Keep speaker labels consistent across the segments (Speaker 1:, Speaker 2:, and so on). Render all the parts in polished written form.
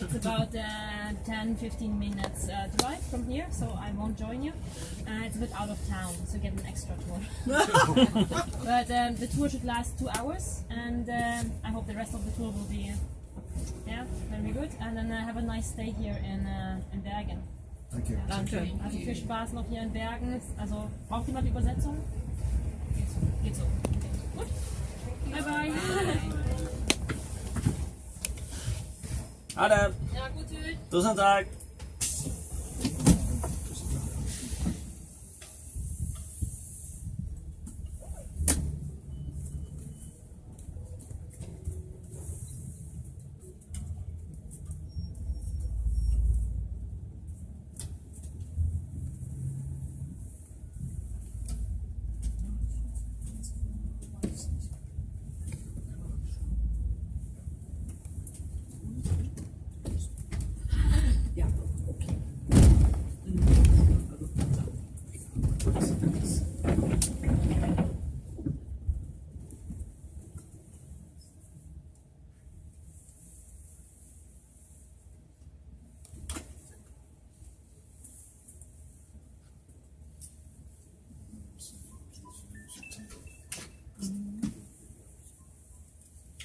Speaker 1: It's about 10-15 minutes drive from here, so I won't join you. It's a bit out of town, so you get an extra tour. But the tour should last 2 hours, and I hope the rest of the tour will be very good. And then have a nice stay here in Bergen.
Speaker 2: Danke.
Speaker 1: Danke. Also viel Spaß noch hier in Bergen. Also braucht jemand Übersetzung? Geht so. Gut. Bye bye.
Speaker 3: Ha det!
Speaker 1: Ja, god tur.
Speaker 3: Tusen takk!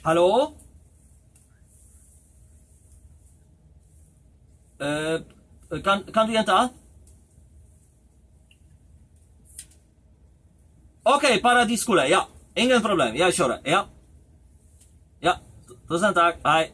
Speaker 3: Hallo? Kan du gjenta? Ok, paradiskole, ja. Ingen problem, jeg kjører, ja. Ja, tusen takk, hei.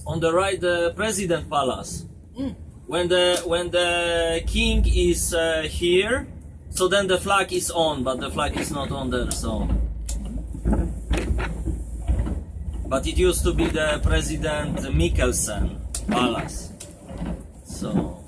Speaker 3: On the right, the President Palace. When the king is here, so then the flag is on, but the flag is not on there. So, but it used to be the President Mikkelsen Palace. So.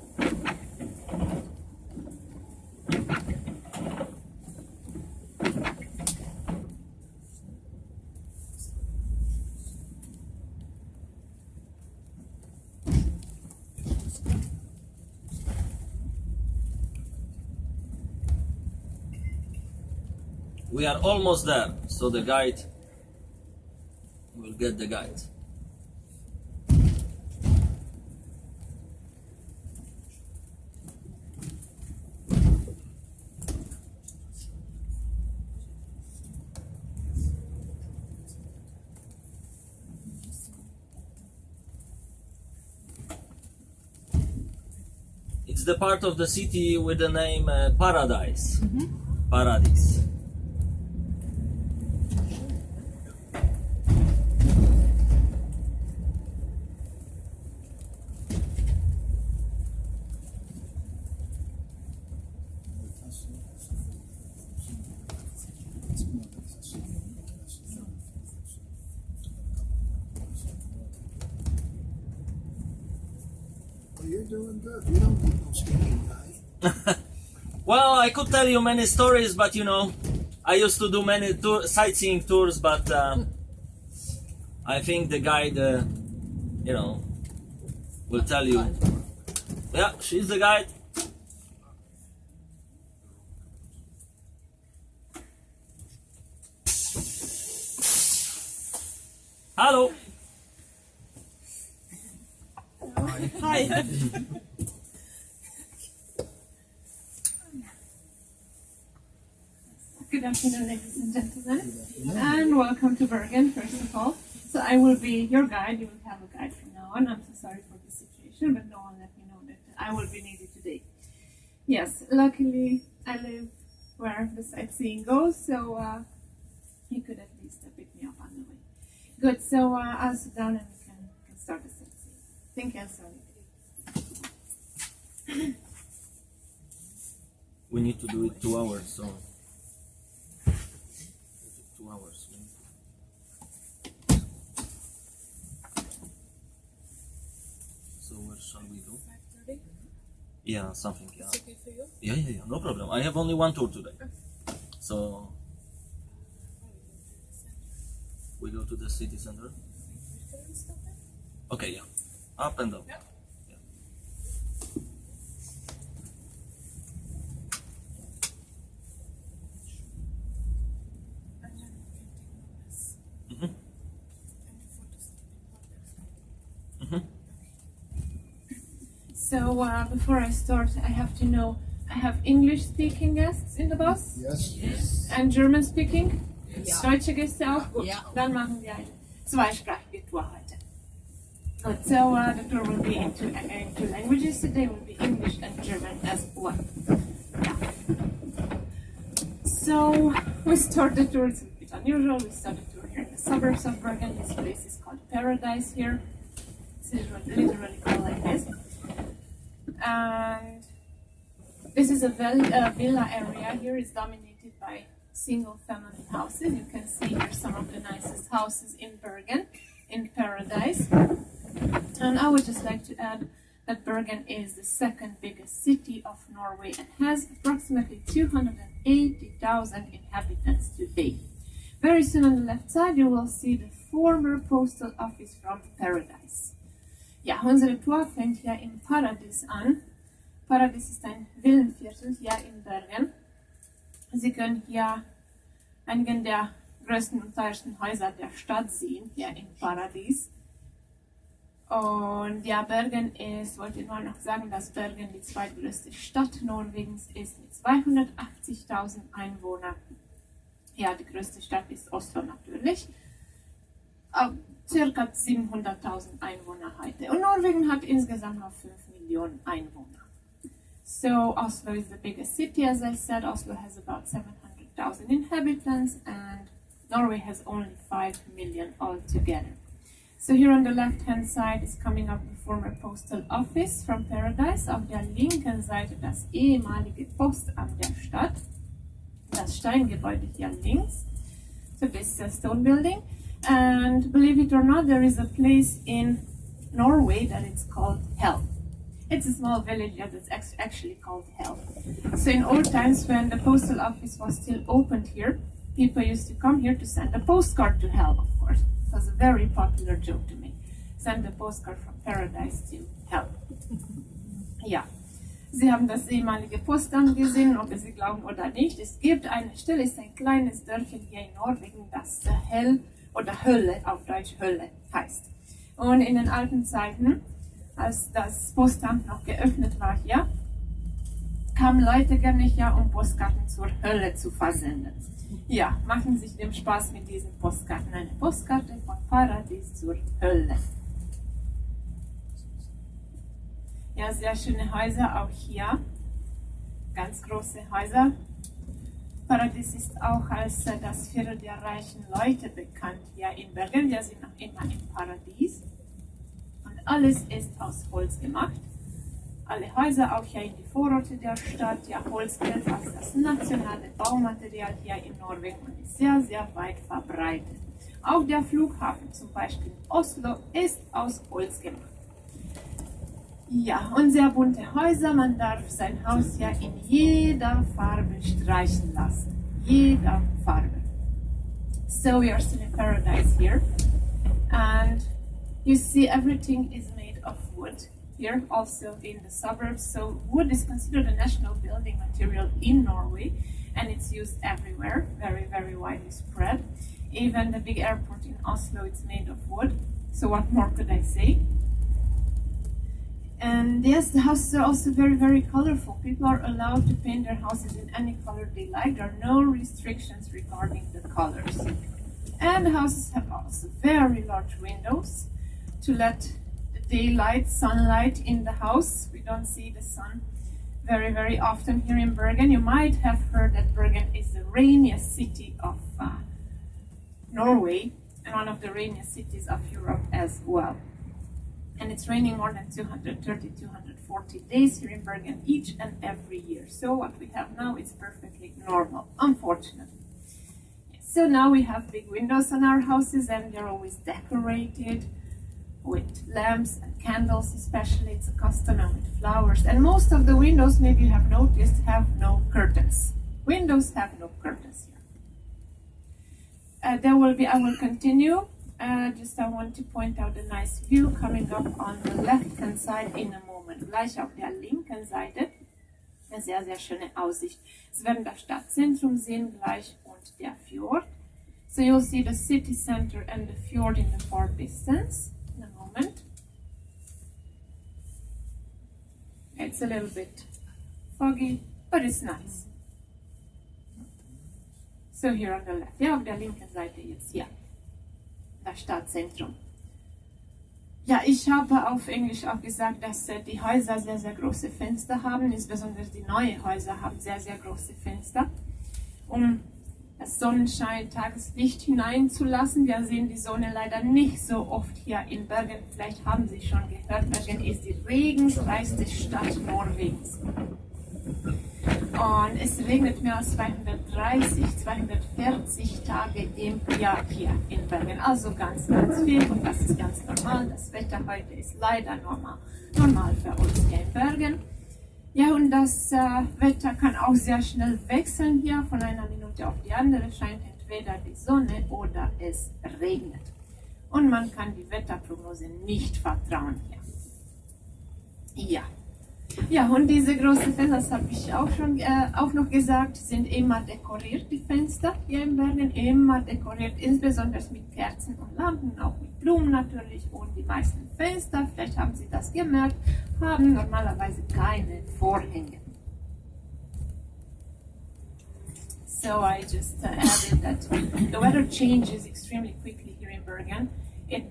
Speaker 3: We are almost there, so the guide will get the guide. It's the part of the city with the name Paradise. Paradise.
Speaker 2: Well, you're doing good. You don't need no speaking guy.
Speaker 3: Well, I could tell you many stories, but you know, I used to do many sightseeing tours, but I think the guide, you know, will tell you. Yeah, she's the guide. Hello.
Speaker 4: Hi. Good afternoon, ladies and gentlemen, and welcome to Bergen, first of all. So I will be your guide. You will have a guide from now on. I'm so sorry for the situation, but no one let me know that I will be needed today. Yes, luckily I live where the sightseeing goes, so you could at least pick me up on the way. Good, so I'll sit down and we can start the sightseeing. Thank you, sorry.
Speaker 3: We need to do it 2 hours, so 2 hours. So where shall we go?
Speaker 5: 5:30?
Speaker 3: Yeah, something. Yeah.
Speaker 5: It's okay for you?
Speaker 3: Yeah. No problem. I have only one tour today, so we go to the city center. Okay, yeah, up and down.
Speaker 5: Yeah.
Speaker 3: Yeah.
Speaker 4: So before I start, I have to know, I have English-speaking guests in the bus
Speaker 2: Yes.
Speaker 4: and German-speaking.
Speaker 5: Ja.
Speaker 4: Deutsche Gäste auch? Gut.
Speaker 5: Ja.
Speaker 4: Dann machen wir eine zweisprachige Tour heute. Good. So the tour will be in two languages today. Will be English and German as well. Yeah. So we start the tour. It's a bit unusual. We start the tour here in the suburbs of Bergen. This place is called Paradise here. It's literally called like this. And this is a villa area. Here is dominated by single-family houses. You can see here some of the nicest houses in Bergen, in Paradise. And I would just like to add that Bergen is the second biggest city of Norway and has approximately 280,000 inhabitants today. Very soon on the left side you will see the former postal office from Paradise. Ja, unsere Tour fängt hier im Paradies an. Paradies ist ein Villenviertel hier in Bergen. Sie können hier einige der größten und teuersten Häuser der Stadt sehen, hier in Paradies. Und ja, Bergen ist, wollte ich nur noch sagen, dass Bergen die zweitgrößte Stadt Norwegens ist mit 280.000 Einwohnern. Ja, die größte Stadt ist Oslo natürlich. Circa 700.000 Einwohner heute. Und Norwegen hat insgesamt noch 5 Millionen Einwohner. So Oslo is the biggest city, as I said. Oslo has about 700,000 inhabitants and Norway has only 5 million altogether. So here on the left-hand side is coming up the former postal office from Paradise. Auf der linken Seite das ehemalige Postamt der Stadt. Das Steingebäude hier links. So this is a stone building. And believe it or not, there is a place in Norway that it's called Hell. It's a small village that's actually called Hell. So in old times when the postal office was still opened here, people used to come here to send a postcard to Hell, of course. It was a very popular joke to me. Send a postcard from Paradise to Hell. Ja, Sie haben das ehemalige Postamt gesehen, ob Sie glauben oder nicht. Es gibt eine Stelle, ist ein kleines Dörfchen hier in Norwegen, das Hell oder Hölle, auf Deutsch Hölle heißt. Und in den alten Zeiten, als das Postamt noch geöffnet war hier, kamen Leute gerne hier, um Postkarten zur Hölle zu versenden. Ja, machen sich dem Spaß mit diesen Postkarten. Eine Postkarte von Paradies zur Hölle. Ja, sehr schöne Häuser auch hier. Ganz große Häuser. Paradies ist auch als das Viertel der reichen Leute bekannt hier in Bergen. Wir sind noch immer im Paradies. Und alles ist aus Holz gemacht. Alle Häuser, auch hier in die Vororte der Stadt, ja, Holz gilt als das nationale Baumaterial hier in Norwegen und ist sehr, sehr weit verbreitet. Auch der Flughafen zum Beispiel in Oslo ist aus Holz gemacht. Ja, und sehr bunte Häuser, man darf sein Haus ja in jeder Farbe streichen lassen. Jeder Farbe. So we are still in Paradise here. And you see everything is made of wood. Here also in the suburbs, so wood is considered a national building material in Norway and it's used everywhere, very, very widely spread. Even the big airport in Oslo is made of wood, so what more could I say? And yes, the houses are also very, very colorful. People are allowed to paint their houses in any color they like. There are no restrictions regarding the colors. And the houses have also very large windows to let daylight, sunlight in the house. We don't see the sun very, very often here in Bergen. You might have heard that Bergen is the rainiest city of Norway and one of the rainiest cities of Europe as well. And it's raining more than 230, 240 days here in Bergen each and every year. So what we have now is perfectly normal, unfortunately. So now we have big windows on our houses and they're always decorated with lamps and candles, especially it's a custom, and with flowers. And most of the windows, maybe you have noticed, have no curtains. Windows have no curtains here. I will continue. I want to point out a nice view coming up on the left-hand side in a moment. Gleich auf der linken Seite eine sehr, sehr schöne Aussicht. Sie werden das Stadtzentrum sehen gleich und der Fjord. So you'll see the city center and the fjord in the far distance in a moment. It's a little bit foggy, but it's nice. So here on the left, ja, auf der linken Seite jetzt hier, das Stadtzentrum. Ja, ich habe auf Englisch auch gesagt, dass die Häuser sehr, sehr große Fenster haben, insbesondere die neuen Häuser haben sehr, sehr große Fenster, um das Sonnenschein, Tageslicht hineinzulassen. Wir sehen die Sonne leider nicht so oft hier in Bergen. Vielleicht haben Sie schon gehört, Bergen ist die regenreichste Stadt Norwegens. Und es regnet mehr als 230, 240 Tage im Jahr hier in Bergen. Also ganz, ganz viel und das ist ganz normal. Das Wetter heute ist leider normal für uns hier in Bergen. Ja, und das Wetter kann auch sehr schnell wechseln hier. Von einer Minute auf die andere scheint entweder die Sonne oder es regnet. Und man kann die Wetterprognose nicht vertrauen hier. Ja. Ja, und diese großen Fenster, das habe ich auch noch gesagt, sind immer dekoriert, die Fenster hier in Bergen, immer dekoriert, insbesondere mit Kerzen und Lampen, auch mit Blumen natürlich. Und die meisten Fenster, vielleicht haben Sie das gemerkt, haben normalerweise keine Vorhänge. So I just added that the weather changes extremely quickly here in Bergen. It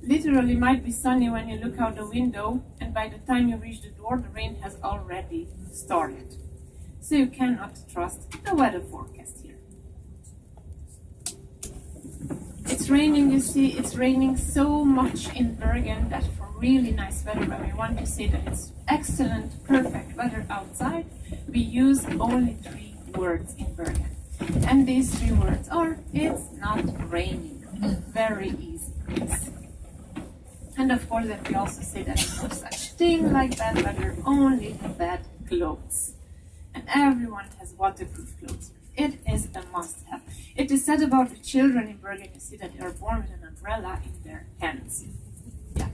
Speaker 4: literally might be sunny when you look out the window, and by the time you reach the door, the rain has already started. So you cannot trust the weather forecast here. It's raining, you see, it's raining so much in Bergen that for really nice weather, when we want to say that it's excellent, perfect weather outside, we use only 3 words in Bergen. And these 3 words are, it's not raining. Very easy. And of course, that we also say that there's no such thing like bad weather, only bad clothes. And everyone has waterproof clothes. It is a must-have. It is said about the children in Bergen, you see that they are born with an umbrella in their hands. Ja.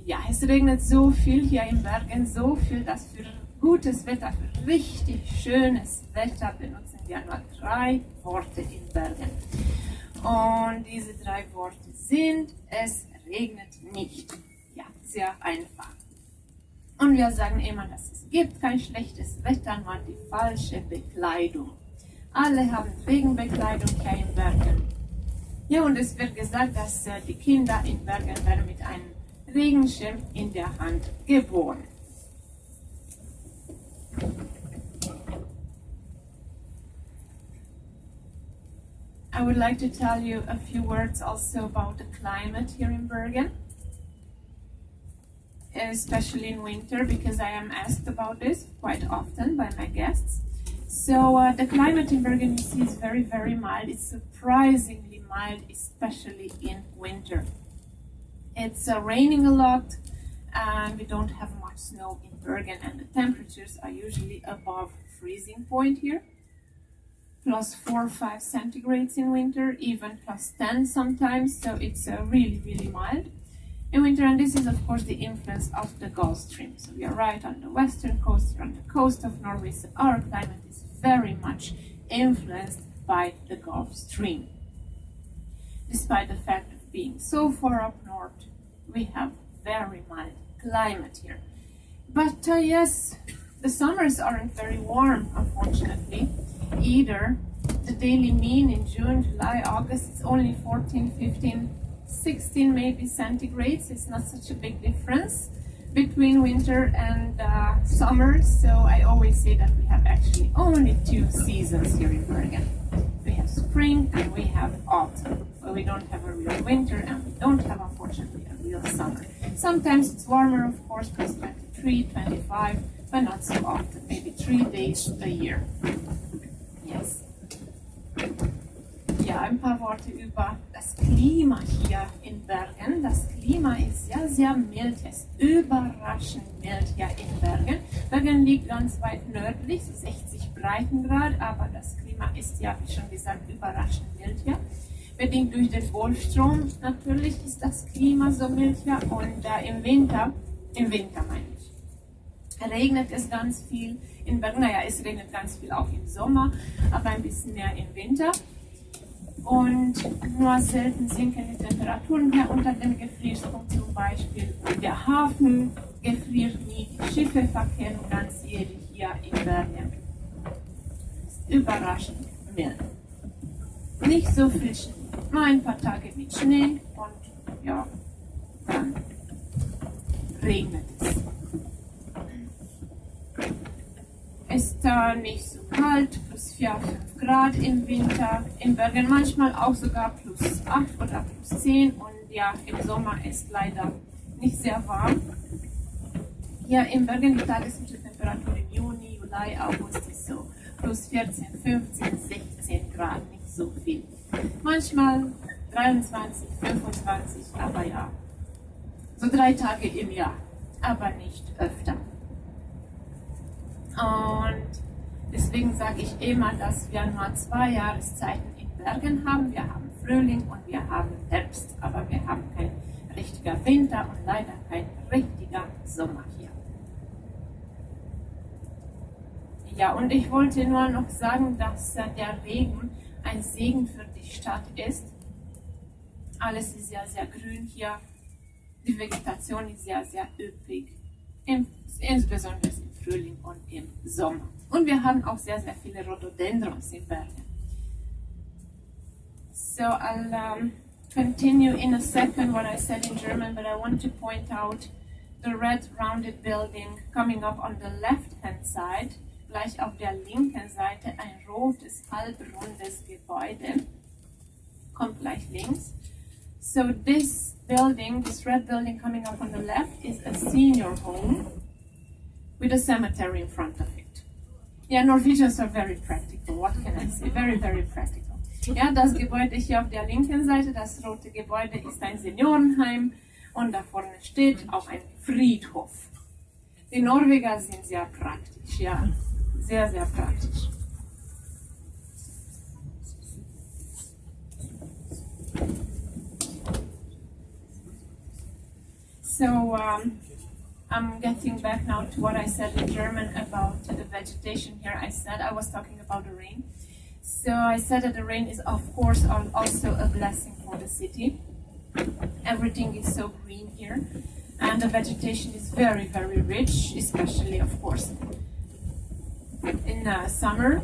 Speaker 4: Ja, es regnet so viel hier in Bergen, so viel, dass für gutes Wetter, für richtig schönes Wetter benutzen wir nur 3 Worte in Bergen. Und diese 3 Worte sind, es regnet nicht. Ja, sehr einfach. Und wir sagen immer, dass es gibt kein schlechtes Wetter, nur die falsche Bekleidung. Alle haben Regenbekleidung hier in Bergen. Ja, und es wird gesagt, dass die Kinder in Bergen werden mit einem Regenschirm in der Hand geboren. I would like to tell you a few words also about the climate here in Bergen, especially in winter, because I am asked about this quite often by my guests. So the climate in Bergen, you see, is very, very mild. It's surprisingly mild, especially in winter. It's raining a lot, and we don't have much snow in Bergen, and the temperatures are usually above freezing point here. +4 or 5 centigrades in winter, even +10 sometimes, so it's really, really mild in winter. And this is, of course, the influence of the Gulf Stream. So we are right on the western coast, here on the coast of Norway, so our climate is very much influenced by the Gulf Stream. Despite the fact of being so far up north, we have very mild climate here. But yes, the summers aren't very warm, unfortunately. Either. The daily mean in June, July, August, it's only 14, 15, 16 maybe centigrades. It's not such a big difference between winter and summer. So I always say that we have actually only 2 seasons here in Bergen. We have spring and we have autumn. But we don't have a real winter and we don't have, unfortunately, a real summer. Sometimes it's warmer, of course, plus 23, 25, but not so often, maybe 3 days a year. Yes. Ja, ein paar Worte über das Klima hier in Bergen. Das Klima ist sehr, sehr mild. Es ist überraschend mild hier in Bergen. Bergen liegt ganz weit nördlich, so 60 Breitengrad, aber das Klima ist ja, wie schon gesagt, überraschend mild hier. Bedingt durch den Golfstrom natürlich ist das Klima so mild hier und im Winter meine ich, regnet es ganz viel. In Bergen, naja, es regnet ganz viel auch im Sommer, aber ein bisschen mehr im Winter. und nur selten sinken die Temperaturen hier unter dem Gefrierpunkt zum Beispiel. Und der Hafen gefriert nie, die Schiffe verkehren ganzjährig hier in Bergen. Ist überraschend mild. Nicht so viel Schnee, nur ein paar Tage mit Schnee und ja, dann regnet es. Ist da nicht so kalt, plus 4, 5 Grad im Winter, in Bergen manchmal auch sogar plus 8 oder plus 10 und ja, im Sommer ist leider nicht sehr warm. Hier in Bergen die Tagesmitteltemperatur im Juni, Juli, August ist so plus 14, 15, 16 Grad, nicht so viel. Manchmal 23, 25, aber ja, so 3 Tage im Jahr, aber nicht öfter. Und deswegen sage ich immer, dass wir nur 2 Jahreszeiten in Bergen haben. Wir haben Frühling und wir haben Herbst, aber wir haben kein richtiger Winter und leider kein richtiger Sommer hier. Ja, und ich wollte nur noch sagen, dass der Regen ein Segen für die Stadt ist. Alles ist sehr, sehr grün hier. Die Vegetation ist sehr, sehr üppig. Insbesondere im Frühling und im Sommer. Und wir haben auch sehr, sehr viele Rhododendrons in Bergen. So I'll continue in a second what I said in German, but I want to point out the red rounded building coming up on the left hand side. Gleich auf der linken Seite ein rotes, halbrundes Gebäude. Kommt gleich links. So this building, this red building coming up on the left is a senior home with a cemetery in front of it. Yeah, Norwegians are very practical, what can I say? Very, very practical. Ja, das Gebäude hier auf der linken Seite, das rote Gebäude ist ein Seniorenheim und da vorne steht auch ein Friedhof. Die Norweger sind sehr praktisch, ja, sehr, sehr praktisch. So I'm getting back now to what I said in German about the vegetation here. I was talking about the rain. So I said that the rain is of course also a blessing for the city. Everything is so green here and the vegetation is very, very rich, especially of course in summer.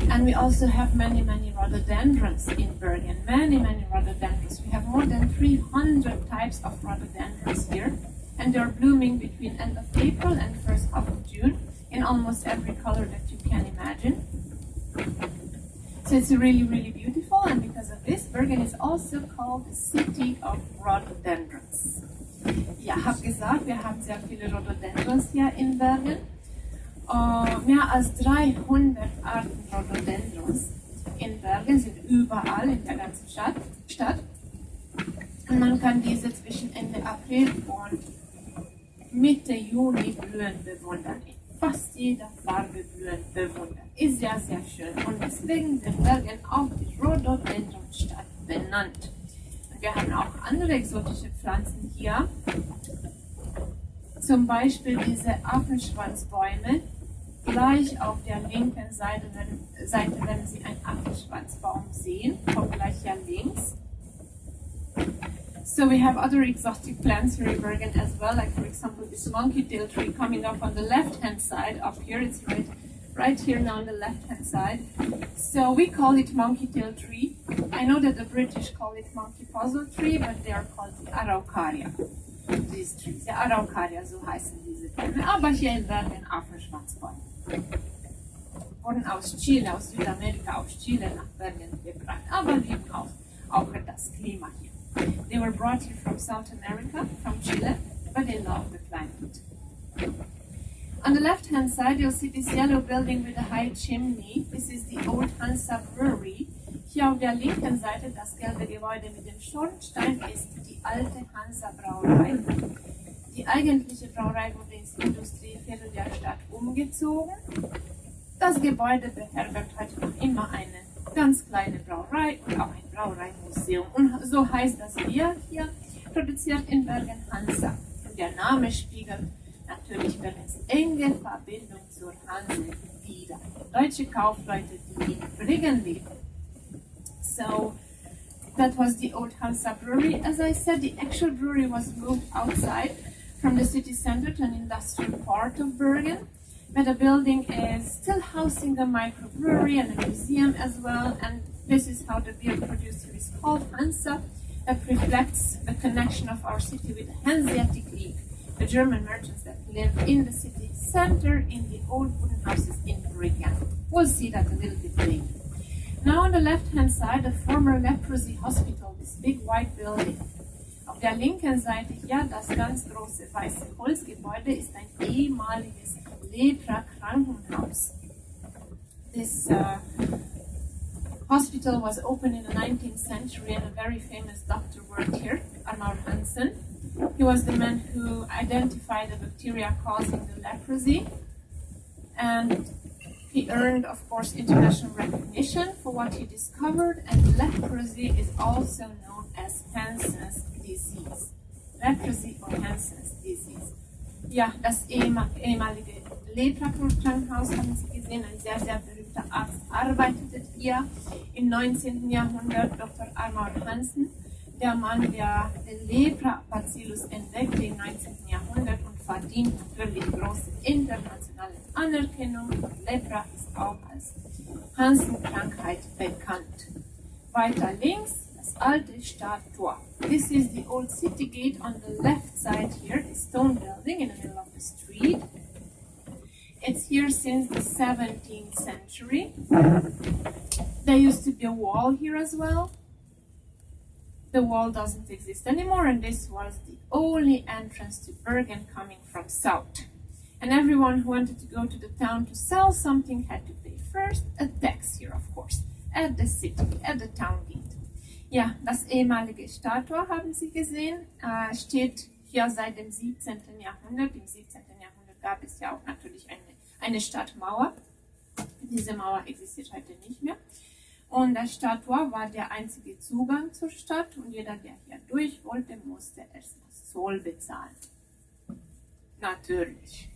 Speaker 4: And we also have many, many rhododendrons in Bergen. Many, many rhododendrons. We have more than 300 types of rhododendrons here. And they're blooming between end of April and first half of June in almost every color that you can imagine. So it's really, really beautiful. And because of this, Bergen is also called the city of rhododendrons. Ja, hab gesagt, wir haben sehr viele Rhododendrons hier in Bergen. Mehr als 300 Arten Rhododendrons in Bergen sind überall in der ganzen Stadt. Und man kann diese zwischen Ende April und Mitte Juni blühen bewundern. In fast jeder Farbe blühen bewundern. Ist sehr, sehr schön. Und deswegen wird Bergen auch die Rhododendronstadt benannt. Und wir haben auch andere exotische Pflanzen hier. Zum Beispiel diese Affenschwanzbäume. Gleich auf der linken Seite werden Sie einen Affenschwanzbaum sehen. Kommt gleich hier links. So we have other exotic plants here in Bergen as well, like for example this monkey tail tree coming up on the left hand side up here. It's right here now on the left hand side. So we call it monkey tail tree. I know that the British call it monkey puzzle tree, but they are called the Araucaria. These trees, ja, Araucaria, so heißen diese Bäume. Aber hier in Bergen Affenschwanzbäume. Wurden aus Chile, aus Südamerika, aus Chile nach Bergen gebracht. Aber lieben auch das Klima hier. They were brought here from South America, from Chile, but they love the climate. On the left-hand side, you'll see this yellow building with a high chimney. This is the old Hansa Brewery. Hier auf der linken Seite, das gelbe Gebäude mit dem Schornstein, ist die alte Hansa Brauerei. Die eigentliche Brauerei wurde ins Industrieviertel der Stadt umgezogen. Das Gebäude beherbergt heute noch immer eine ganz kleine Brauerei und auch ein Brauereimuseum. Und so heißt das Bier hier, produziert in Bergen Hansa. Und der Name spiegelt natürlich Bergens enge Verbindung zur Hanse wider. Deutsche Kaufleute, die in Bergen leben. So that was the old Hansa brewery. As I said, the actual brewery was moved outside from the city center to an industrial part of Bergen, where the building is still housing a microbrewery and a museum as well. And this is how the beer produced here is called Hansa. That reflects the connection of our city with the Hanseatic League, the German merchants that live in the city center in the old wooden houses in Bergen. We'll see that a little bit later. Now on the left-hand side, the former leprosy hospital, this big white building. Auf der linken Seite hier, das ganz große weiße Holzgebäude, ist ein ehemaliges Lepra-Krankenhaus. This hospital was opened in the 19th century and a very famous doctor worked here, Armand Hansen. He was the man who identified the bacteria causing the leprosy, and he earned, of course, international recognition for what he discovered, and leprosy is also known as Hansen's disease. Leprosy or Hansen's disease. Ja, das ehemalige Lepra-Krankenhaus haben Sie gesehen, ein sehr, sehr berühmter Arzt arbeitete hier im 19. Jahrhundert, Dr. Armand Hansen, der Mann, der den Lepra-Bacillus entdeckte im 19. Jahrhundert und verdient natürlich große internationale Anerkennung. Und Lepra ist auch als Hansen-Krankheit bekannt. Weiter links das alte Stadttor. This is the old city gate on the left side here, the stone building in the middle of the street. It's here since the 17th century. There used to be a wall here as well. The wall doesn't exist anymore, and this was the only entrance to Bergen coming from south. And everyone who wanted to go to the town to sell something had to pay first a tax here, of course, at the city, at the town gate. Ja, das ehemalige Stadttor haben Sie gesehen, steht hier seit dem 17. Jahrhundert. Im 17. Jahrhundert gab es ja auch natürlich eine Stadtmauer. Diese Mauer existiert heute nicht mehr. Und das Stadttor war der einzige Zugang zur Stadt und jeder, der hier durch wollte, musste erstmal Zoll bezahlen. Natürlich.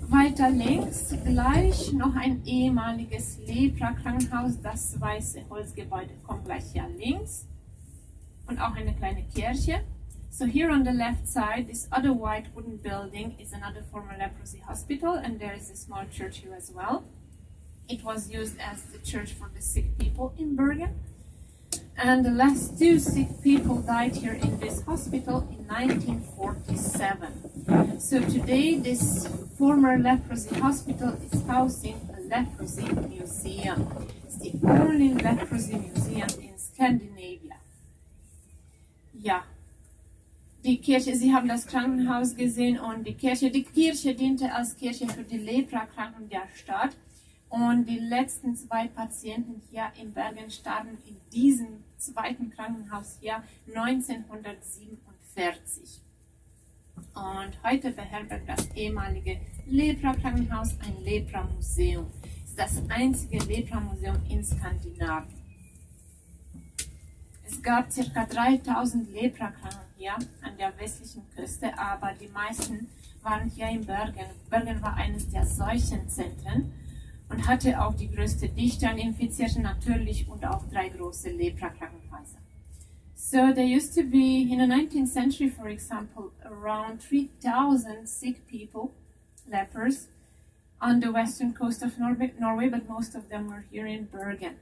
Speaker 4: Weiter links gleich noch ein ehemaliges Lepra-Krankenhaus. Das weiße Holzgebäude kommt gleich hier links. Und auch eine kleine Kirche. So here on the left side, this other white wooden building is another former leprosy hospital, and there is a small church here as well. It was used as the church for the sick people in Bergen. And the last two sick people died here in this hospital in 1947. So today this former leprosy hospital is housing a leprosy museum. It's the only leprosy museum in Scandinavia. Ja, die Kirche, Sie haben das Krankenhaus gesehen und die Kirche diente als Kirche für die Leprakranken der Stadt. Und die letzten zwei Patienten hier in Bergen starben in diesem zweiten Krankenhaus hier 1947. Und heute beherbergt das ehemalige Lepra-Krankenhaus ein Lepra-Museum. Es ist das einzige Lepra-Museum in Skandinavien. Es gab ca. 3000 Leprakranken hier an der westlichen Küste, aber die meisten waren hier in Bergen. Bergen war eines der Seuchenzentren und hatte auch die größte Dichte an Infizierten natürlich und auch 3 große Lepra-Krankenhäuser. So there used to be, in the 19th century, for example, around 3,000 sick people, lepers, on the western coast of Norway, but most of them were here in Bergen.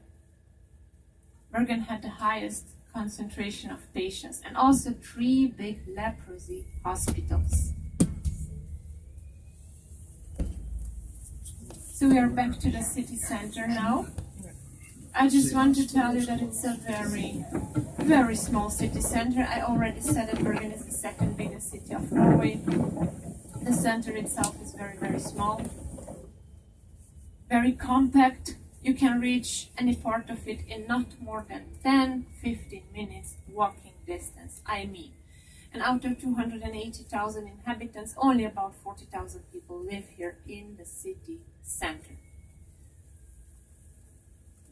Speaker 4: Bergen had the highest concentration of patients and also 3 big leprosy hospitals. So we are back to the city center now. I just want to tell you that it's a very, very small city center. I already said that Bergen is the second biggest city of Norway. The center itself is very, very small, very compact. You can reach any part of it in not more than 10-15 minutes walking distance, I mean. And out of 280,000 inhabitants, only about 40,000 people live here in the city center.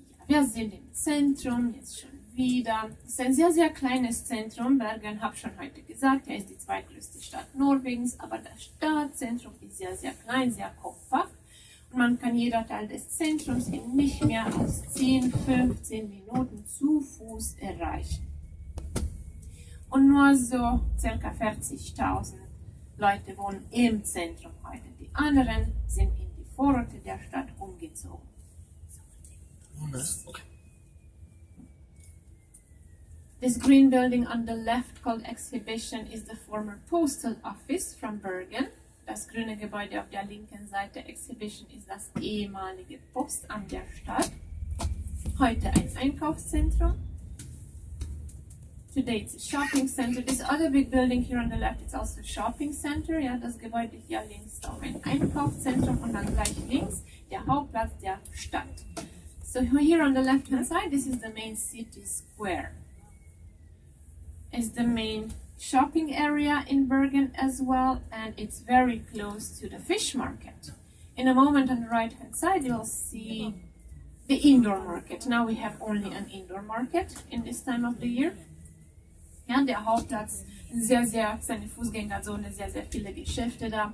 Speaker 4: Ja, wir sind im Zentrum, jetzt schon wieder. Es ist ein sehr, sehr kleines Zentrum. Bergen, habe schon heute gesagt, er ist die zweitgrößte Stadt Norwegens, aber das Stadtzentrum ist sehr, sehr klein, sehr kompakt. Man kann jeder Teil des Zentrums in nicht mehr als 10-15 Minuten zu Fuß erreichen. Und nur so ca. 40.000 Leute wohnen im Zentrum heute. Die anderen sind in die Vororte der Stadt umgezogen.
Speaker 3: Okay.
Speaker 4: This green building on the left called Exhibition is the former postal office from Bergen. Das grüne Gebäude auf der linken Seite, Exhibition, ist das ehemalige Postamt der Stadt. Heute ein Einkaufszentrum. Today it's a shopping center. This other big building here on the left is also a shopping center. Ja, das Gebäude hier links ist auch ein Einkaufszentrum und dann gleich links der Hauptplatz der Stadt. So here on the left hand side, this is the main city square. It's the main shopping area in Bergen as well, and it's very close to the fish market. In a moment on the right hand side you'll see the indoor market. Now we have only an indoor market in this time of the year. Ja, der Hauptplatz, seine Fußgängerzone, sehr viele Geschäfte da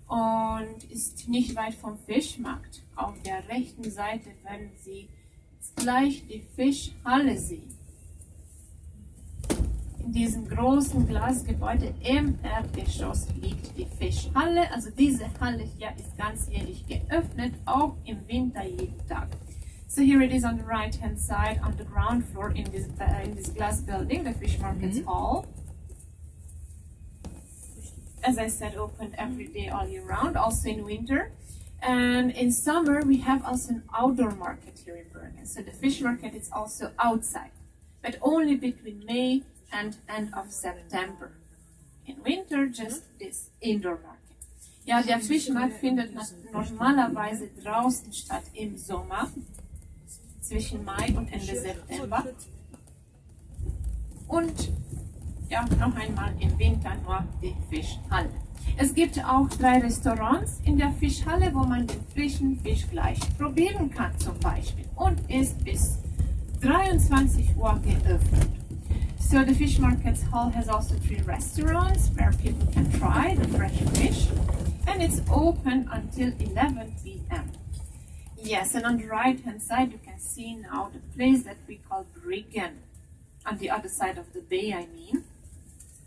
Speaker 4: und ist nicht weit vom Fischmarkt. Auf der rechten Seite werden Sie jetzt gleich die Fischhalle sehen. In diesem großen Glasgebäude im Erdgeschoss liegt die Fischhalle. Also diese Halle hier ist ganzjährig geöffnet, auch im Winter jeden Tag. So here it is on the right hand side on the ground floor in this glass building, the fish market hall. As I said, open every day all year round, also in winter. And in summer we have also an outdoor market here in Bergen. So the fish market is also outside, but only between May and end of September. In winter, just this indoor market. Ja, der Fischmarkt findet normalerweise draußen statt im Sommer, zwischen Mai und Ende September. Und ja, noch einmal im Winter nur die Fischhalle. Es gibt auch 3 Restaurants in der Fischhalle, wo man den frischen Fisch gleich probieren kann zum Beispiel. Und ist bis 23 Uhr geöffnet. So the fish market hall has also 3 restaurants where people can try the fresh fish, and it's open until 11 p.m. Yes, and on the right hand side you can see now the place that we call Bryggen, on the other side of the bay I mean.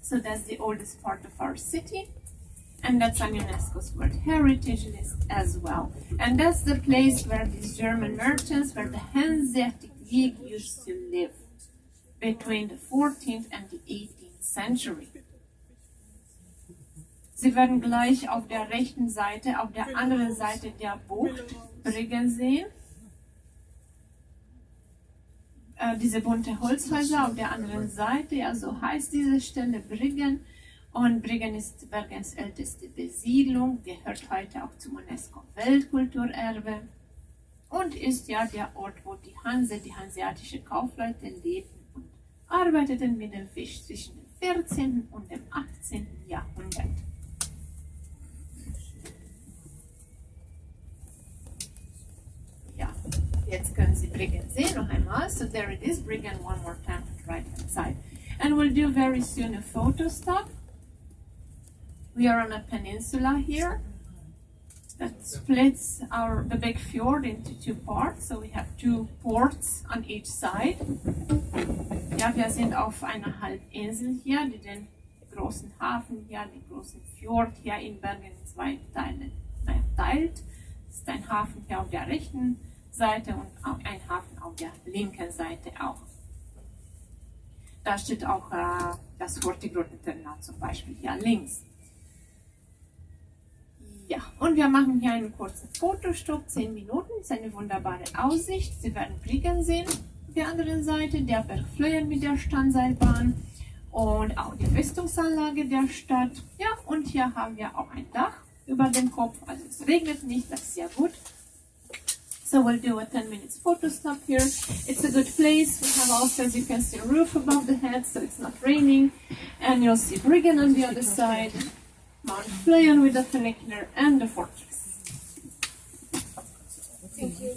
Speaker 4: So that's the oldest part of our city, and that's on UNESCO's World Heritage List as well. And that's the place where these German merchants, where the Hanseatic League used to live between the 14th and the 18th century. Sie werden gleich auf der rechten Seite, auf der anderen Seite der Bucht Bryggen sehen. Diese bunte Holzhäuser auf der anderen Seite, ja, so heißt diese Stelle Bryggen. Und Bryggen ist Bergens älteste Besiedlung, gehört heute auch zum UNESCO-Weltkulturerbe und ist ja der Ort, wo die hanseatische Kaufleute lebten und arbeiteten mit dem Fisch zwischen dem 14. und dem 18. Jahrhundert. Ja, jetzt können Sie Bryggen sehen noch einmal. So there it is, Bryggen one more time on the right hand side. And we'll do very soon a photo stop. We are on a peninsula here that splits the big fjord into 2 parts. So we have 2 ports on each side. Ja, wir sind auf einer Halbinsel hier, die den großen Hafen hier, den großen Fjord hier in Bergen in 2 Teile teilt. Das ist ein Hafen hier auf der rechten Seite und auch ein Hafen auf der linken Seite auch. Da steht auch das Hurtigruten-Terminal zum Beispiel hier links. Ja, und wir machen hier einen kurzen Fotostopp, 10 Minuten. Das ist eine wunderbare Aussicht. Sie werden Bryggen sehen auf der anderen Seite, der Berg Flöyen mit der Standseilbahn und auch die Festungsanlage der Stadt. Ja, und hier haben wir auch ein Dach über dem Kopf, also es regnet nicht, das ist sehr gut. So we'll do a 10 minutes photo stop here. It's a good place. We have also, as you can see, a roof above the head, so it's not raining. And you'll see Bryggen on the other side, Mount Flöyen with the funicular and the fortress.
Speaker 1: Thank you.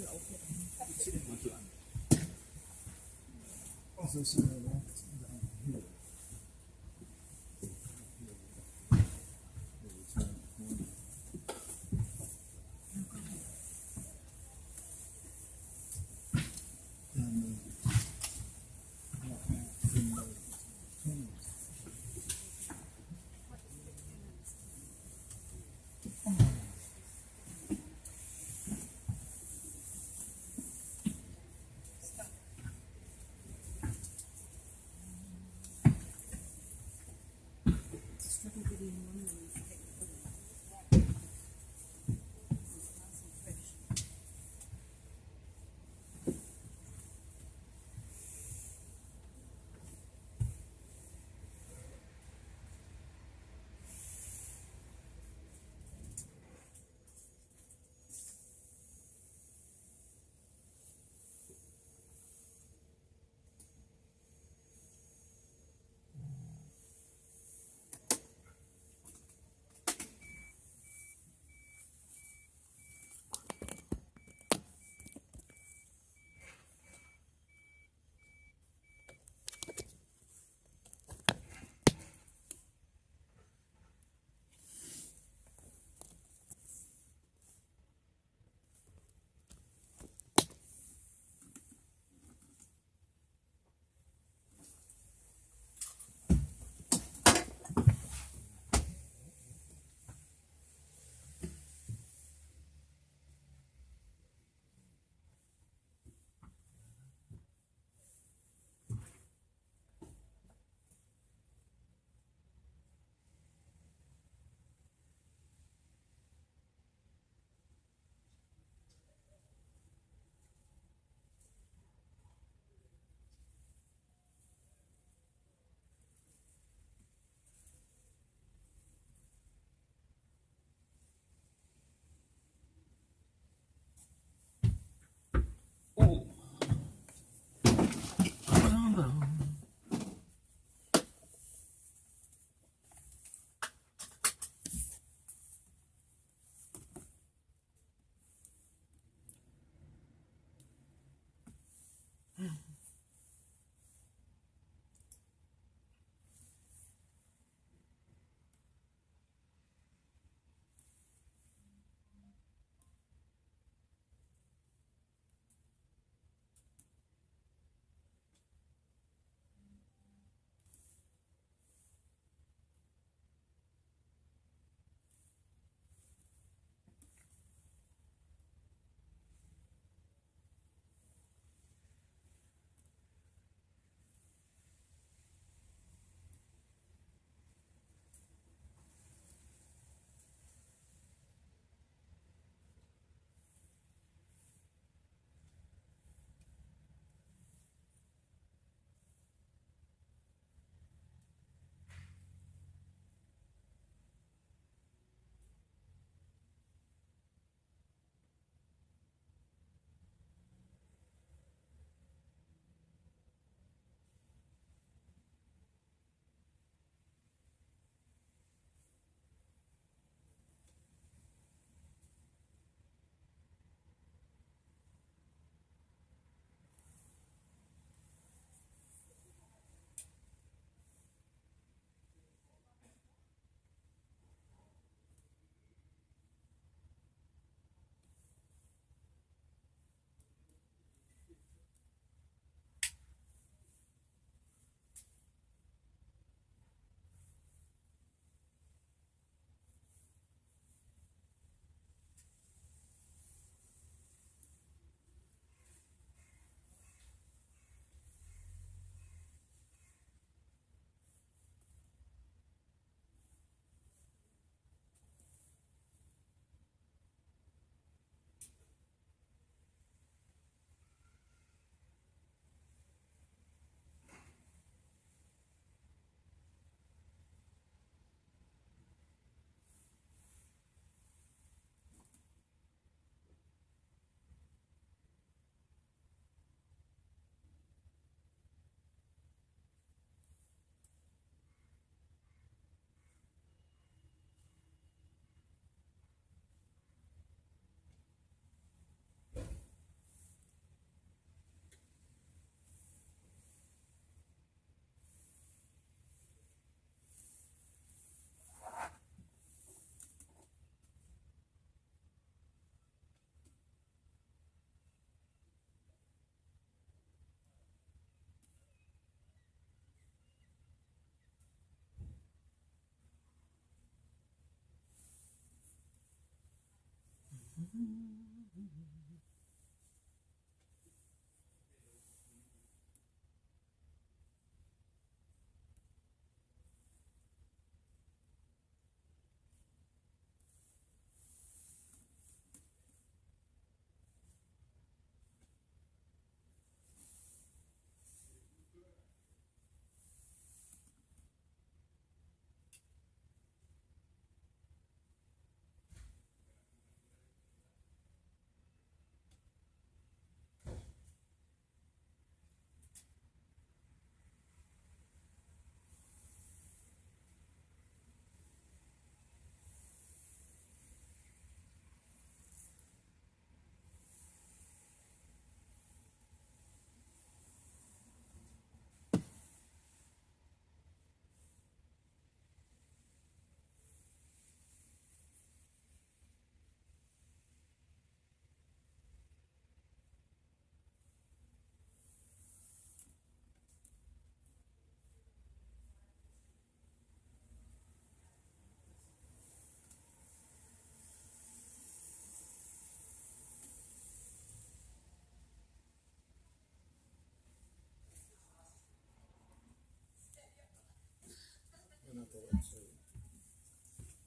Speaker 2: We're not the last, are we?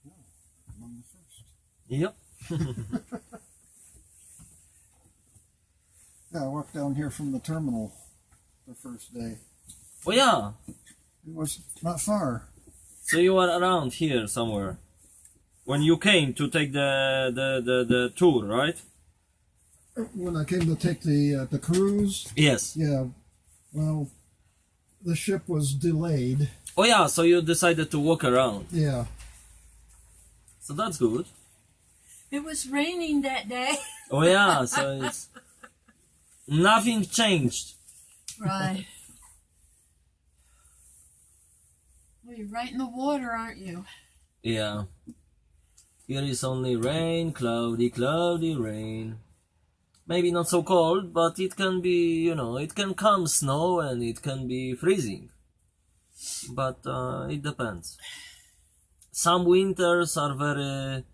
Speaker 2: No, among the first.
Speaker 3: Yep.
Speaker 2: Yeah, I walked down here from the terminal the first day.
Speaker 3: Oh yeah.
Speaker 2: It was not far.
Speaker 3: So you were around here somewhere when you came to take the tour, right?
Speaker 2: When I came to take the cruise,
Speaker 3: Yes.
Speaker 2: yeah, well, the ship was delayed.
Speaker 3: Oh yeah. So you decided to walk around.
Speaker 2: Yeah,
Speaker 3: So that's good.
Speaker 5: It was raining that day.
Speaker 3: Oh yeah. So it's nothing changed.
Speaker 5: Right. Well, you're right in the water, aren't you?
Speaker 3: Yeah. Here is only rain, cloudy, cloudy rain. Maybe not so cold, but it can be, it can come snow and it can be freezing. But it depends. Some winters are very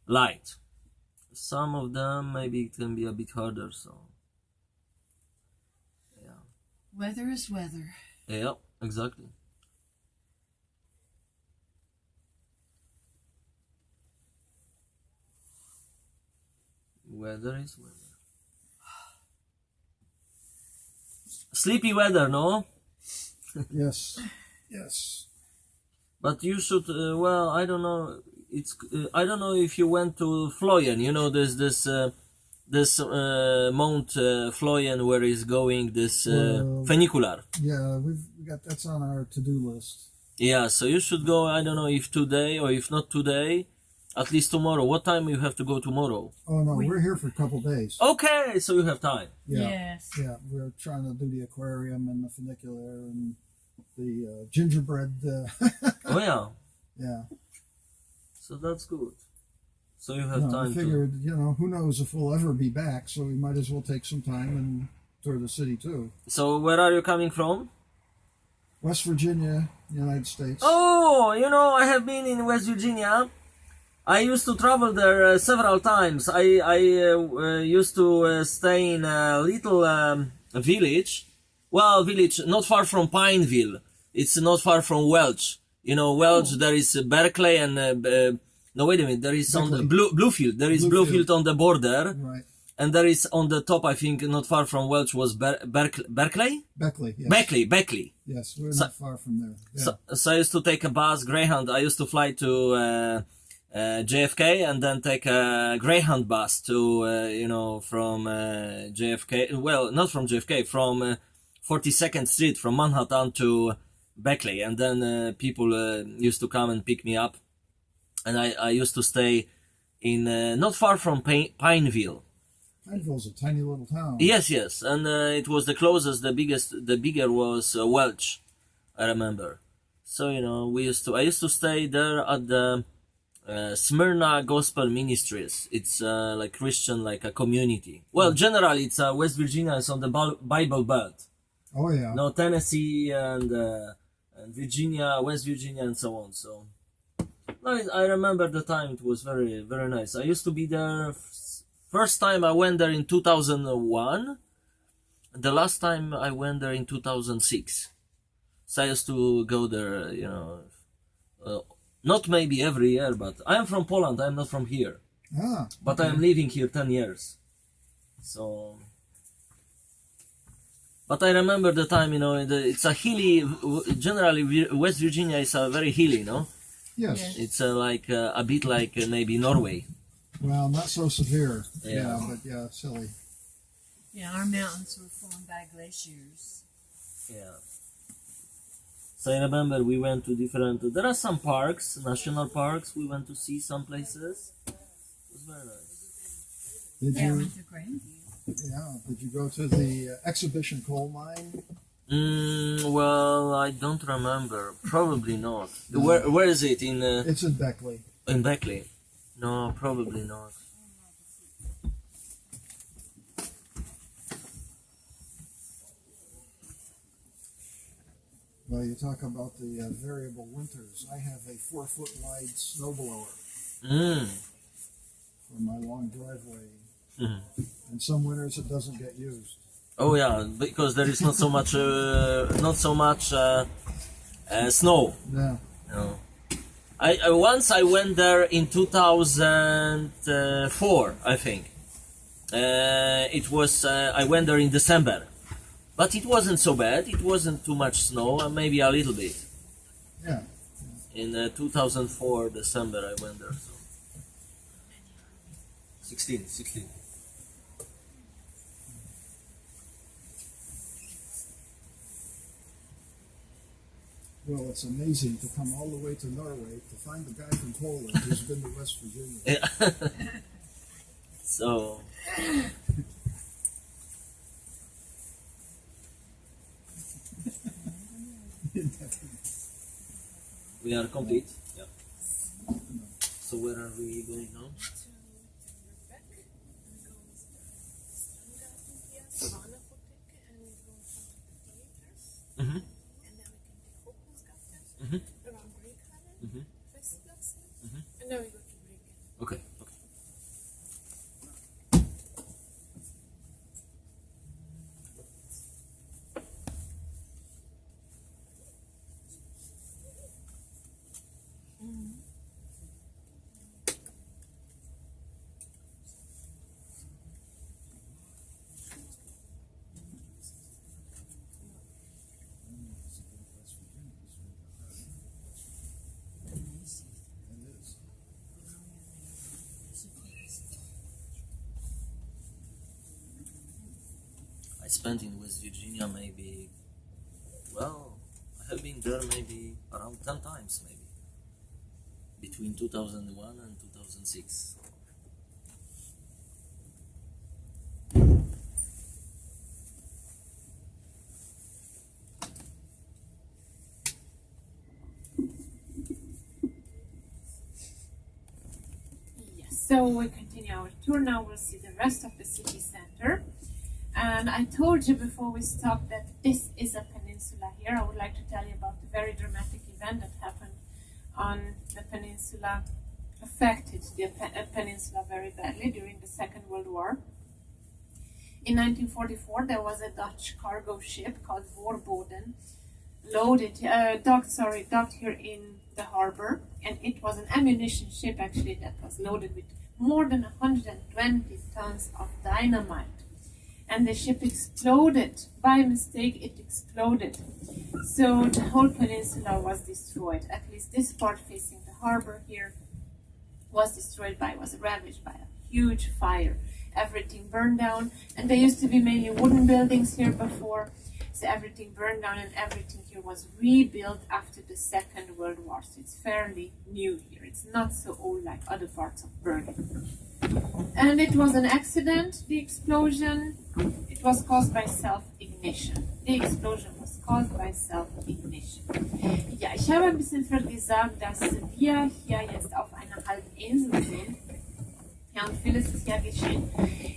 Speaker 3: light. Some of them maybe it can be a bit harder, so. Yeah.
Speaker 5: Weather is weather.
Speaker 3: Yeah, exactly. Weather is weather. Sleepy weather, no?
Speaker 2: yes, yes.
Speaker 3: But you should. Well, I don't know. It's. I don't know if you went to Floyen. There's this Mount Floyen where is going this funicular.
Speaker 2: Yeah, we got that's on our to-do list.
Speaker 3: Yeah, so you should go. I don't know if today or if not today, at least tomorrow. What time you have to go tomorrow?
Speaker 2: Oh no, we're here for a couple days.
Speaker 3: Okay, so you have time.
Speaker 2: Yeah,
Speaker 5: Yes.
Speaker 2: yeah. We're trying to do the aquarium and the funicular and the gingerbread.
Speaker 3: Oh yeah,
Speaker 2: Yeah.
Speaker 3: so that's good. So you have
Speaker 2: No, I
Speaker 3: time to.
Speaker 2: figured, who knows if we'll ever be back, so we might as well take some time and tour the city too.
Speaker 3: So where are you coming from?
Speaker 2: West Virginia, United States.
Speaker 3: Oh, I have been in West Virginia. I used to travel there several times. I used to stay in a little village. Well, village not far from Pineville. It's not far from Welch. Welch. There is Berkeley and no, wait a minute. There is on the Bluefield. There is Bluefield on the border,
Speaker 2: Right.
Speaker 3: and there is on the top. I think not far from Welch was Berkeley.
Speaker 2: Beckley, yes.
Speaker 3: Beckley.
Speaker 2: Yes, we're not far from there. Yeah.
Speaker 3: So I used to take a bus, Greyhound. I used to fly to JFK and then take a Greyhound bus to, from JFK. Well, not from JFK, from 42nd Street, from Manhattan to Beckley. And then people used to come and pick me up. And I used to stay in not far from Pineville.
Speaker 2: Pineville's a tiny little town.
Speaker 3: Yes, and it was the closest. The bigger was Welch, I remember. So I used to stay there at the Smyrna Gospel Ministries. It's like Christian, like a community. Well, generally, it's West Virginia is on the Bible Belt.
Speaker 2: Oh yeah.
Speaker 3: No, Tennessee and Virginia, West Virginia, and so on. So I remember the time. It was very, very nice. I used to be there First time I went there in 2001. The last time I went there in 2006. So I used to go there, not maybe every year, but I am from Poland. I am not from here.
Speaker 2: Ah,
Speaker 3: But I am living here 10 years. So, but I remember the time, it's a hilly, generally West Virginia is a very hilly, no?
Speaker 2: yes.
Speaker 3: It's a bit like maybe Norway.
Speaker 2: Well, not so severe.
Speaker 3: Yeah.
Speaker 2: But yeah, silly.
Speaker 5: Yeah, our mountains were formed by glaciers.
Speaker 3: Yeah. So I remember we went to there are some parks, national parks, we went to see some places. It was very nice.
Speaker 2: Did
Speaker 5: Yeah, I
Speaker 2: you?
Speaker 5: went to Grandview.
Speaker 2: Yeah. Did you go to the exhibition coal mine?
Speaker 3: Well, I don't remember. Probably not.
Speaker 2: No.
Speaker 3: Where is it?
Speaker 2: It's in Beckley.
Speaker 3: In Beckley? No, probably not.
Speaker 2: Well, you talk about the variable winters. I have a 4-foot wide snowblower
Speaker 3: Mm.
Speaker 2: for my long driveway,
Speaker 3: Mhm.
Speaker 2: and some winters it doesn't get used.
Speaker 3: Oh yeah, because there is not so much, snow.
Speaker 2: Yeah.
Speaker 3: No. I once I went there in 2004, I think. It was I went there in December, but it wasn't so bad. It wasn't too much snow, maybe a little bit.
Speaker 2: Yeah.
Speaker 3: In 2004 December I went there. So. 16.
Speaker 2: Well, it's amazing to come all the way to Norway to find a guy from Poland who's been to West Virginia.
Speaker 3: Yeah. So. We are complete. Yeah. So where are we going now? Mhm. Mhm. Mhm.
Speaker 5: And then we go to Bryggen.
Speaker 3: Okay. I spent in West Virginia maybe, well, I have been there maybe around 10 times maybe. Between 2001 and 2006.
Speaker 4: Yes, so we continue our tour now. We'll see the rest of the city center. And I told you before we stopped that this is a peninsula here. I would like to tell you about the very dramatic event that happened on the peninsula, affected the peninsula very badly during the Second World War. In 1944, there was a Dutch cargo ship called Voorboden, docked here in the harbor, and it was an ammunition ship actually that was loaded with more than 120 tons of dynamite. And the ship exploded. By mistake, it exploded. So the whole peninsula was destroyed. At least this part facing the harbor here was ravaged by a huge fire. Everything burned down, and there used to be mainly wooden buildings here before. So everything burned down, and everything here was rebuilt after the Second World War. So it's fairly new here. It's not so old like other parts of Bergen. And it was an accident, the explosion. It was caused by self-ignition. The explosion was caused by self-ignition. Ja, ich habe ein bisschen gesagt, dass wir hier jetzt auf einer halben Insel sind. Ja, und vieles ist ja geschehen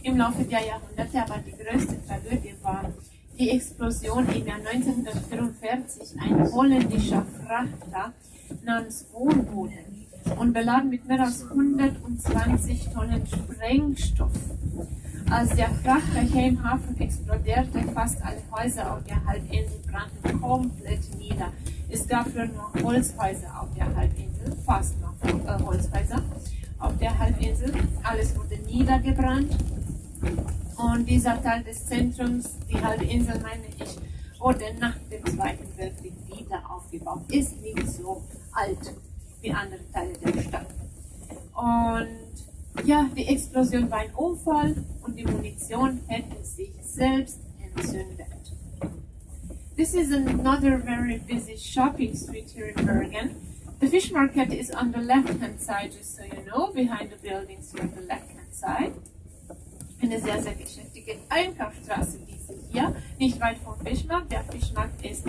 Speaker 4: im Laufe der Jahrhunderte, aber die größte Tragödie war die Explosion im Jahr 1944. Ein holländischer Frachter namens Voorboden und beladen mit mehr als 120 Tonnen Sprengstoff Als der Frachter hier im Hafen explodierte, fast alle Häuser auf der Halbinsel brannten komplett nieder. Es gab nur Holzhäuser auf der Halbinsel, fast noch Holzhäuser auf der Halbinsel. Alles wurde niedergebrannt. Und dieser Teil des Zentrums, die Halbinsel meine ich, wurde nach dem Zweiten Weltkrieg wieder aufgebaut. Ist nicht so alt wie andere Teile der Stadt. Und ja, die Explosion war ein Unfall und die Munition hätte sich selbst entzündet. This is another very busy shopping street here in Bergen. The fish market is on the left-hand side, just so you know, behind the buildings here on the left-hand side. Eine sehr, sehr geschäftige Einkaufsstraße, diese hier, nicht weit vom Fischmarkt. Der Fischmarkt ist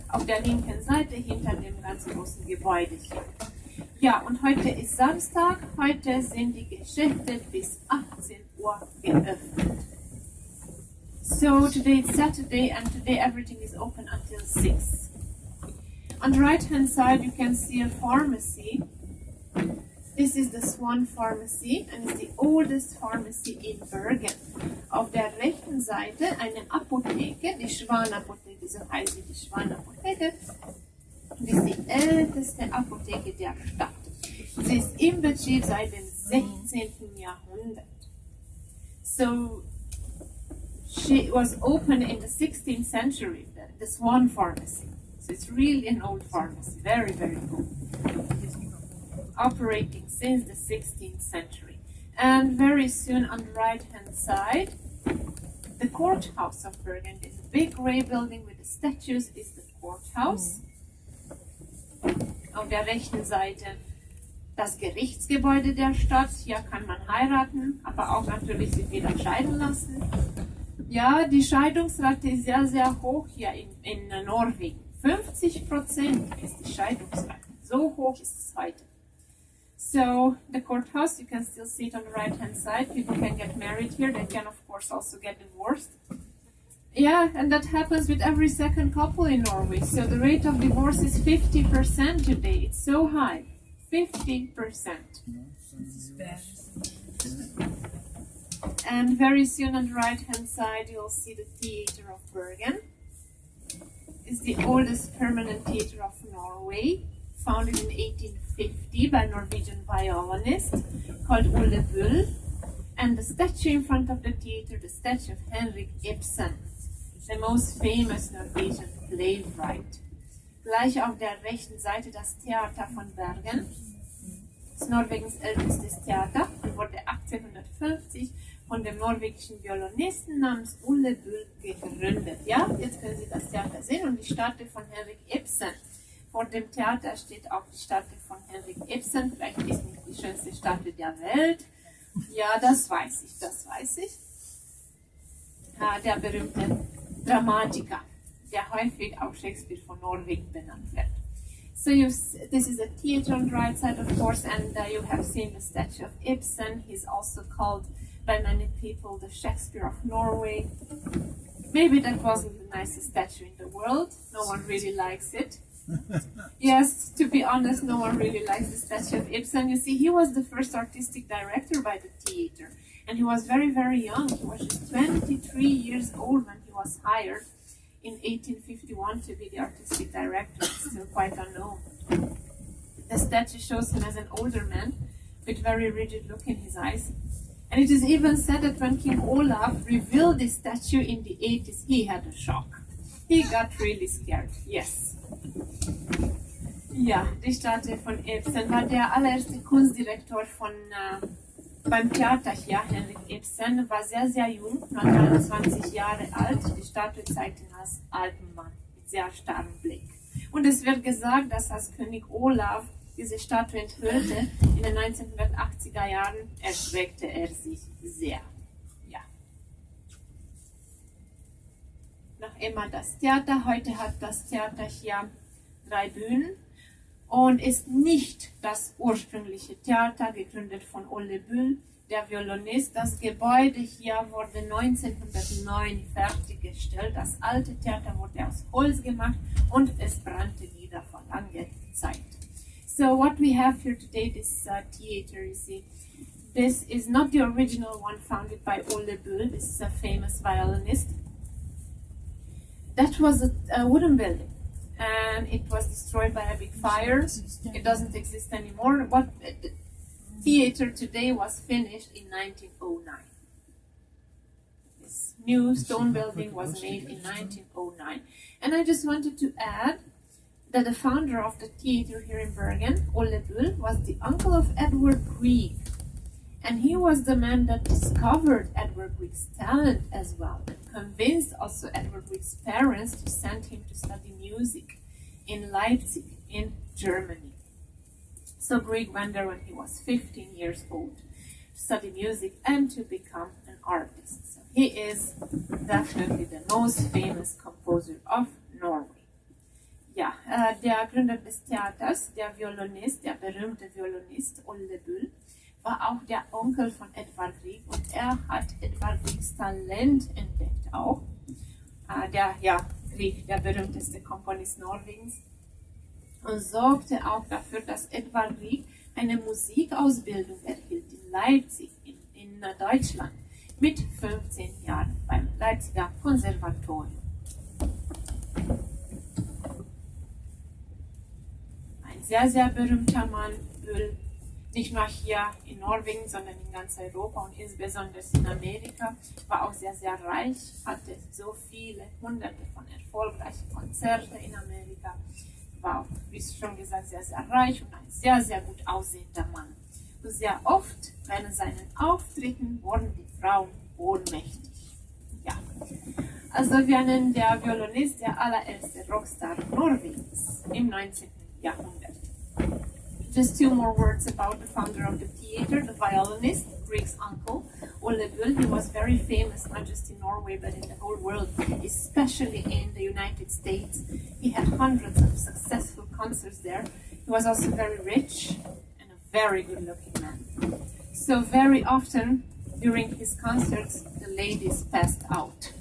Speaker 4: auf der linken Seite hinter dem ganz großen Gebäude hier. Ja, und heute ist Samstag. Heute sind die Geschäfte bis 18 Uhr geöffnet. So today it's Saturday and today everything is open until 6. On the right hand side you can see a pharmacy. This is the Swan Pharmacy and it's the oldest pharmacy in Bergen. Auf der rechten Seite eine Apotheke, die Schwanapotheke, so heißt sie, die Schwanapotheke. Das ist die älteste Apotheke der Stadt. Sie ist im Betrieb seit dem 16. Jahrhundert. So, she was opened in the 16th century, the Swan Pharmacy. So it's really an old pharmacy, very, very old. Operating since the 16th century. And very soon on the right hand side, the courthouse of Bergen. This big grey building with the statues is the courthouse. Auf der rechten Seite das Gerichtsgebäude der Stadt. Hier kann man heiraten, aber auch natürlich sich wieder scheiden lassen. Ja, die Scheidungsrate ist sehr, sehr hoch hier in Norwegen. 50% ist die Scheidungsrate. So hoch ist es heute. So, the courthouse, you can still see it on the right hand side. People can get married here. They can, of course, also get divorced. Yeah, and that happens with every second couple in Norway. So the rate of divorce is 50% today. It's so high. 50%. And very soon on the right hand side you'll see the Theatre of Bergen. It's the oldest permanent theatre of Norway, founded in 1850 by a Norwegian violinist called Ole Bull. And the statue in front of the theatre, the statue of Henrik Ibsen, the most famous Norwegian playwright. Gleich auf der rechten Seite das Theater von Bergen. Das ist Norwegens ältestes Theater und wurde 1850 von dem norwegischen Violinisten namens Ole Bull gegründet. Ja, jetzt können Sie das Theater sehen und die Statue von Henrik Ibsen. Vor dem Theater steht auch die Statue von Henrik Ibsen. Vielleicht ist nicht die schönste Statue der Welt. Ja, das weiß ich, das weiß ich. Der berühmte Dramatiker, der häufig auch Shakespeare von Norwegen benannt wird. So this is a theater on the right side, of course, and you have seen the statue of Ibsen. He's also called by many people the Shakespeare of Norway. Maybe that wasn't the nicest statue in the world. No one really likes it. Yes, to be honest, no one really likes the statue of Ibsen. You see, he was the first artistic director by the theater. And he was very, very young. He was just 23 years old when he was hired in 1851 to be the artistic director. It's still quite unknown. The statue shows him as an older man with very rigid look in his eyes. And it is even said that when King Olaf revealed this statue in the 80s, he had a shock. He got really scared, yes. Ja, die Statue von Ibsen war der allererste Kunstdirektor beim Theater hier. Henrik Ibsen war sehr, sehr jung, nur 23 Jahre alt. Die Statue zeigt ihn als alten Mann mit sehr starrem Blick. Und es wird gesagt, dass als König Olaf diese Statue enthüllte, in den 1980er Jahren erschreckte er sich sehr. Ja. Noch immer das Theater. Heute hat das Theater hier 3 Bühnen und ist nicht das ursprüngliche Theater, gegründet von Ole Bull, der Violinist. Das Gebäude hier wurde 1909 fertiggestellt. Das alte Theater wurde aus Holz gemacht und es brannte wieder vor langer Zeit. So what we have here today, this theater, you see, this is not the original one founded by Ole Bull. This is a famous violinist. That was a wooden building, and it was destroyed by a big fire. It doesn't exist anymore. What the theater today was finished in 1909. This new stone building was made in 1909. And I just wanted to add that the founder of the theater here in Bergen, Ole Bull, was the uncle of Edward Grieg. And he was the man that discovered Edward Grieg's talent as well, and convinced also Edward Grieg's parents to send him to study music in Leipzig, in Germany. So Grieg went there when he was 15 years old to study music and to become an artist. So he is definitely the most famous composer of Norway. Ja, der Gründer des Theaters, der Violinist, der berühmte Violinist Ole Bull, war auch der Onkel von Edvard Grieg und er hat Edvard Griegs Talent entdeckt auch. Grieg, der berühmteste Komponist Norwegens, und sorgte auch dafür, dass Edvard Grieg eine Musikausbildung erhielt in Leipzig, in Deutschland, mit 15 Jahren beim Leipziger Konservatorium. Ein sehr, sehr berühmter Mann, Bull, nicht nur hier in Norwegen, sondern in ganz Europa und insbesondere in Amerika, war auch sehr, sehr reich, hatte so viele hunderte von erfolgreichen Konzerten in Amerika, war auch, wie schon gesagt, sehr, sehr reich und ein sehr, sehr gut aussehender Mann. Und sehr oft während seinen Auftritten wurden die Frauen ohnmächtig. Ja. Also wir nennen der Violinist der allererste Rockstar Norwegens im 19. Jahrhundert. Just two more words about the founder of the theater, the violinist, Grieg's uncle, Ole Bull. He was very famous, not just in Norway, but in the whole world, especially in the United States. He had hundreds of successful concerts there. He was also very rich and a very good-looking man. So very often, during his concerts, the ladies passed out.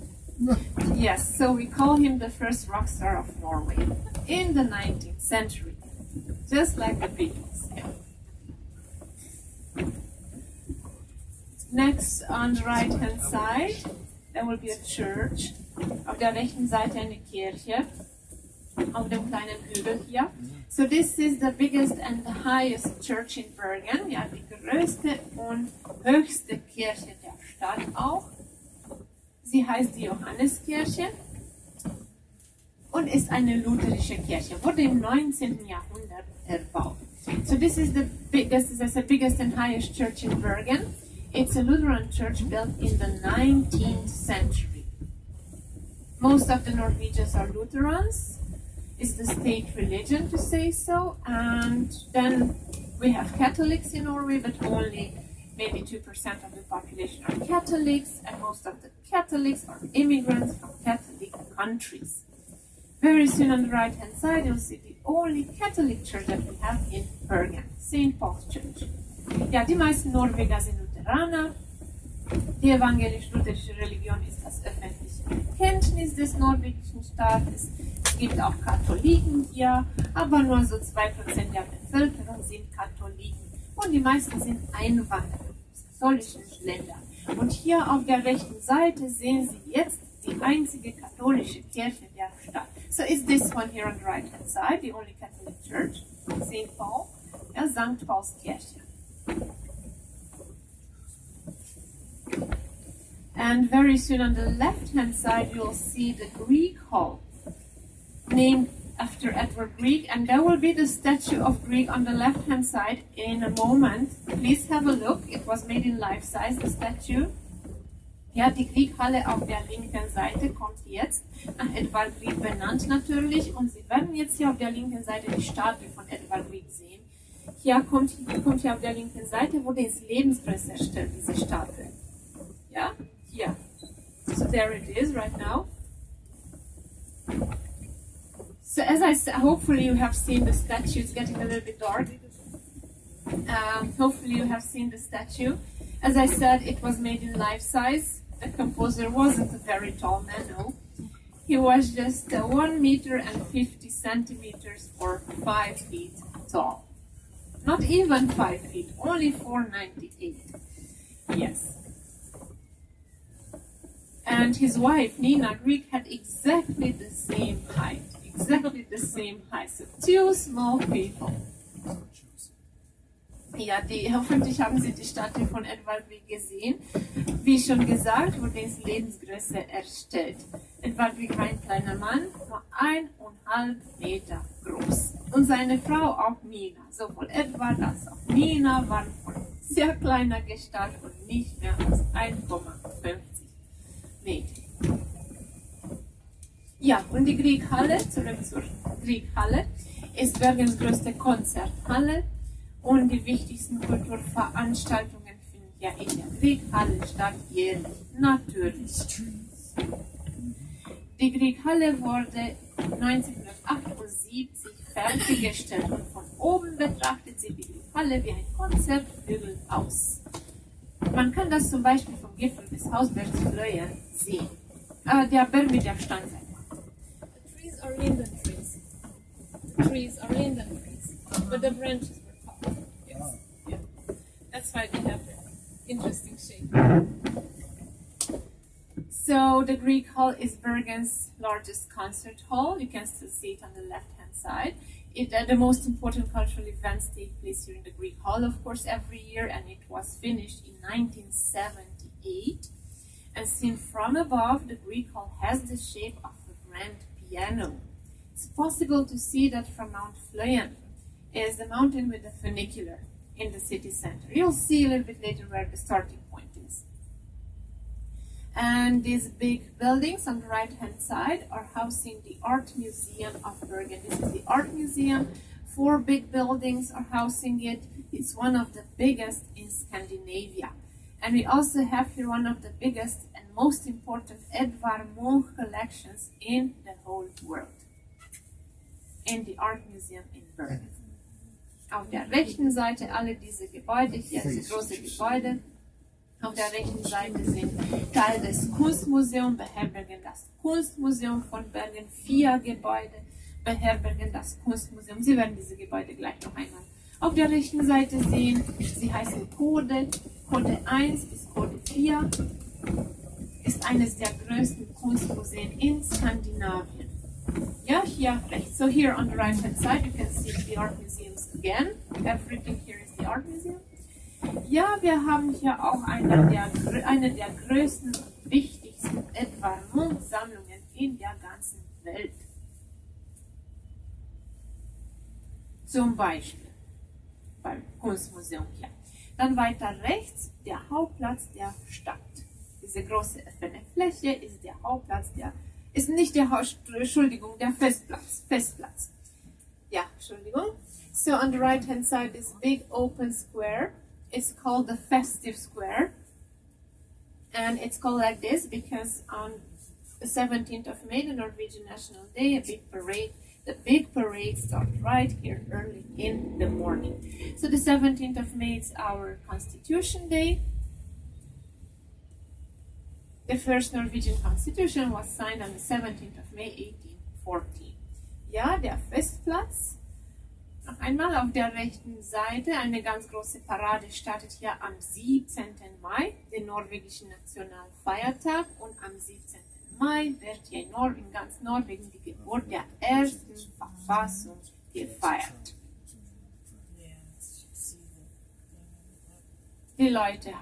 Speaker 4: Yes, so we call him the first rock star of Norway in the 19th century. Just like the Beatles. Yeah. Next, on the right-hand side, there will be a church. Auf der rechten Seite eine Kirche. Auf dem kleinen Hügel hier. So this is the biggest and the highest church in Bergen. Ja, die größte und höchste Kirche der Stadt auch. Sie heißt die Johanneskirche und ist eine lutherische Kirche. Wurde im 19. Jahrhundert erbaut. So this is the biggest and highest church in Bergen. It's a Lutheran church built in the 19th century. Most of the Norwegians are Lutherans. It's the state religion, to say so. And then we have Catholics in Norway, but only maybe 2% of the population are Catholics, and most of the Catholics are immigrants from Catholic countries. Very soon on the right-hand side, you'll see the only Catholic church that we have in Bergen, St. Paul's Church. Ja, die meisten Norweger sind Lutheraner. Die evangelisch-lutherische Religion ist das öffentliche Bekenntnis des norwegischen Staates. Es gibt auch Katholiken hier, aber nur so 2% der Bevölkerung sind Katholiken. Und die meisten sind Einwanderer aus katholischen Ländern. Und hier auf der rechten Seite sehen Sie jetzt die einzige katholische Kirche der Stadt. So is this one here on the right hand side, the only Catholic church, St. Paul, St. Paul's Kirche. And very soon on the left hand side you'll see the Grieg Hall, named after Edward Grieg, and there will be the statue of Grieg on the left hand side in a moment. Please have a look, it was made in life size, the statue. Ja, die Grieghalle auf der linken Seite kommt jetzt, nach Edvard Grieg benannt natürlich, und Sie werden jetzt hier auf der linken Seite die Statue von Edvard Grieg sehen. Hier kommt hier auf der linken Seite, wurde ins Lebensgröße erstellt, diese Statue. Ja, hier. So there it is right now. So as I said, hopefully you have seen the statue. It's getting a little bit dark. Hopefully you have seen the statue. As I said, it was made in life size. The composer wasn't a very tall man, no. He was just 1 meter and 50 centimeters or 5 feet tall. Not even 5 feet, only 498. Yes. And his wife, Nina Greek, had exactly the same height. Exactly the same height. So two small people. Ja, hoffentlich haben Sie die Statue von Edward Grieg gesehen. Wie schon gesagt, wurde in Lebensgröße erstellt. Edward Grieg war ein kleiner Mann, nur 1,5 Meter groß. Und seine Frau auch Nina. Sowohl Edward als auch Nina waren von sehr kleiner Gestalt und nicht mehr als 1,50 Meter. Ja, und die Grieghalle, zurück zur Grieghalle, ist Bergens größte Konzerthalle. Und die wichtigsten Kulturveranstaltungen finden ja in der Grieghalle statt, jährlich, natürlich. Die Grieghalle wurde 1978 fertiggestellt und von oben betrachtet sieht die Grieghalle wie ein Konzertflügel aus. Man kann das zum Beispiel vom Gipfel des Hausbergs Flöyen sehen. Der Berg mit der Steinseite.
Speaker 1: The trees are linden trees. The trees are linden trees. But the branches were cut. Yes. Yeah. That's why they have interesting shape.
Speaker 4: So the Greek Hall is Bergen's largest concert hall. You can still see it on the left-hand side. The most important cultural events take place here in the Greek Hall, of course, every year, and it was finished in 1978. And seen from above, the Greek Hall has the shape of a grand piano. It's possible to see that from Mount Flöyen is the mountain with the funicular in the city center. You'll see a little bit later where the starting point is. And these big buildings on the right-hand side are housing the Art Museum of Bergen. This is the Art Museum. 4 big buildings are housing it. It's one of the biggest in Scandinavia. And we also have here one of the biggest and most important Edvard Munch collections in the whole world. In the Art Museum in Bergen. Auf der rechten Seite alle diese Gebäude, hier diese große Gebäude. Auf der rechten Seite sind Teil des Kunstmuseums, beherbergen das Kunstmuseum von Bergen. 4 Gebäude beherbergen das Kunstmuseum. Sie werden diese Gebäude gleich noch einmal auf der rechten Seite sehen. Sie heißen Code 1 bis Code 4. Ist eines der größten Kunstmuseen in Skandinavien. Yeah, here rechts. So here on the right hand side you can see the art museums again. Everything here is the art museum. Ja, wir haben hier auch eine der größten und wichtigsten Edvard Munch Sammlungen in der ganzen Welt. Zum Beispiel beim Kunstmuseum hier. Dann weiter rechts der Hauptplatz der Stadt. Diese große offene Fläche ist der Hauptplatz ist nicht der Entschuldigung, der Festplatz. Ja, Entschuldigung. So on the right hand side, this big open square is called the Festive Square. And it's called like this because on the 17th of May, the Norwegian National Day, the big parade starts right here early in the morning. So the 17th of May is our Constitution Day. The first Norwegian Constitution was signed on the 17th of May 1814. Ja, der Festplatz. Noch einmal auf der rechten Seite eine ganz große Parade startet hier am 17. Mai, den norwegischen Nationalfeiertag. Und am 17. Mai wird hier in ganz Norwegen die Geburt der ersten Verfassung gefeiert. Die Leute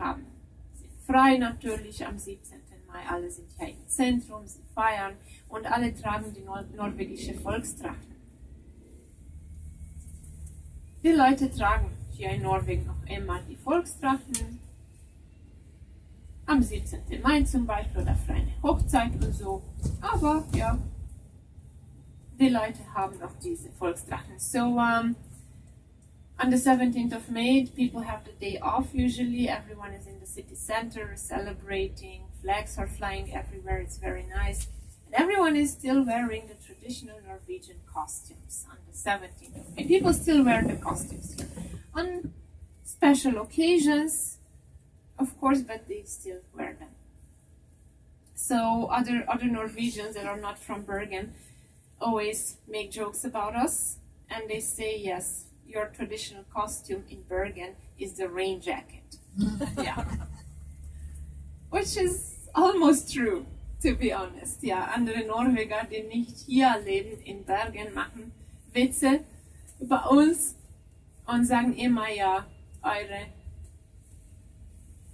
Speaker 4: sind frei natürlich am 17. Mai. Alle sind hier im Zentrum, sie feiern und alle tragen die norwegische Volkstracht. Die Leute tragen hier in Norwegen noch immer die Volkstrachten. Am 17. Mai zum Beispiel oder für eine Hochzeit und so. Aber ja, die Leute haben noch diese Volkstrachten. So on the 17th of May, people have the day off usually. Everyone is in the city center celebrating. Flags are flying everywhere. It's very nice. And everyone is still wearing the traditional Norwegian costumes on the 17th of May. People still wear the costumes here. On special occasions, of course, but they still wear them. So other Norwegians that are not from Bergen always make jokes about us. And they say, yes, your traditional costume in Bergen is the rain jacket. Yeah. Which is almost true, to be honest. Ja, andere Norweger, die nicht hier leben, in Bergen, machen Witze über uns und sagen immer, ja, eure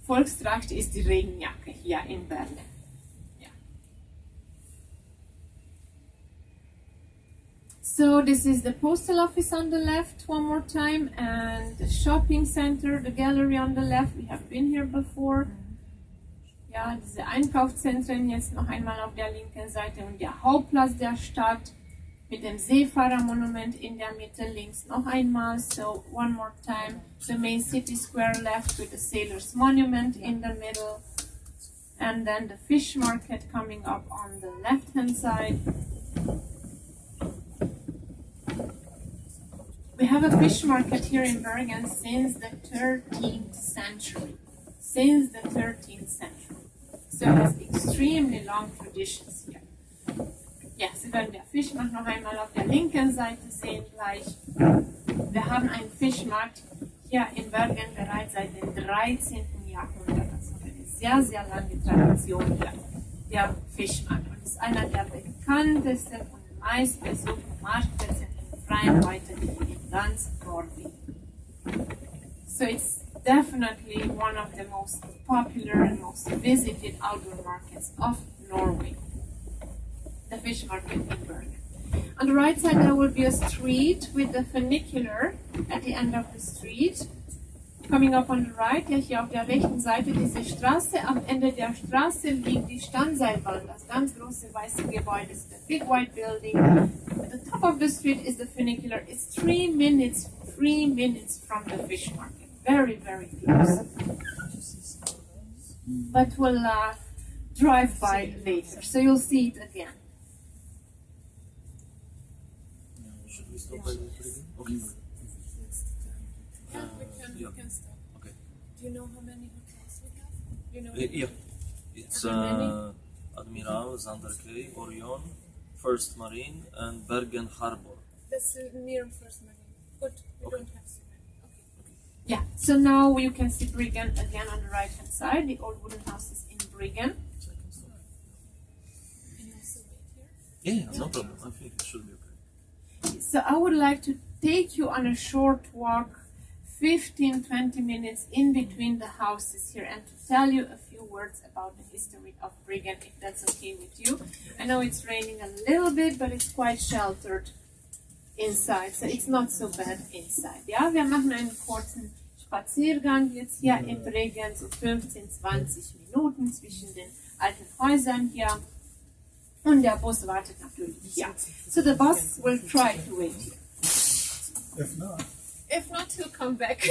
Speaker 4: Volkstracht ist die Regenjacke hier in Bergen. Ja. So this is the postal office on the left one more time, and the shopping center, the gallery on the left. We have been here before. Ja, diese Einkaufszentren jetzt noch einmal auf der linken Seite und der Hauptplatz der Stadt mit dem Seefahrermonument in der Mitte links noch einmal. So one more time, the main city square left with the sailor's monument in the middle, and then the fish market coming up on the left hand side. We have a fish market here in Bergen since the 13th century. Since the 13th century. So it has extremely long traditions here. Ja, Sie werden der Fischmarkt noch einmal auf der linken Seite sehen gleich. Wir haben einen Fischmarkt hier in Bergen bereits seit dem 13. Jahrhundert. Also eine sehr, sehr lange Tradition hier, der Fischmarkt. Und ist einer der bekanntesten und meistbesuchten Marktplätze im freien heute in ganz Norwegen. So it's definitely one of the most popular and most visited outdoor markets of Norway. The fish market in Bergen. On the right side there will be a street with the funicular at the end of the street. Coming up on the right, ja, hier auf der rechten Seite diese Straße. Am Ende der Straße liegt die Standseilbahn, das ganz große weiße Gebäude, ist the big white building. At the top of the street is the funicular. It's 3 minutes from the fish market. Very, very close. But we'll drive by later, so you'll see it again.
Speaker 3: Should we stop by the Okay.
Speaker 5: Yeah, we can stop.
Speaker 3: Okay.
Speaker 5: Do you know how many hotels we have? You know.
Speaker 3: Yeah. It's Admiral, Zanderkey, Orion, First Marine, and Bergen Harbor.
Speaker 5: That's near First Marine. Good. We
Speaker 3: Okay.
Speaker 5: don't have so many. Okay.
Speaker 4: Yeah, so now you can see Briggen again on the right hand side, the old wooden houses in Briggen.
Speaker 3: Second stop.
Speaker 5: Can you also wait here?
Speaker 3: Yeah, no problem. I think it should be okay.
Speaker 4: So I would like to take you on a short walk, 15-20 minutes in between the houses here, and to tell you a few words about the history of Briggen, if that's okay with you. I know it's raining a little bit, but it's quite sheltered inside, so it's not so bad inside. Ja, wir machen einen kurzen Spaziergang jetzt hier in Briggen, so 15-20 Minuten zwischen den alten Häusern hier. Und der Bus wartet natürlich hier. So the bus will try to wait here.
Speaker 2: If not,
Speaker 5: If not, he'll come back.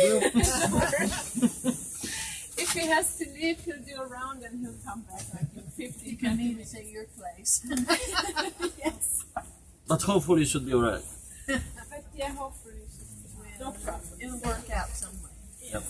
Speaker 5: If he has to leave, he'll do a round and he'll come back like in 50. You can even say your place. Yes.
Speaker 3: But hopefully it should be alright.
Speaker 5: But yeah, hopefully. No problem. It'll work out some way.
Speaker 3: Yep.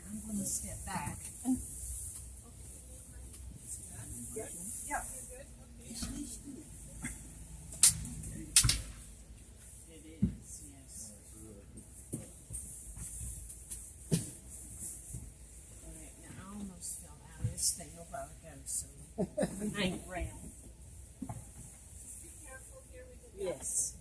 Speaker 5: I'm going to step back. It is, yes. All right, now I almost fell out of this thing a while ago, so hang around.
Speaker 4: Be careful here with the
Speaker 5: Yes.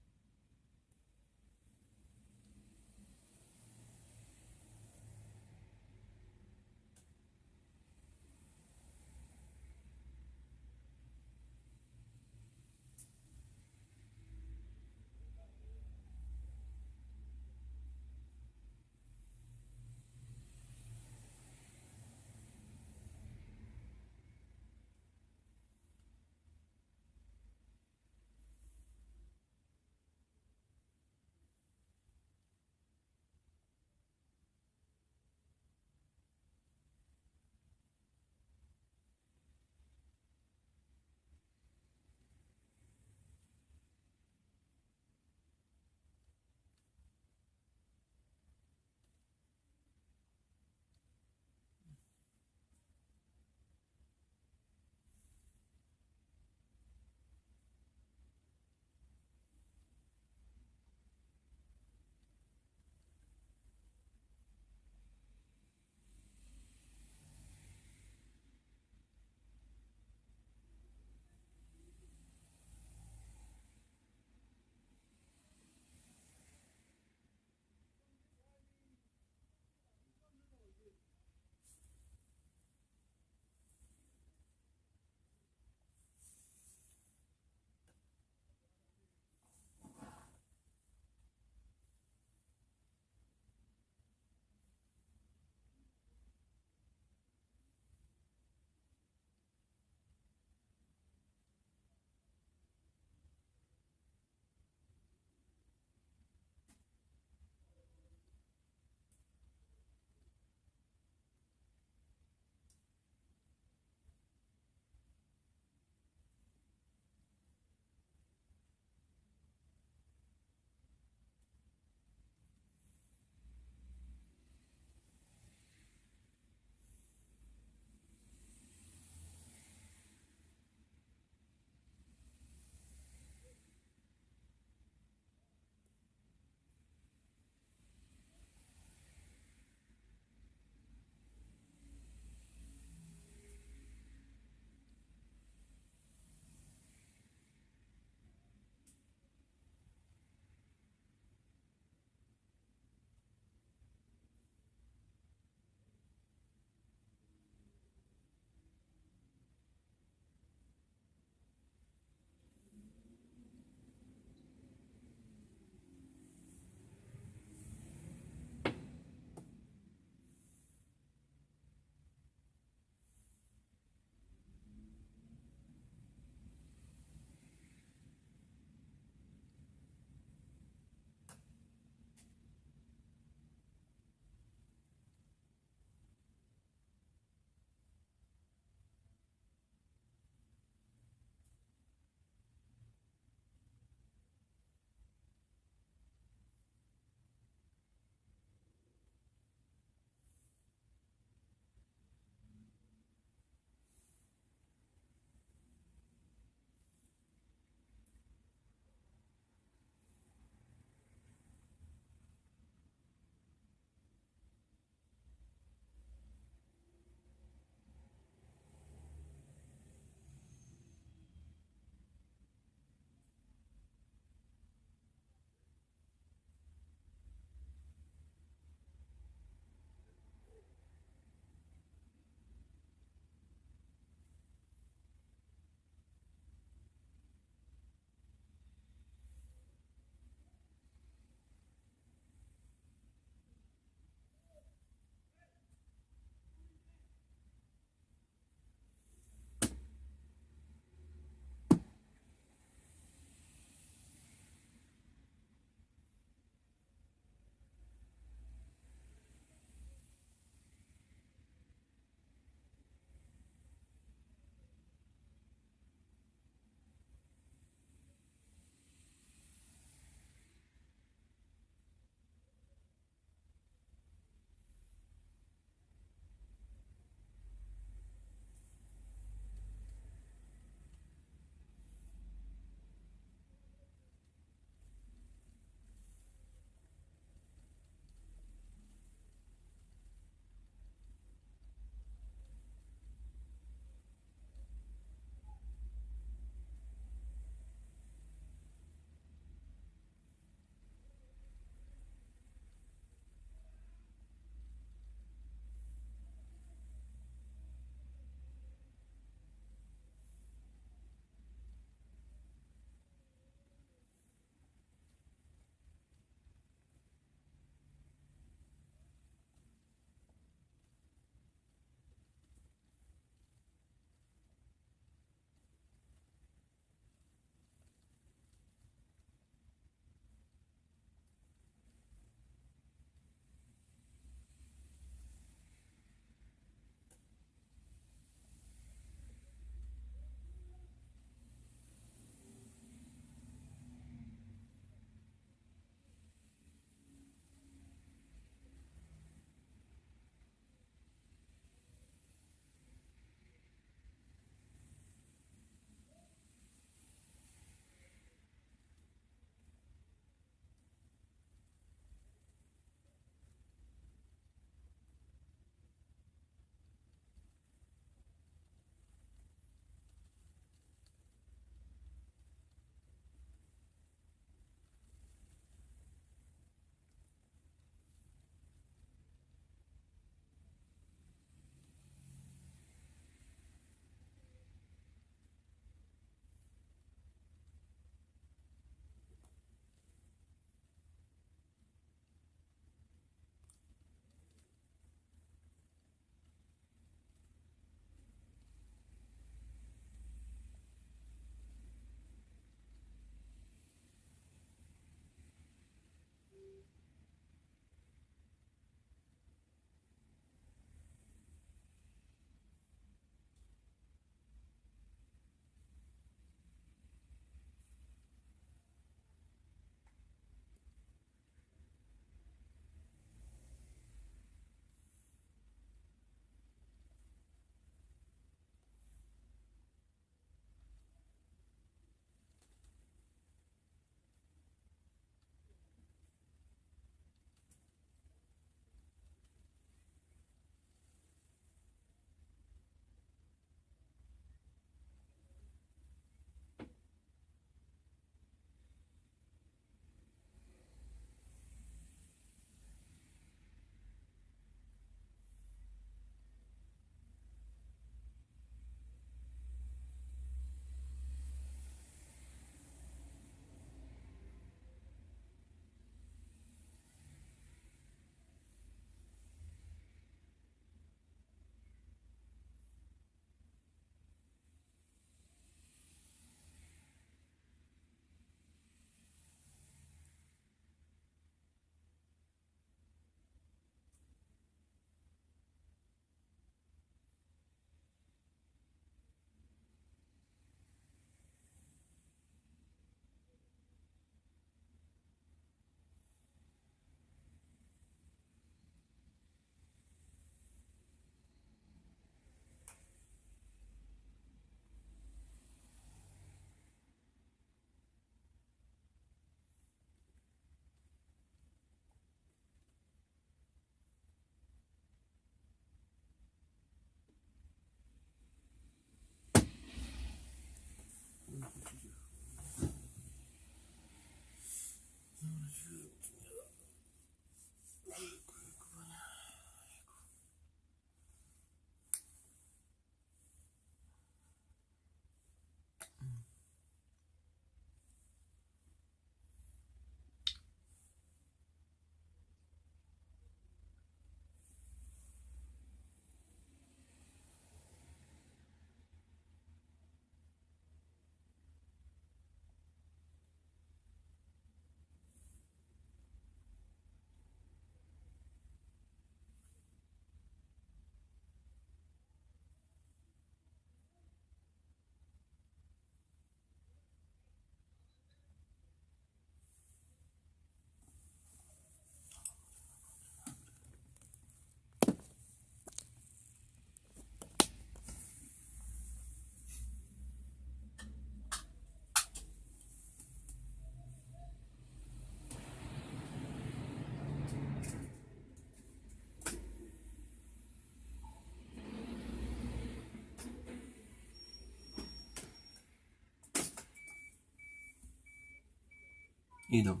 Speaker 3: Idą.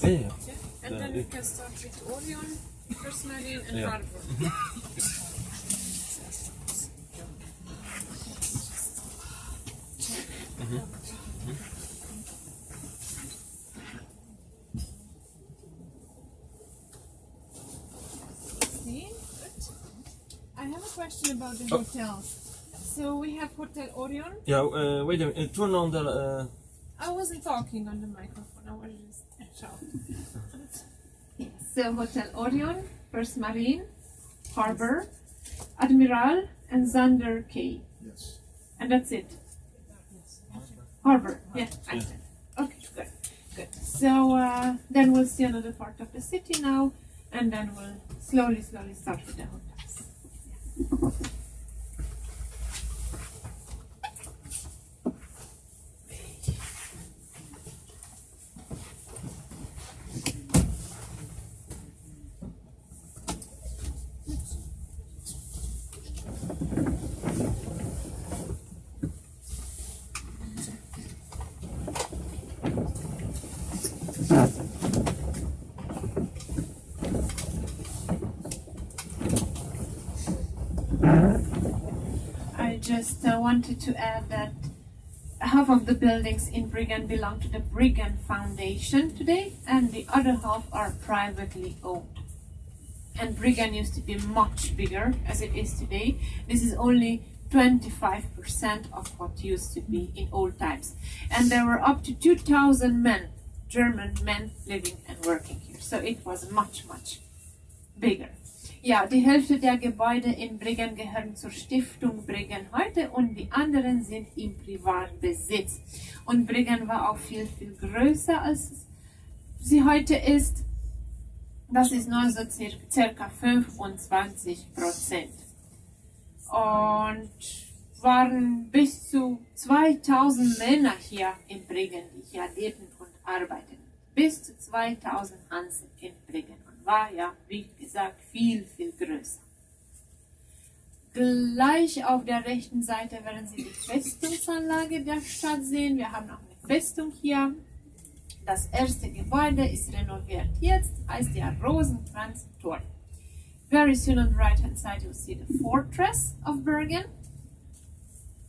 Speaker 3: Yeah.
Speaker 5: And then we can start with Orion, Rosmarin, and
Speaker 3: Yeah.
Speaker 5: Harbor. See? Good. I have a question about the hotels. So we have Hotel Orion.
Speaker 3: Yeah, wait a minute. Turn on the.
Speaker 5: I wasn't talking on the microphone. I was just shouting.
Speaker 4: So Hotel Orion, First Marine, Harbor, Admiral, and Zander Quay.
Speaker 2: Yes.
Speaker 4: And that's it. Harbor, yeah, I said. Okay, good, good. So then we'll see another part of the city now, and then we'll slowly start with the hotels. I just wanted to add that half of the buildings in Briggen belong to the Briggen Foundation today, and the other half are privately owned. And Briggen used to be much bigger as it is today. This is only 25% of what used to be in old times. And there were up to 2,000 men, German men, living and working here. So it was much, much bigger. Ja, die Hälfte der Gebäude in Briggen gehören zur Stiftung Briggen heute und die anderen sind im Privatbesitz. Und Briggen war auch viel, viel größer als sie heute ist. Das ist nur so circa 25%. Und waren bis zu 2000 Männer hier in Briggen, die hier leben und arbeiten. Bis zu 2000 Hansen in Briggen. War ja, wie gesagt, viel, viel größer. Gleich auf der rechten Seite werden Sie die Festungsanlage der Stadt sehen. Wir haben auch eine Festung hier. Das erste Gebäude ist renoviert jetzt, heißt der Rosenkranzturm. Very soon on the right hand side you'll see the fortress of Bergen.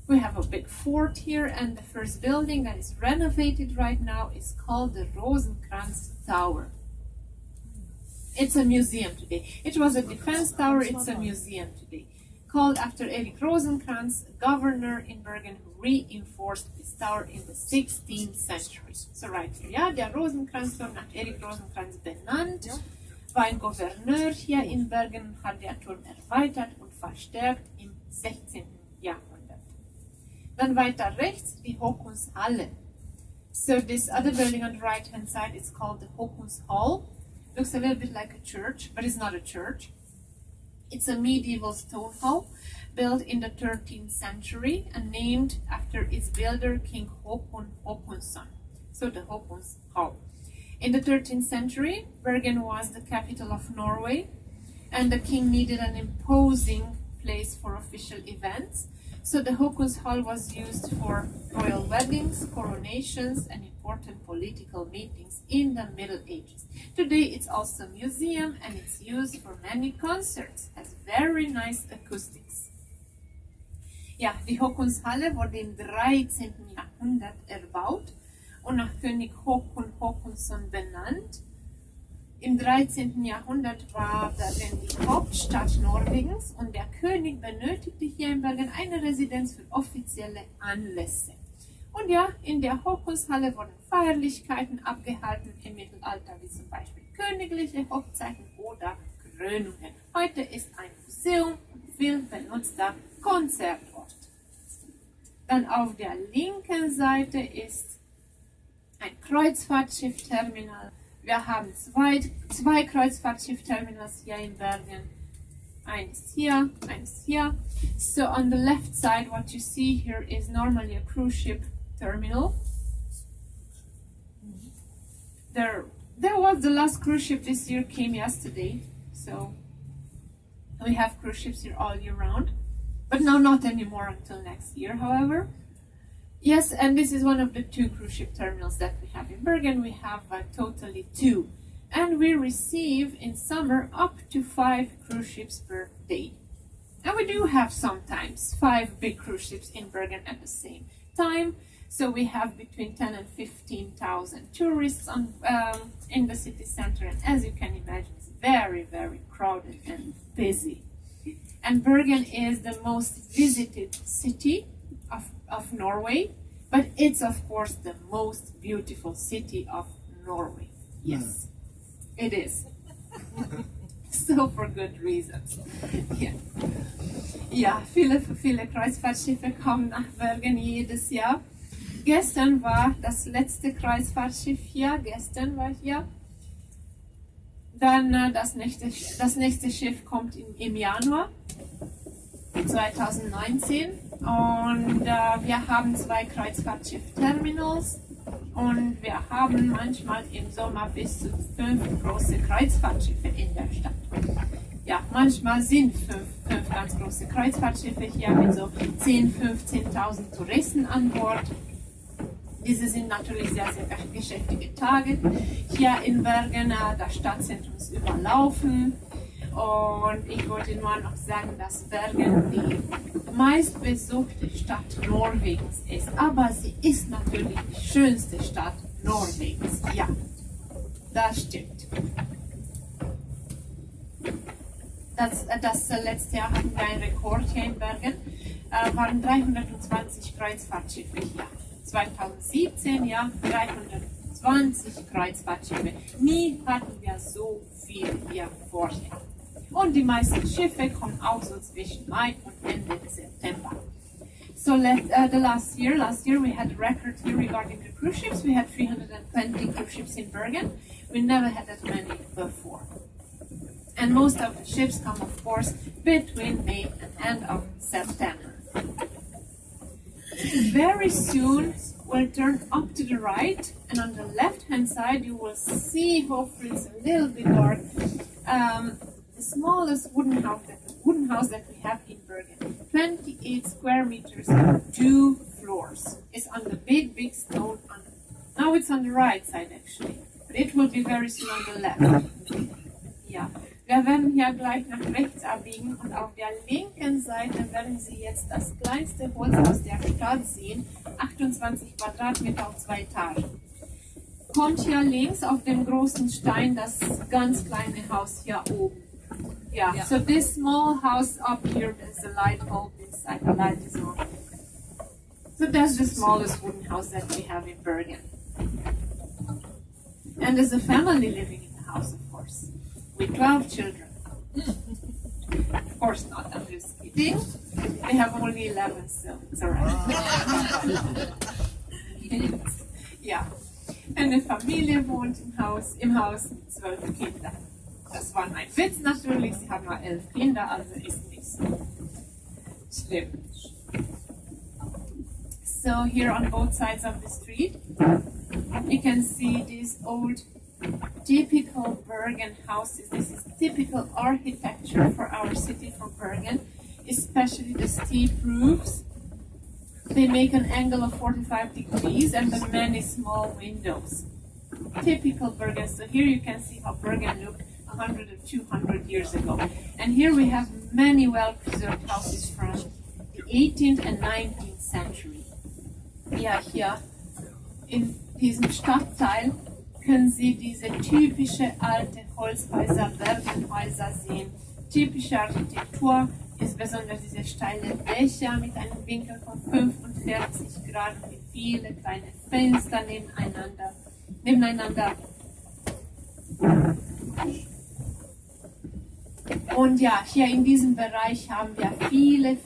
Speaker 4: We have a big fort here, and the first building that is renovated right now is called the Rosenkranz Tower. It's a museum today. It was a defense tower, it's a museum today. Called after Erik Rosenkranz, a governor in Bergen who reinforced this tower in the 16th century. So right here, ja, der Rosenkranzturm nach Erik Rosenkranz benannt, war ein Gouverneur hier in Bergen, hat der Turm erweitert und verstärkt im 16. Jahrhundert. Dann weiter rechts die Håkonshalle. So this other building on the right hand side is called the Håkonshall. Looks a little bit like a church, but it's not a church. It's a medieval stone hall built in the 13th century and named after its builder, King Håkon Håkonsson. So the Håkon's Hall. In the 13th century, Bergen was the capital of Norway, and the king needed an imposing place for official events. So the Håkon's Hall was used for royal weddings, coronations, and important political meetings in the Middle Ages. Today it's also a museum and it's used for many concerts. Has very nice acoustics. Ja, die Håkonshalle wurde im 13. Jahrhundert erbaut und nach König Håkon Håkonsson benannt. Im 13. Jahrhundert war Bergen die Hauptstadt Norwegens und der König benötigte hier in Bergen eine Residenz für offizielle Anlässe. Und ja, in der Håkonshalle wurden Feierlichkeiten abgehalten im Mittelalter, wie zum Beispiel königliche Hochzeiten oder Krönungen. Heute ist ein Museum und viel benutzter Konzertort. Dann auf der linken Seite ist ein Kreuzfahrtschiffterminal. Wir haben zwei Kreuzfahrtschiffterminals hier in Bergen. Eins hier, eins hier. So on the left side, what you see here is normally a cruise ship terminal. There was the last cruise ship this year, came yesterday. So we have cruise ships here all year round. But no, not anymore until next year, however. Yes, and this is one of the 2 cruise ship terminals that we have in Bergen. We have totally 2. And we receive in summer up to 5 cruise ships per day. And we do have sometimes 5 big cruise ships in Bergen at the same time. So we have between 10 and 15,000 tourists in the city center. And as you can imagine, it's very, very crowded and busy. And Bergen is the most visited city of Norway, but it's of course the most beautiful city of Norway. Yes, it is. So for good reasons. Yeah. Ja, viele Kreuzfahrtschiffe kommen nach Bergen jedes Jahr. Gestern war das letzte Kreuzfahrtschiff hier, Dann das nächste Schiff kommt im Januar 2019 und wir haben 2 Kreuzfahrtschiff-Terminals und wir haben manchmal im Sommer bis zu 5 große Kreuzfahrtschiffe in der Stadt. Ja, manchmal sind 5 ganz große Kreuzfahrtschiffe hier mit so 10.000, 15.000 Touristen an Bord. Diese sind natürlich sehr, sehr geschäftige Tage. Hier in Bergen, das Stadtzentrum ist überlaufen. Und ich wollte nur noch sagen, dass Bergen die meistbesuchte Stadt Norwegens ist. Aber sie ist natürlich die schönste Stadt Norwegens. Ja, das stimmt. Das letzte Jahr hatten wir einen Rekord hier in Bergen. Waren 320 Kreuzfahrtschiffe hier. 2017, ja, 320 Kreuzfahrtschiffe. Nie hatten wir so viel hier vorher. Und die meisten Schiffe kommen auch so zwischen Mai und Ende September. So the last year we had a record here regarding the cruise ships. We had 320 cruise ships in Bergen. We never had that many before. And most of the ships come, of course, between May and end of September. Very soon we'll turn up to the right, and on the left-hand side you will see, hopefully it's a little bit dark, the smallest wooden house that we have in Bergen. 28 square meters, 2 floors. It's on the big stone. Now it's on the right side actually, but it will be very soon on the left. Ja. Wir werden hier gleich nach rechts abbiegen und auf der linken Seite werden Sie jetzt das kleinste Holzhaus der Stadt sehen, 28 Quadratmeter auf 2 Etagen. Kommt hier links auf dem großen Stein das ganz kleine Haus hier oben. Yeah, so this small house up here, there's a light bulb inside, the light is on. So that's the smallest wooden house that we have in Bergen. And there's a family living in the house, of course, with 12 children. Of course not, I'm just kidding. We have only 11, so it's alright. Ja, eine Familie wohnt im Haus mit 12 Kindern. Das war ein Witz natürlich, sie haben nur 11 Kinder, also ist nicht so schlimm. So here on both sides of the street, you can see these old typical Bergen houses. This is typical architecture for our city, for Bergen, especially the steep roofs. They make an angle of 45 degrees and the many small windows. typical Bergen. So here you can see how Bergen looked 100 or 200 years ago. And here we have many well-preserved houses from the 18th and 19th century. Ja, hier in diesem Stadtteil können Sie diese typische alte Holzhäuser, Bergenhäuser sehen. Typische Architektur ist besonders diese steile Dächer mit einem Winkel von 45 Grad und viele kleine Fenster nebeneinander. Und ja, hier in diesem Bereich haben wir viele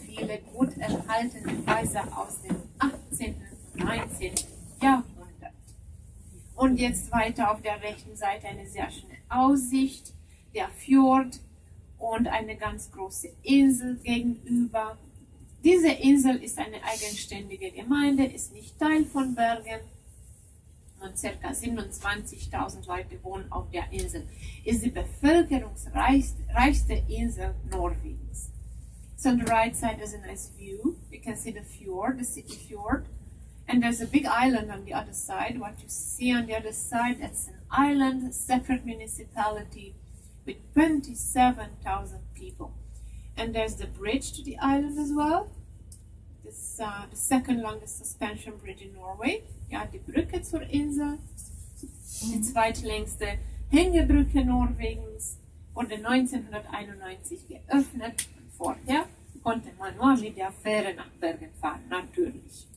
Speaker 4: gut erhaltene Häuser aus dem 18. und 19. Jahrhundert. Und jetzt weiter auf der rechten Seite eine sehr schöne Aussicht, der Fjord und eine ganz große Insel gegenüber. Diese Insel ist eine eigenständige Gemeinde, ist nicht Teil von Bergen. Und ca. 27.000 Leute wohnen auf der Insel. Ist die bevölkerungsreichste Insel Norwegens. So on the right side there's a nice view. You can see the fjord, the city fjord. And there's a big island on the other side. What you see on the other side, that's an island, a separate municipality with 27,000 people. And there's the bridge to the island as well. This is the second longest suspension bridge in Norway. Ja, die Brücke zur Insel. Die zweitlängste Hängebrücke Norwegens wurde 1991 geöffnet. Und vorher konnte man nur mit der Fähre nach Bergen fahren, natürlich.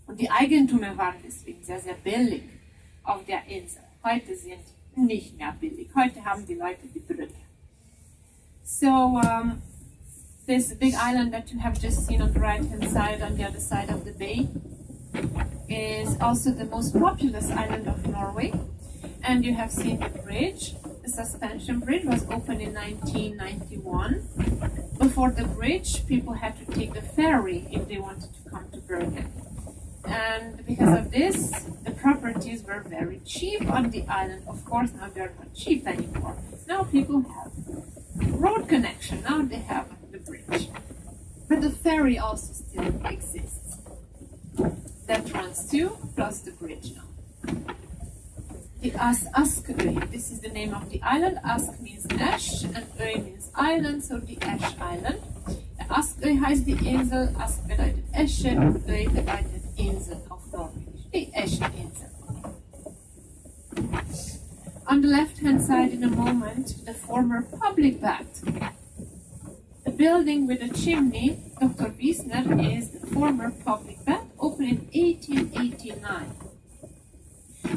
Speaker 4: Und die Eigentümer waren deswegen sehr billig auf der Insel. Heute sind nicht mehr billig. Heute haben die Leute die Brücke. So, this big island that you have just seen on the right-hand side, on the other side of the bay, is also the most populous island of Norway. And you have seen the bridge. The suspension bridge was opened in 1991. Before the bridge, people had to take the ferry if they wanted to come to Bergen. And because of this, the properties were very cheap on the island. Of course, now they're not cheap anymore. Now people have road connection. Now they have the bridge. But the ferry also still exists. That runs too, plus the bridge now. The Askøy, this is the name of the island. Ask means ash and Øy means island, so the Ash Island. The Askøy heißt die Insel, Ask bedeutet Esche und Øy bedeutet Insel auf Norwegisch. Die Escheninsel. On the left-hand side in a moment, the former public bath. The building with a chimney, Dr. Wiesner, is the former public bath, opened in 1889.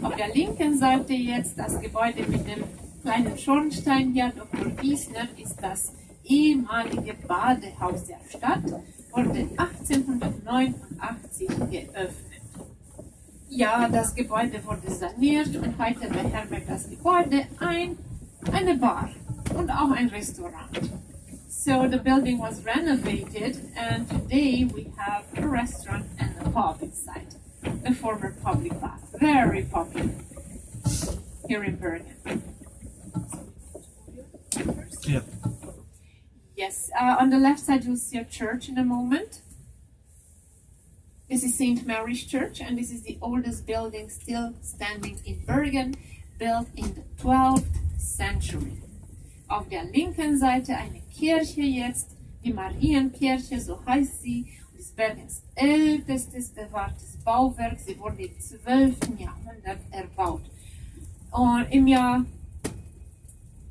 Speaker 4: Auf der linken Seite jetzt das Gebäude mit dem kleinen Schornstein hier, Dr. Wiesner, ist das ehemalige Badehaus der Stadt, wurde 1889 geöffnet. Ja, das Gebäude wurde saniert und heute beherbergt das Gebäude eine Bar und auch ein Restaurant. So the building was renovated and today we have a restaurant and a pub inside. The former public bath, very popular here in Bergen.
Speaker 3: Yeah.
Speaker 4: Yes, on the left side you'll see a church in a moment. This is St. Mary's Church, and this is the oldest building still standing in Bergen, built in the 12th century. Auf der linken Seite eine Kirche jetzt, die Marienkirche, so heißt sie, und ist Bergens ältestes bewahrtes Bauwerk. Sie wurde im 12. Jahrhundert erbaut. Und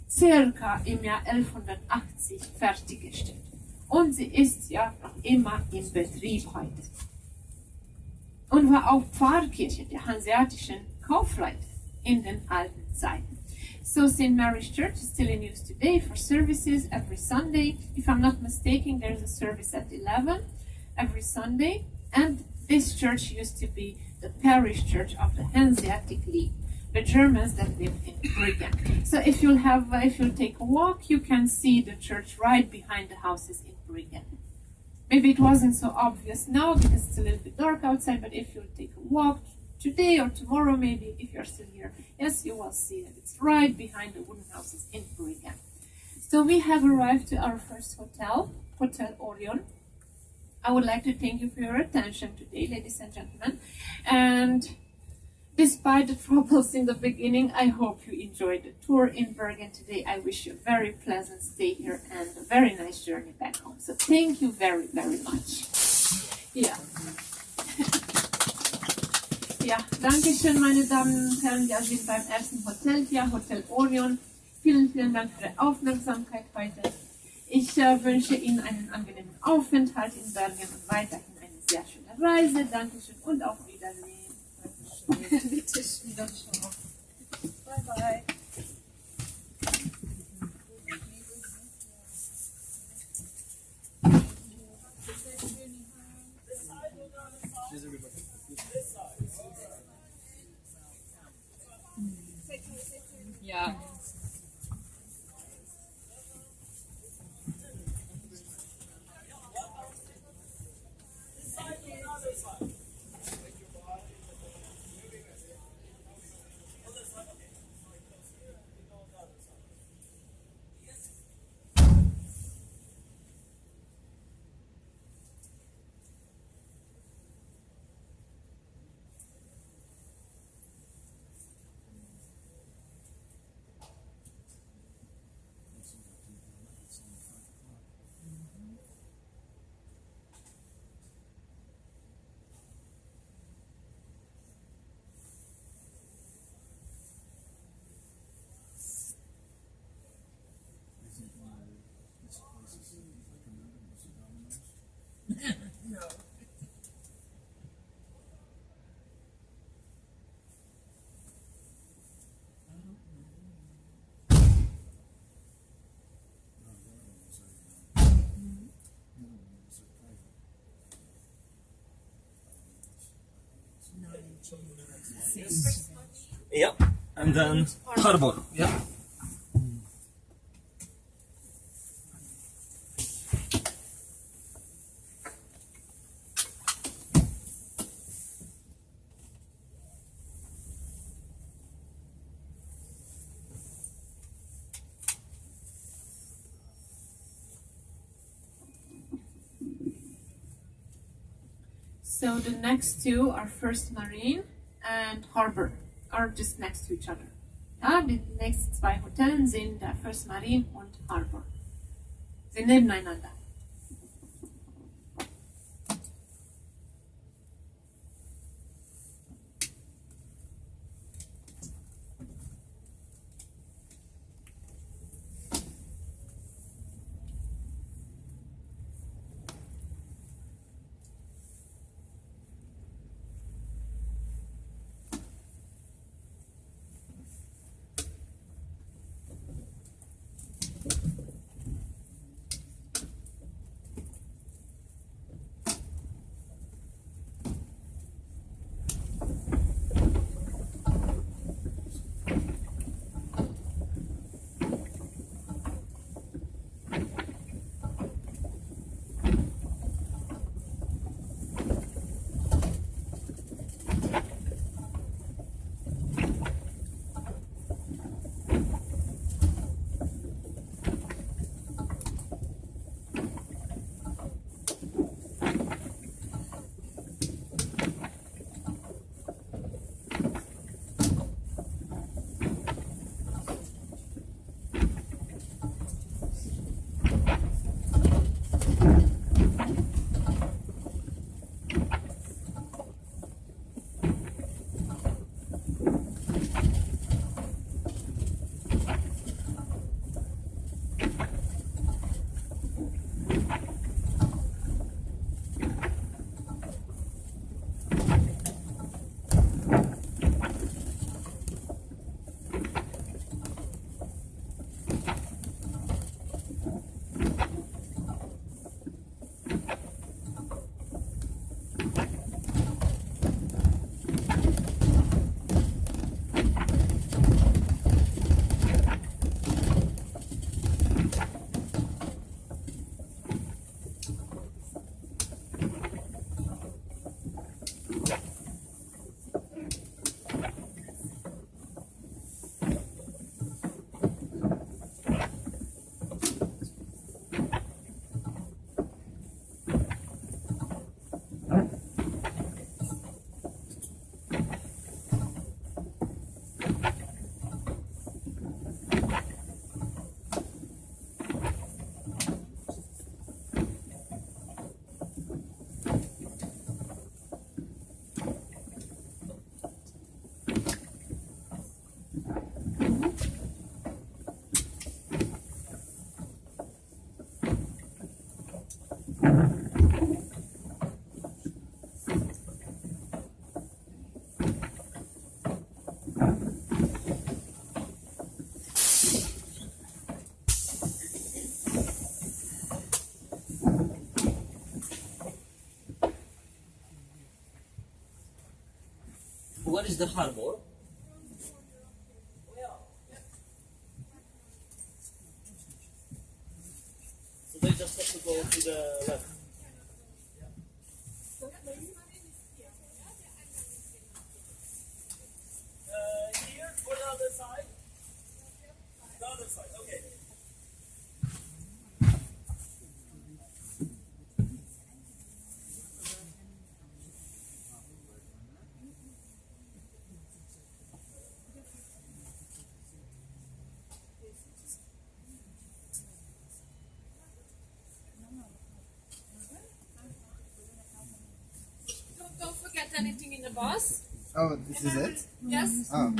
Speaker 4: circa im Jahr 1180 fertiggestellt. Und sie ist ja noch immer im Betrieb heute. Und war auch Pfarrkirche der hanseatischen Kaufleute in den alten Zeiten. So St. Mary's Church is still in use today for services every Sunday. If I'm not mistaken, there's a service at 11 every Sunday. And this church used to be the parish church of the Hanseatic League, the Germans that lived in Bryggen. So if you'll take a walk, you can see the church right behind the houses in Bryggen. Maybe it wasn't so obvious now because it's a little bit dark outside, but if you'll take a walk today or tomorrow, maybe if you're still here, yes, you will see that it's right behind the wooden houses in Bryggen. So we have arrived to our first hotel, Hotel Orion. I would like to thank you for your attention today, ladies and gentlemen. And Despite the troubles in the beginning, I hope you enjoyed the tour in Bergen today. I wish you a very pleasant stay here and a very nice journey back home. So thank you very, very much. Ja. Ja, danke schön, meine Damen und Herren. Wir sind beim ersten Hotel hier, Hotel Orion. Vielen, vielen Dank für Ihre Aufmerksamkeit heute. Ich wünsche Ihnen einen angenehmen Aufenthalt in Bergen und weiterhin eine sehr schöne Reise. Dankeschön und auf Wiedersehen.
Speaker 5: Bitte schön. Bye bye.
Speaker 1: Ja.
Speaker 3: Yeah, and then harbor. Yeah.
Speaker 4: So the next two are First Marine and Harbor, are just next to each other. Ja, die nächsten zwei Hotels sind der First Marine und Harbor. Sind nebeneinander.
Speaker 3: is the harbor? So they just have to go to the left. Here or the other side? The other side, okay.
Speaker 5: Don't forget anything in the bus.
Speaker 6: Oh, this is it?
Speaker 5: Yes.
Speaker 6: Oh.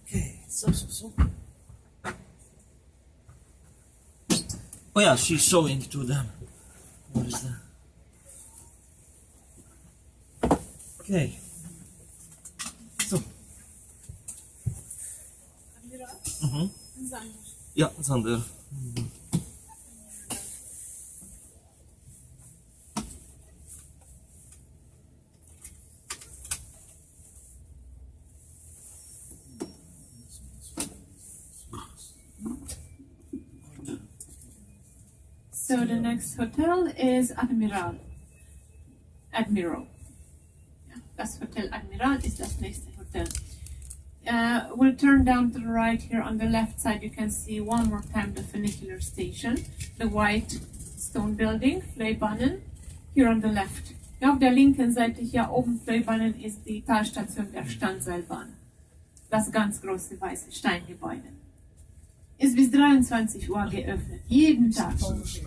Speaker 3: Okay, so. Oh yeah, she's showing to them. What is that? Okay. So. Mhm. Ja, Sander.
Speaker 4: So the next hotel is Admiral. Ja, das Hotel Admiral ist das nächste Hotel. We'll turn down to the right here on the left side. You can see one more time the funicular station, the white stone building, Flöibannen, here on the left. Ja, auf der linken Seite hier oben Flöibannen ist die Talstation der Standseilbahn. Das ganz große weiße Steingebäude. Ist bis 23 Uhr geöffnet, jeden Tag,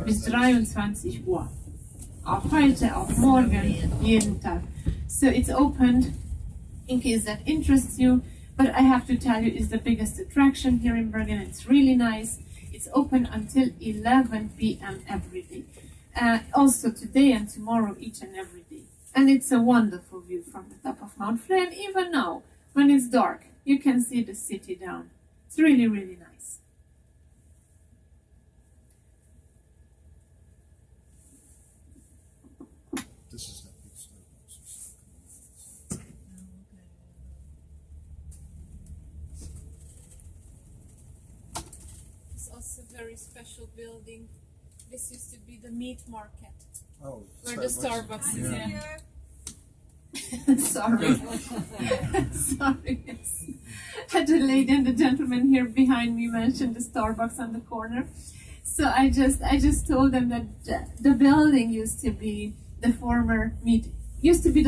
Speaker 4: bis 23 Uhr. Auch heute, auch morgen, jeden Tag. So it's opened in case that interests you, but I have to tell you it's the biggest attraction here in Bergen. It's really nice. It's open until 11 p.m. every day. Also today and tomorrow, each and every day. And it's a wonderful view from the top of Mount Flö, and even now, when it's dark, you can see the city down. It's really, really nice.
Speaker 2: This is that big Starbucks.
Speaker 5: It's also a very special building. This used to be the meat market
Speaker 2: Oh,
Speaker 5: where the Starbucks is.
Speaker 2: Yeah.
Speaker 5: Yeah.
Speaker 4: Sorry. Sorry, yes. The lady and the gentleman here behind me mentioned the Starbucks on the corner. So I just told them that the building used to be the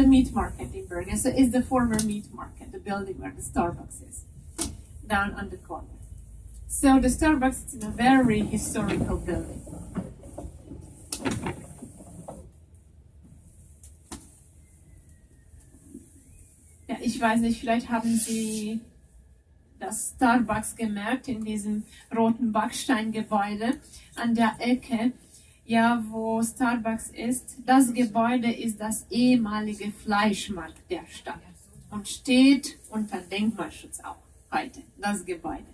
Speaker 4: meat market in Bergen. So it's the former meat market, the building where the Starbucks is, down on the corner. So the Starbucks is in a very historical building. Ich weiß nicht, vielleicht haben Sie das Starbucks gemerkt in diesem roten Backsteingebäude an der Ecke, ja, wo Starbucks ist. Das Gebäude ist das ehemalige Fleischmarkt der Stadt und steht unter Denkmalschutz auch heute, das Gebäude.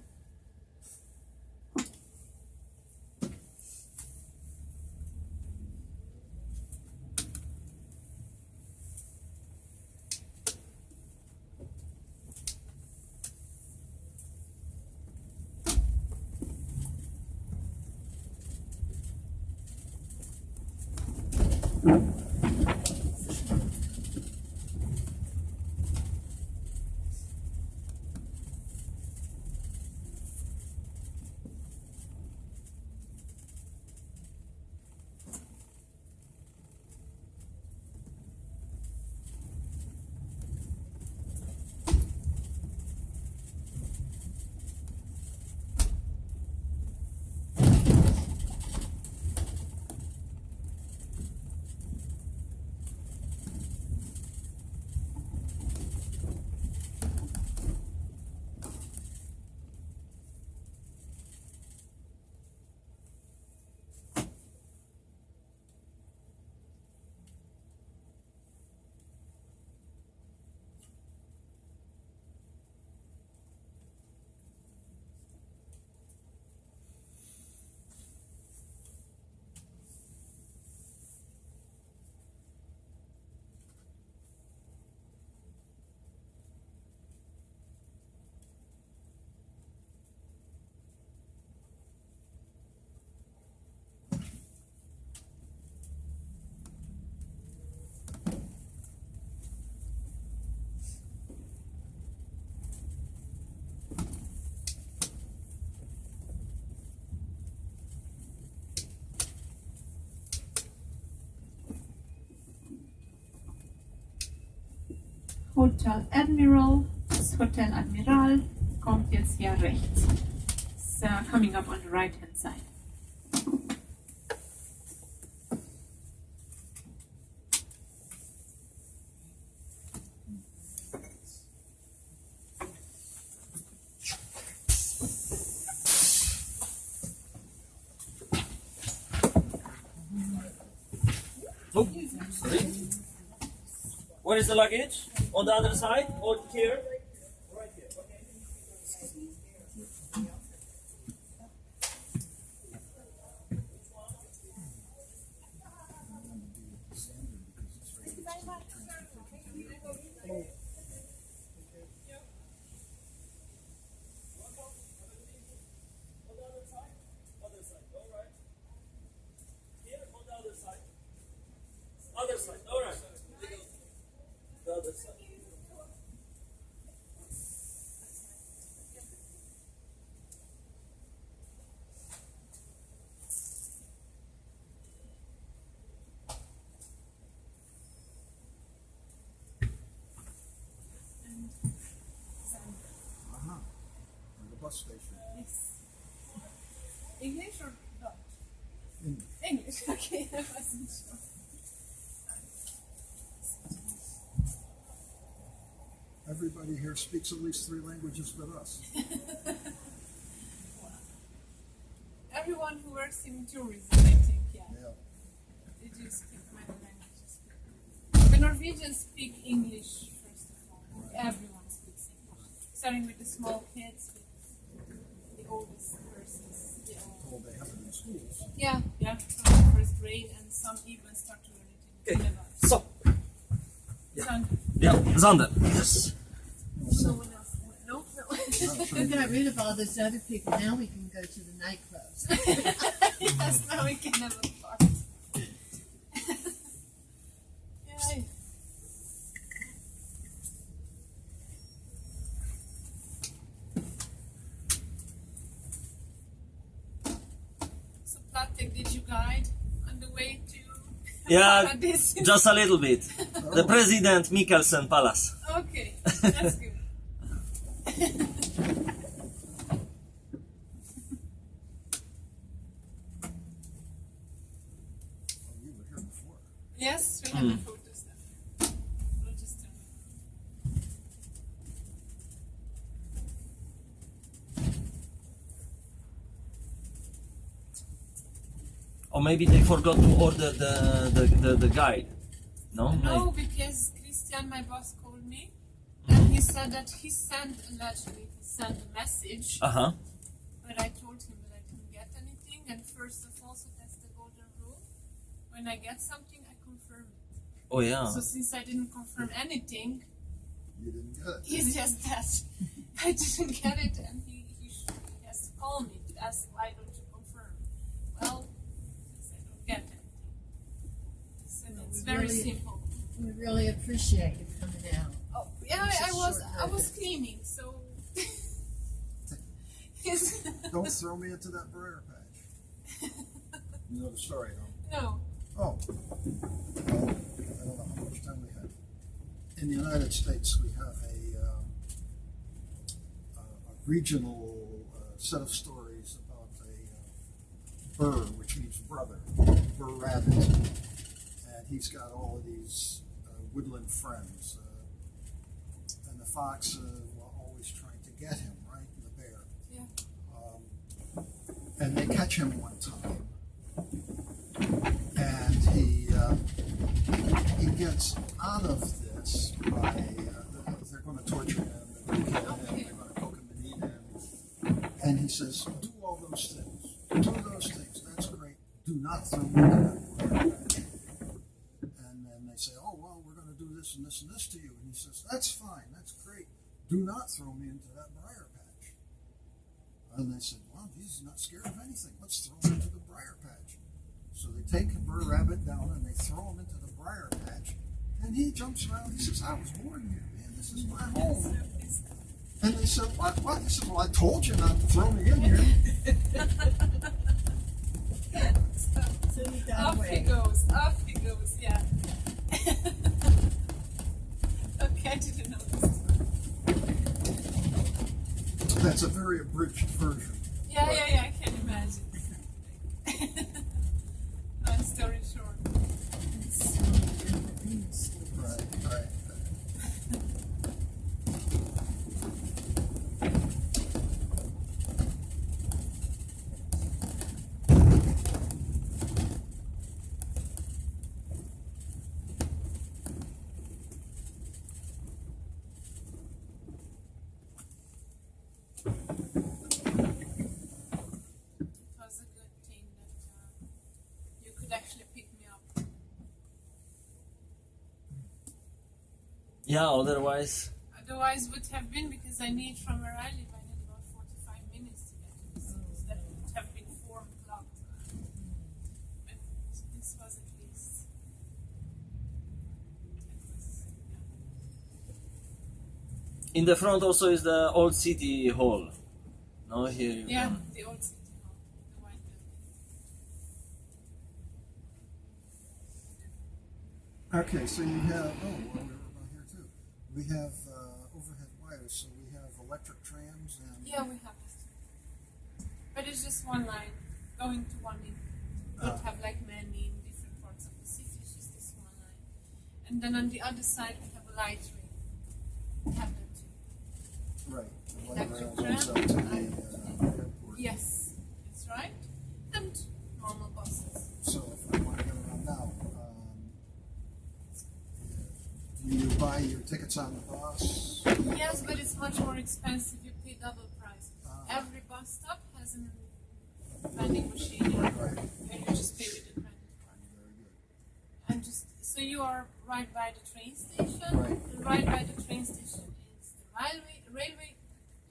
Speaker 4: Hotel Admiral, das Hotel Admiral kommt jetzt hier rechts. It's coming up on the right hand side.
Speaker 3: Oh, sorry. Where is the luggage? On the other side or here? Right here. Okay. Other side, all right. The other side.
Speaker 2: The bus station.
Speaker 5: English or Dutch?
Speaker 2: English.
Speaker 5: English, okay, I wasn't sure.
Speaker 2: Everybody here speaks at least 3 languages but us.
Speaker 5: Everyone who works in tourism, I think, yeah.
Speaker 2: Yeah.
Speaker 5: They do speak many languages. The Norwegians speak English, first of all. Everyone speaks English. Starting with the small kids, with the oldest persons. The old.
Speaker 2: Well, they have it in schools.
Speaker 5: Yeah, from the first grade, and some even start to learn it in kindergarten.
Speaker 3: So,
Speaker 5: Sound
Speaker 3: yeah, Zander. Yes.
Speaker 5: no one else. No, no.
Speaker 6: We got rid of all those other people. Now we can go to the nightclubs.
Speaker 5: Yes, now we can have a party. Yay. So, Platek, did you guide on the way to
Speaker 3: Yeah,
Speaker 5: Paradise?
Speaker 3: just a little bit. The President Mikkelsen Palace.
Speaker 5: Okay, that's good.
Speaker 2: Oh, you were here before.
Speaker 5: Yes, we have the photos then. We'll just
Speaker 3: Or maybe they forgot to order the guide. No?
Speaker 5: No, because Christian, my boss, called me and he said that he sent a message,
Speaker 3: Uh-huh.
Speaker 5: but I told him that I didn't get anything. And first of all, so that's the golden rule. When I get something, I confirm it.
Speaker 3: Oh yeah.
Speaker 5: So since I didn't confirm anything,
Speaker 2: You didn't get it.
Speaker 5: he's just that I didn't get it, and he has to call me to ask why don't you confirm. Well, since I don't get anything, so it's very simple.
Speaker 6: We really appreciate you coming out.
Speaker 5: Oh yeah,
Speaker 6: It's a
Speaker 5: I
Speaker 6: short
Speaker 5: was
Speaker 6: notice.
Speaker 5: cleaning, so.
Speaker 2: Don't throw me into that briar patch. You know the story, huh?
Speaker 5: No.
Speaker 2: Oh. Well, I don't know how much time we have. In the United States, we have a regional set of stories about a burr, which means brother, burr rabbit. And he's got all of these woodland friends. And the fox were always trying to get him, right? The bear.
Speaker 5: Yeah.
Speaker 2: And they catch him one time. And he gets out of this by, they're going to torture him, they're going to kill him, they're going to cook him and eat him. And he says, do all those things. Do those things. That's great. Do not throw me into that briar patch. And then they say, oh, well, we're going to do this and this and this to you. And he says, that's fine. That's great. Do not throw me into that briar patch. And they said, well, he's not scared of anything. Let's throw him into the briar patch. So they take the burr rabbit down and they throw him into the briar patch. And he jumps around. He says, I was born here, man. This is my home. And they said, what? He said, well, I told you not to throw me in here.
Speaker 6: So he got
Speaker 5: Off he
Speaker 6: away.
Speaker 5: goes. Off he goes. Yeah. Okay, I didn't know this.
Speaker 2: That's a very abridged version.
Speaker 5: Yeah, I can imagine. Long story short.
Speaker 2: Right, right.
Speaker 5: It was a good thing that you could actually pick me up.
Speaker 3: Yeah, otherwise.
Speaker 5: Otherwise, would have been because I need from where I live. I need about 45 minutes to get to the city. So that would have been 4 o'clock. But this was at least. It was,
Speaker 3: In the front also is the old city hall. No, here you
Speaker 5: yeah,
Speaker 3: can-
Speaker 5: the old city hall, the white building.
Speaker 2: Okay, so you have, oh, well, we were about here too. We have overhead wires, so we have electric trams and.
Speaker 5: Yeah, we have this too. But it's just one line going to one end. We don't have like many in different parts of the city, it's just this one line. And then on the other side we have a light rail. We have that too.
Speaker 2: Right. The light
Speaker 5: Electric
Speaker 2: rail goes
Speaker 5: tram.
Speaker 2: out to the airport.
Speaker 5: Yes, that's right. And normal buses.
Speaker 2: So if I want to get around now, do you buy your tickets on the bus?
Speaker 5: Yes, but it's much more expensive. You pay double price.
Speaker 2: Ah.
Speaker 5: Every bus stop has a vending machine,
Speaker 2: Right.
Speaker 5: and you just pay with the credit card.
Speaker 2: Very good.
Speaker 5: And just so you are right by the train station.
Speaker 2: Right.
Speaker 5: And right by the train station is the railway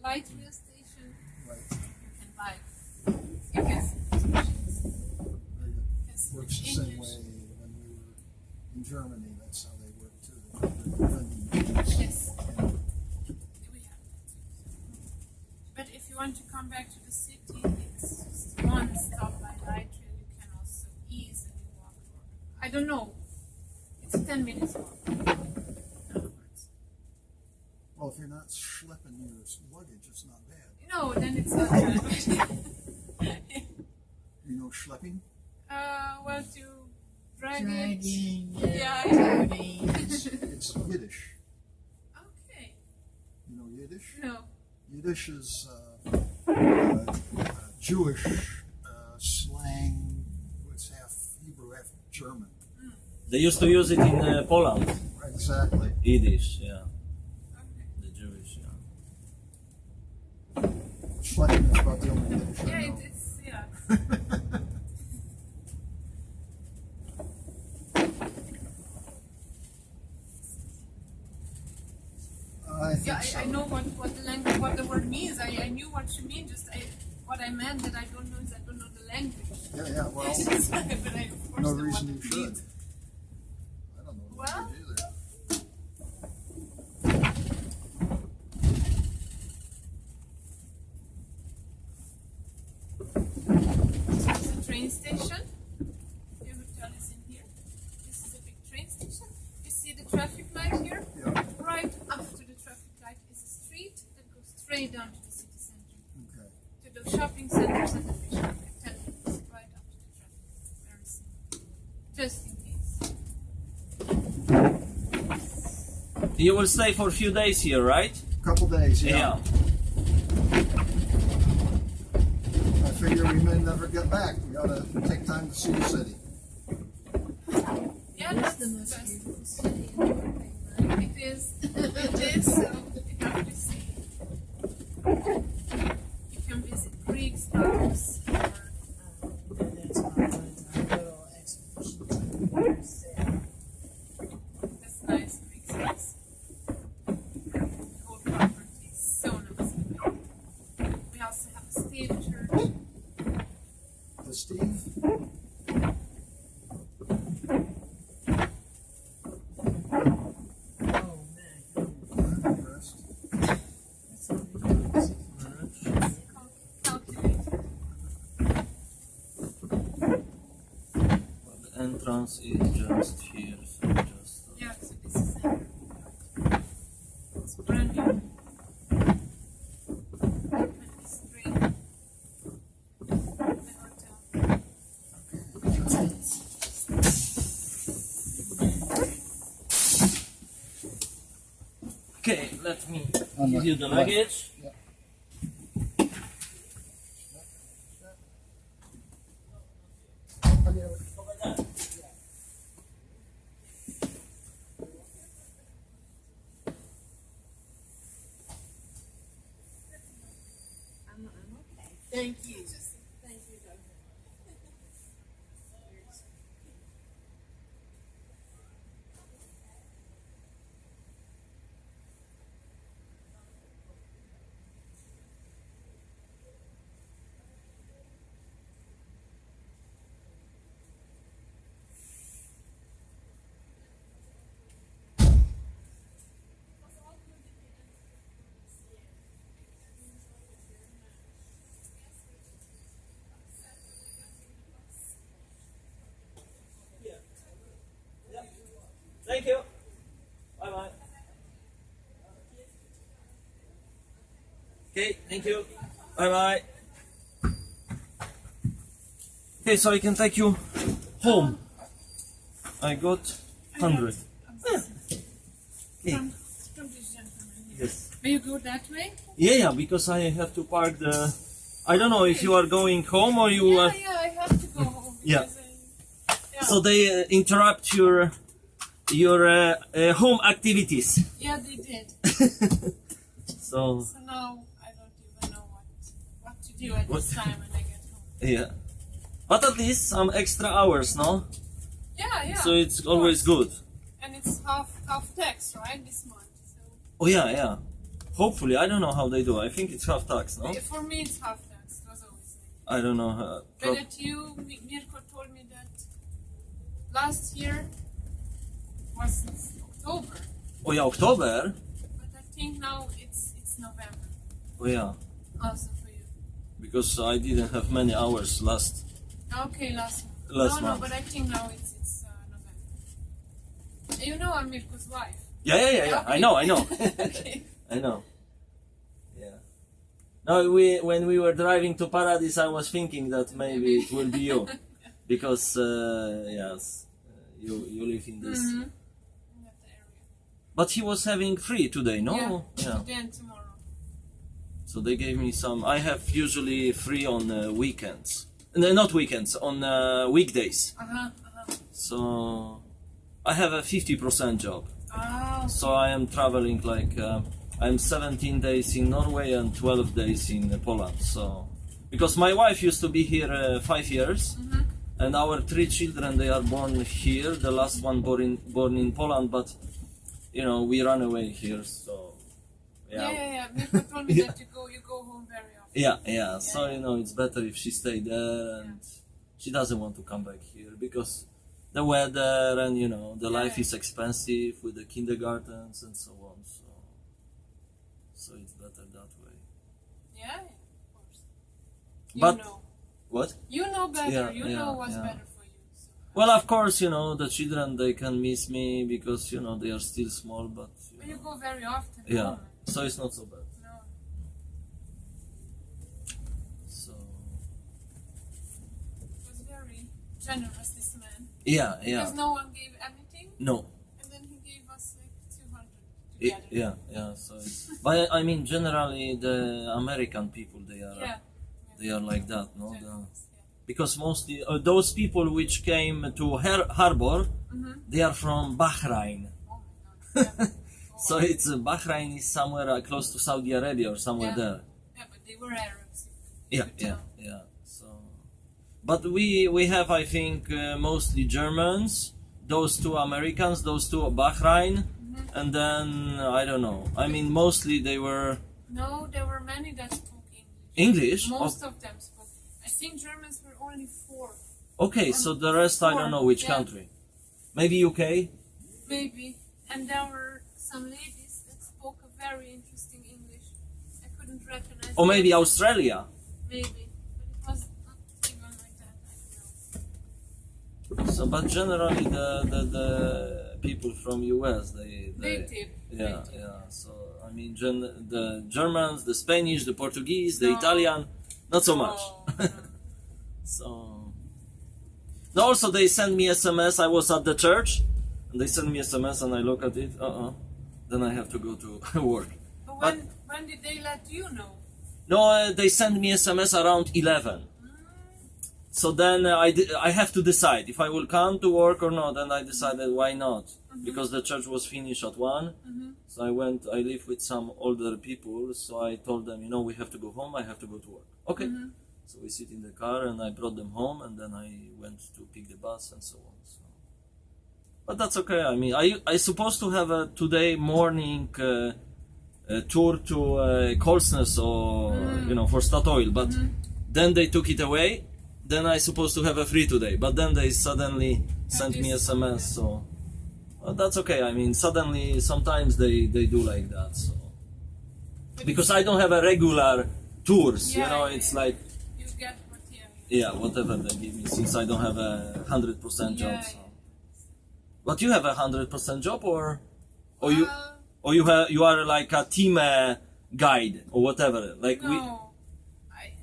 Speaker 5: light rail station.
Speaker 2: Right.
Speaker 5: You can buy. You can see these machines.
Speaker 2: Very good.
Speaker 5: Yes,
Speaker 2: Works the same
Speaker 5: English.
Speaker 2: way when we were in Germany. That's how they work too. The vending machines.
Speaker 5: Yes.
Speaker 2: Yeah.
Speaker 5: We have that too. But if you want to come back to the city, it's just one stop by light rail. You can also easily walk for, I don't know, it's a 10 minutes walk. Afterwards.
Speaker 2: Well, if you're not schlepping your luggage, it's not bad.
Speaker 5: No, then it's not bad.
Speaker 2: You know schlepping?
Speaker 5: Well, to drag it.
Speaker 6: Dragging,
Speaker 5: Yeah,
Speaker 6: toting.
Speaker 2: It's Yiddish.
Speaker 5: Okay.
Speaker 2: You know Yiddish?
Speaker 5: No.
Speaker 2: Yiddish is Jewish slang. It's half German.
Speaker 3: They used to use it in Poland.
Speaker 2: Exactly.
Speaker 3: Yiddish, yeah.
Speaker 5: Okay.
Speaker 3: The Jewish, yeah.
Speaker 2: Schlepping is about the only Yiddish I
Speaker 5: Yeah,
Speaker 2: know.
Speaker 5: it's yeah.
Speaker 2: I think
Speaker 5: Yeah,
Speaker 2: so.
Speaker 5: I know what the language, what the word means. I knew what you mean. Just what I meant that I don't know is I don't know the language.
Speaker 2: Yeah, well,
Speaker 5: But I of course
Speaker 2: no
Speaker 5: know
Speaker 2: reason
Speaker 5: what
Speaker 2: you
Speaker 5: it
Speaker 2: should.
Speaker 5: means.
Speaker 2: I don't know the
Speaker 5: Well.
Speaker 2: language either.
Speaker 5: This is a train station. Your hotel is in here. This is a big train station. You see the traffic light here?
Speaker 2: Yeah.
Speaker 5: Right after the traffic light is a street that goes straight down to the city center.
Speaker 2: Okay.
Speaker 5: To the shopping centers and the fish market. 10 minutes right after the traffic. Very simple. Just in case.
Speaker 3: You will stay for a few days here, right?
Speaker 2: Couple days, yeah.
Speaker 3: Yeah.
Speaker 2: I figure we may never get back. We ought to take time to see the city.
Speaker 5: Yeah,
Speaker 6: It's
Speaker 5: that's
Speaker 6: the
Speaker 5: the
Speaker 6: most
Speaker 5: best.
Speaker 6: beautiful city in Norway, right?
Speaker 5: It is. It is. So you have to see. You can visit Greek stars. Or,
Speaker 6: That's not one of our little expeditions.
Speaker 5: that's nice. Greek stars. The whole property is so nice. We also have a Steve Church.
Speaker 2: The Steve?
Speaker 6: Oh man,
Speaker 2: I'm impressed.
Speaker 6: that's what we do.
Speaker 5: Calculator.
Speaker 3: But the entrance is just here, so just.
Speaker 5: Yeah, so this is it. It's brand new. And it's straight. The hotel.
Speaker 3: Okay, let me
Speaker 2: On
Speaker 3: give
Speaker 2: the
Speaker 3: you the
Speaker 2: left.
Speaker 3: luggage.
Speaker 6: I'm okay. Thank you.
Speaker 5: Thank you, Doctor.
Speaker 3: Thank you. Bye bye. Okay, thank you. Bye bye. Okay, so I can take you home. I got 100. Okay.
Speaker 5: From this gentleman here.
Speaker 3: Yes.
Speaker 5: May you go that way?
Speaker 3: Yeah, because I have to park the. I don't know if you are going home or you.
Speaker 5: Yeah, I have to go home.
Speaker 3: Yeah.
Speaker 5: because yeah.
Speaker 3: So they interrupt your home activities.
Speaker 5: Yeah, they did.
Speaker 3: So
Speaker 5: So now I don't even know what to do at this time when I get home.
Speaker 3: yeah, but at least some extra hours, no?
Speaker 5: Yeah.
Speaker 3: So it's
Speaker 5: of
Speaker 3: always
Speaker 5: course.
Speaker 3: good.
Speaker 5: And it's half tax, right, this month. So
Speaker 3: Oh yeah. Hopefully, I don't know how they do. I think it's half tax, no?
Speaker 5: for me it's half tax. It was always like
Speaker 3: I don't know.
Speaker 5: that. But at you, Mirko told me that last year was since October,
Speaker 3: Oh yeah, October.
Speaker 5: but I think now it's November
Speaker 3: Oh yeah,
Speaker 5: also for you.
Speaker 3: because I didn't have many hours last.
Speaker 5: Okay, last
Speaker 3: Last
Speaker 5: no,
Speaker 3: month.
Speaker 5: but I think now it's November. You know I'm Mirko's wife.
Speaker 3: Yeah.
Speaker 5: Okay.
Speaker 3: I know.
Speaker 5: Okay.
Speaker 3: I know. Yeah. No, when we were driving to Paradise, I was thinking that maybe it will be you, because yes, you live in this.
Speaker 5: Mm-hmm. In that area.
Speaker 3: But he was having free today, no?
Speaker 5: Yeah. Today and tomorrow.
Speaker 3: So they gave me some. I have usually free on weekends. No, not weekends, on weekdays. So I have a 50% job.
Speaker 5: Ah, okay.
Speaker 3: So I am traveling like I'm 17 days in Norway and 12 days in Poland. So because my wife used to be here 5 years, and our 3 children, they are born here. The last one born in Poland, but you know, we run away here. So
Speaker 5: Yeah. Mirko told me that you go home very often.
Speaker 3: yeah. So you know, it's better if she stay there, and she doesn't want to come back here because the weather and you know the life is expensive with the kindergartens and so on. So it's better that way.
Speaker 5: Yeah, of course. You
Speaker 3: But
Speaker 5: know.
Speaker 3: what?
Speaker 5: You know better.
Speaker 3: Yeah,
Speaker 5: you
Speaker 3: yeah,
Speaker 5: know what's
Speaker 3: yeah.
Speaker 5: better for you. So.
Speaker 3: Well, of course, you know the children, they can miss me because you know they are still small, but
Speaker 5: But you go very often.
Speaker 3: yeah,
Speaker 5: home.
Speaker 3: so it's not so bad.
Speaker 5: No.
Speaker 3: So
Speaker 5: He was very generous, this man.
Speaker 3: yeah.
Speaker 5: Because no one gave anything,
Speaker 3: No.
Speaker 5: and then he gave us like 200 together.
Speaker 3: Yeah. So it's, but I mean, generally the American people, they are like that, no?
Speaker 5: Generous,
Speaker 3: Because mostly those people which came to harbor, they are from Bahrain.
Speaker 5: Oh my god. Yeah.
Speaker 3: So it's Bahrain is somewhere close to Saudi Arabia or somewhere
Speaker 5: Yeah.
Speaker 3: there.
Speaker 5: Yeah, but they were Arabs.
Speaker 3: Yeah. So, but we have, I think, mostly Germans, those 2 Americans, those 2 Bahrain, and then I don't know. I mean, mostly they were
Speaker 5: No, there were many that spoke English.
Speaker 3: English.
Speaker 5: Most of them spoke. I think Germans were only 4.
Speaker 3: Okay, so the rest I don't know which
Speaker 5: Yeah.
Speaker 3: country. Maybe UK.
Speaker 5: Maybe. And there were some ladies that spoke a very interesting English. I couldn't recognize
Speaker 3: Or maybe
Speaker 5: them.
Speaker 3: Australia.
Speaker 5: Maybe. But it was not even like that. I don't know.
Speaker 3: So, but generally the people from US,
Speaker 5: They did.
Speaker 3: yeah. So I mean, the Germans, the Spanish, the Portuguese, the
Speaker 5: No.
Speaker 3: Italian, not so much.
Speaker 5: No.
Speaker 3: So, no, also they send me SMS. I was at the church, and they send me SMS, and I look at it. Then I have to go to work.
Speaker 5: But when did they let you know?
Speaker 3: No, they send me SMS around 11. So then I have to decide if I will come to work or not, and I decided why not, because the church was finished at 1. So I live with some older people, so I told them, you know, we have to go home, I have to go to work. Okay. So we sit in the car, and I brought them home, and then I went to pick the bus and so on. So. But that's okay. I mean, I supposed to have a today morning tour to Kolsnes or you know, for Statoil, but then they took it away. Then I supposed to have a free today, but then they suddenly sent me SMS. So well, that's okay. I mean, suddenly sometimes they do like that. So because I don't have a regular tours, you know, it's like
Speaker 5: You get what
Speaker 3: whatever they give me, since I don't have a 100% job.
Speaker 5: Yeah,
Speaker 3: So. But you have a 100% job, or
Speaker 5: Well,
Speaker 3: you are like a team guide or whatever. Like
Speaker 5: no.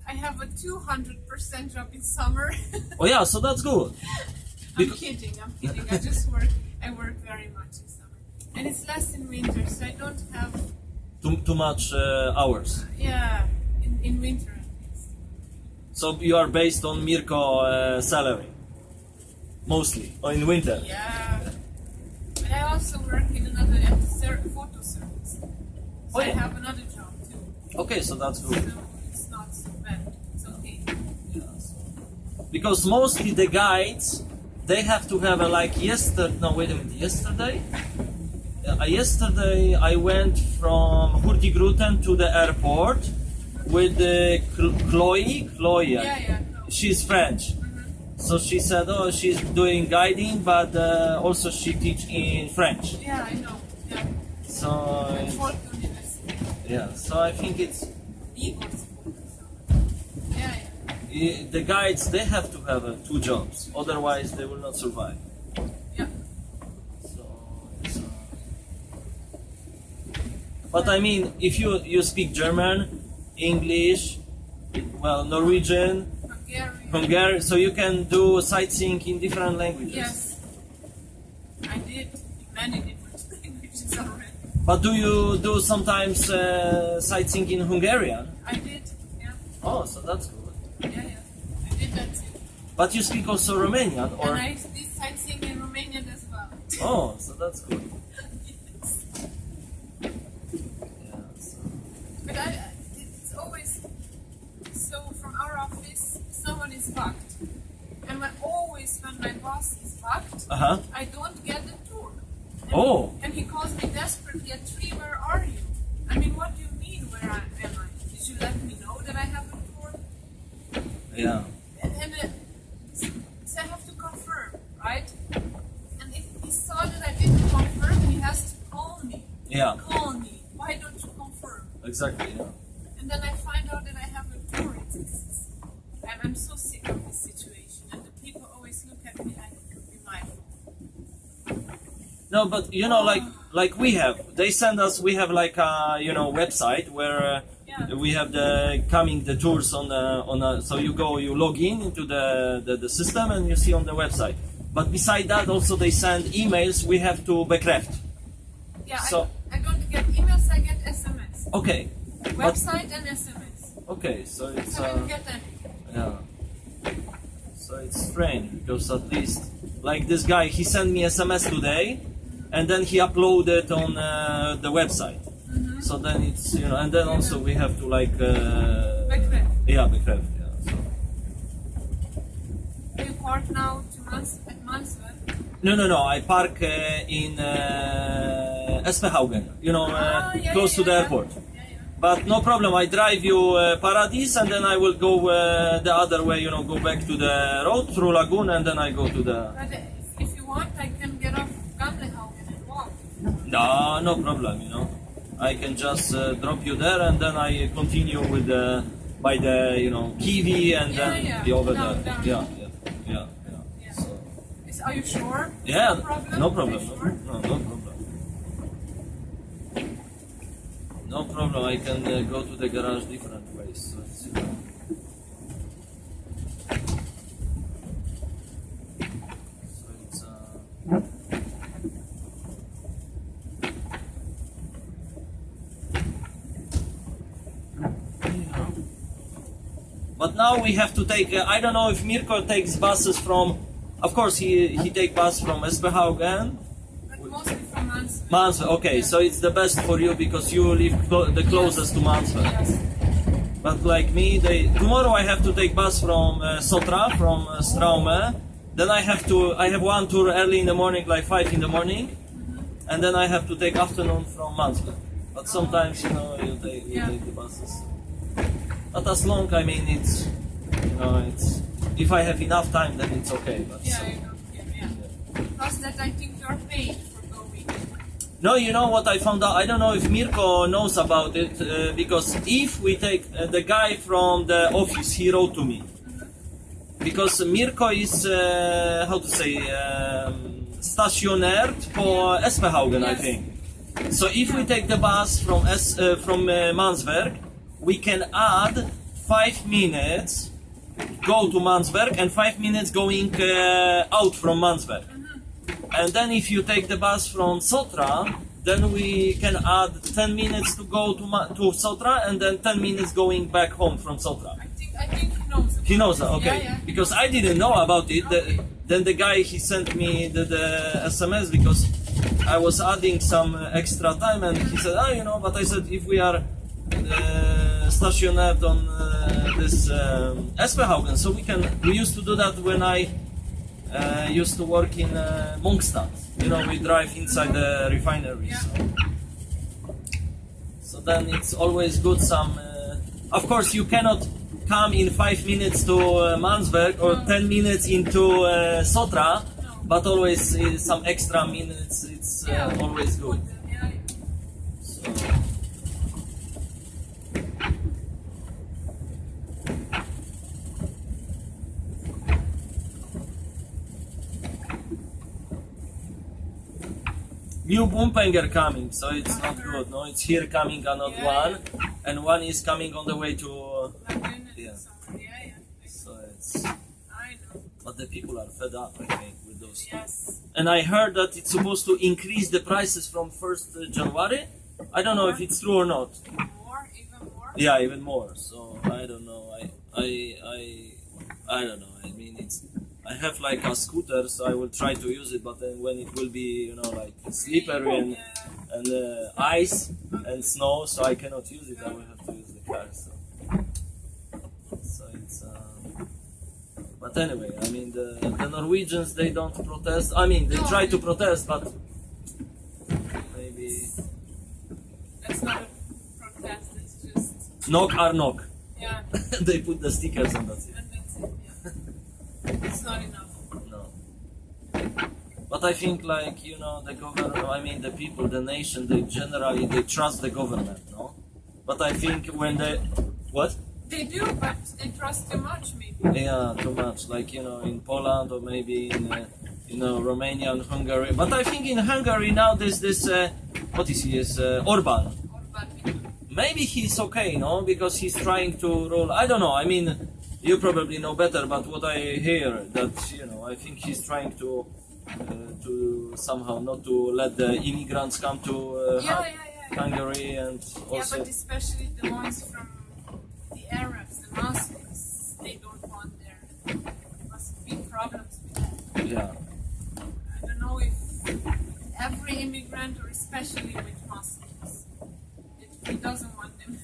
Speaker 5: I have a 200% job in summer.
Speaker 3: Oh yeah, so that's good.
Speaker 5: I'm kidding. I just I work very much in summer. And it's less in winter, so I don't have,
Speaker 3: Too much hours.
Speaker 5: in winter at least.
Speaker 3: So you are based on Mirko salary, mostly, or in winter.
Speaker 5: Yeah. But I also work in another photo service. So
Speaker 3: Oh, yeah.
Speaker 5: I have another job too.
Speaker 3: Okay, so that's good.
Speaker 5: So it's not so bad. It's okay.
Speaker 3: Yeah, so. Because mostly the guides, they have to have a yesterday? Yesterday I went from Hurtigruten to the airport with Chloe.
Speaker 5: Yeah. No.
Speaker 3: She's French. So she said, she's doing guiding, but also she teach in French.
Speaker 5: Yeah, I know. Yeah.
Speaker 3: So
Speaker 5: At Folk University.
Speaker 3: so I think it's
Speaker 5: Igor's book. Yeah.
Speaker 3: the guides, they have to have 2 jobs, otherwise they will not survive.
Speaker 5: Yeah.
Speaker 3: So, but I mean, if you speak German, English, well, Norwegian, Hungarian, so you can do sightseeing in different languages.
Speaker 5: Yes. I did in many different languages already.
Speaker 3: But do you do sometimes sightseeing in Hungarian?
Speaker 5: I did. Yeah.
Speaker 3: Oh, so that's good.
Speaker 5: Yeah. I did that too.
Speaker 3: But you speak also Romanian, or
Speaker 5: And I did sightseeing in
Speaker 3: Oh, so that's good.
Speaker 5: Yes.
Speaker 3: Yeah, so.
Speaker 5: But it's always so from our office, someone is fucked. And when my boss is fucked,
Speaker 3: Uh-huh.
Speaker 5: I don't get the tour. And
Speaker 3: Oh.
Speaker 5: and he calls me desperately at 3, where are you? I mean, what do you mean, where am I? Did you let me know that I have a tour?
Speaker 3: Yeah.
Speaker 5: So I have to confirm, right? And if he saw that I didn't confirm, he has to call me.
Speaker 3: Yeah.
Speaker 5: Call me. Why don't you confirm?
Speaker 3: Exactly. Yeah.
Speaker 5: And then I find out that I have a tour. I'm so sick of this situation. And the people always look at me like it could be my fault.
Speaker 3: No, but you know, like we have, they send us. We have like a website where
Speaker 5: Yeah.
Speaker 3: we have the tours on. So you log in into the system and you see on the website. But beside that, also they send emails. We have to bekräft.
Speaker 5: Yeah,
Speaker 3: So-
Speaker 5: I don't get emails, I get SMS.
Speaker 3: Okay.
Speaker 5: Website and SMS.
Speaker 3: Okay. So it's
Speaker 5: So I don't get any.
Speaker 3: yeah. So it's strange because at least like this guy, he sent me SMS today, and then he uploaded on the website. So then it's and then also we have to like
Speaker 5: Bekräft.
Speaker 3: yeah, bekräft. Yeah. So.
Speaker 5: Do you park now at Mansville?
Speaker 3: No. I park in Espehaugen, close to the airport.
Speaker 5: Yeah.
Speaker 3: But no problem. I drive you Paradis, and then I will go the other way. Go back to the road through Lagoon, and then I go to the.
Speaker 5: But if you want, I can get off Gamlehaugen and walk.
Speaker 3: No problem. I can just drop you there, and then I continue with by the Kiwi, and then
Speaker 5: Yeah.
Speaker 3: the over
Speaker 5: Down,
Speaker 3: there.
Speaker 5: down.
Speaker 3: Yeah.
Speaker 5: Yeah.
Speaker 3: So,
Speaker 5: Are you sure?
Speaker 3: yeah, no
Speaker 5: No problem?
Speaker 3: problem.
Speaker 5: Are you sure?
Speaker 3: No problem. No problem. I can go to the garage different ways. So it's, so it's But now we have to take. I don't know if Mirko takes buses from. Of course, he take bus from Espehaugen.
Speaker 5: But mostly from Mansville.
Speaker 3: Mansville. Okay, so it's the best for you because you live the closest to Mansville.
Speaker 5: Yes.
Speaker 3: But like me, tomorrow I have to take bus from Sotra, from Straume. Then I have one tour early in the morning, like 5 in the morning, and then I have to take afternoon from Mansville. But sometimes you take the buses. Not as long. I mean, it's if I have enough time, then it's okay. But
Speaker 5: Yeah, I know. Yeah. Plus that I think you're paid for going.
Speaker 3: no, you know what I found out? I don't know if Mirko knows about it because if we take the guy from the office, he wrote to me because Mirko is how to say stationered for Espehaugen, I
Speaker 5: Yes.
Speaker 3: think. So if we take the bus from Mansberg, we can add 5 minutes go to Mansberg and 5 minutes going out from Mansberg. And then if you take the bus from Sotra, then we can add 10 minutes to go to Sotra and then 10 minutes going back home from Sotra.
Speaker 5: I think he knows.
Speaker 3: He knows that, okay.
Speaker 5: Yeah.
Speaker 3: Because I didn't know about it.
Speaker 5: Okay.
Speaker 3: Then the guy, he sent me the SMS because I was adding some extra time and he said, but I said if we are stationed on this Espehaugen, so we used to do that when I used to work in Munkstad. We drive inside the refinery.
Speaker 5: Yeah.
Speaker 3: So then it's always good some. Of course, you cannot come in 5 minutes to Mansberg or 10 minutes into Sotra, but always some extra minutes. It's always good.
Speaker 5: Yeah.
Speaker 3: So. New Bumpenger coming, so it's not good. No, it's here coming another one, and one is coming on the way to.
Speaker 5: Lagoon
Speaker 3: Yeah.
Speaker 5: and summer. Yeah.
Speaker 3: So it's.
Speaker 5: I know.
Speaker 3: But the people are fed up, I think, with those.
Speaker 5: Yes.
Speaker 3: And I heard that it's supposed to increase the prices from 1st January. I don't know if it's true or not.
Speaker 5: More, even more.
Speaker 3: Yeah, even more. So I don't know. I don't know. I mean, I have like a scooter, so I will try to use it. But then when it will be, you know, like slippery and ice and snow, so I cannot use it. I will have to use the car. So it's. But anyway, I mean the Norwegians, they don't protest. I mean they try to protest, but maybe
Speaker 5: That's not a protest, it's just.
Speaker 3: knock are knock.
Speaker 5: Yeah,
Speaker 3: They put the stickers and that's it.
Speaker 5: and that's it, yeah. It's not enough.
Speaker 3: No. But I think like, you know, the government, I mean the people, the nation, they generally they trust the government, no? But I think when they what?
Speaker 5: They do, but they trust too much, maybe.
Speaker 3: Yeah, too much. Like, you know, in Poland or maybe in you know, Romania and Hungary. But I think in Hungary now there's this what is he? Is Orban.
Speaker 5: Orban.
Speaker 3: Maybe he's okay, no? Because he's trying to roll. I don't know. I mean, you probably know better. But what I hear that, you know, I think he's trying to somehow not to let the immigrants come to
Speaker 5: Yeah.
Speaker 3: Hungary and
Speaker 5: Yeah,
Speaker 3: also.
Speaker 5: but especially the ones from the Arabs, the Muslims, they don't want there. Must be problems with that.
Speaker 3: Yeah.
Speaker 5: I don't know if every immigrant, or especially with Muslims, he doesn't want them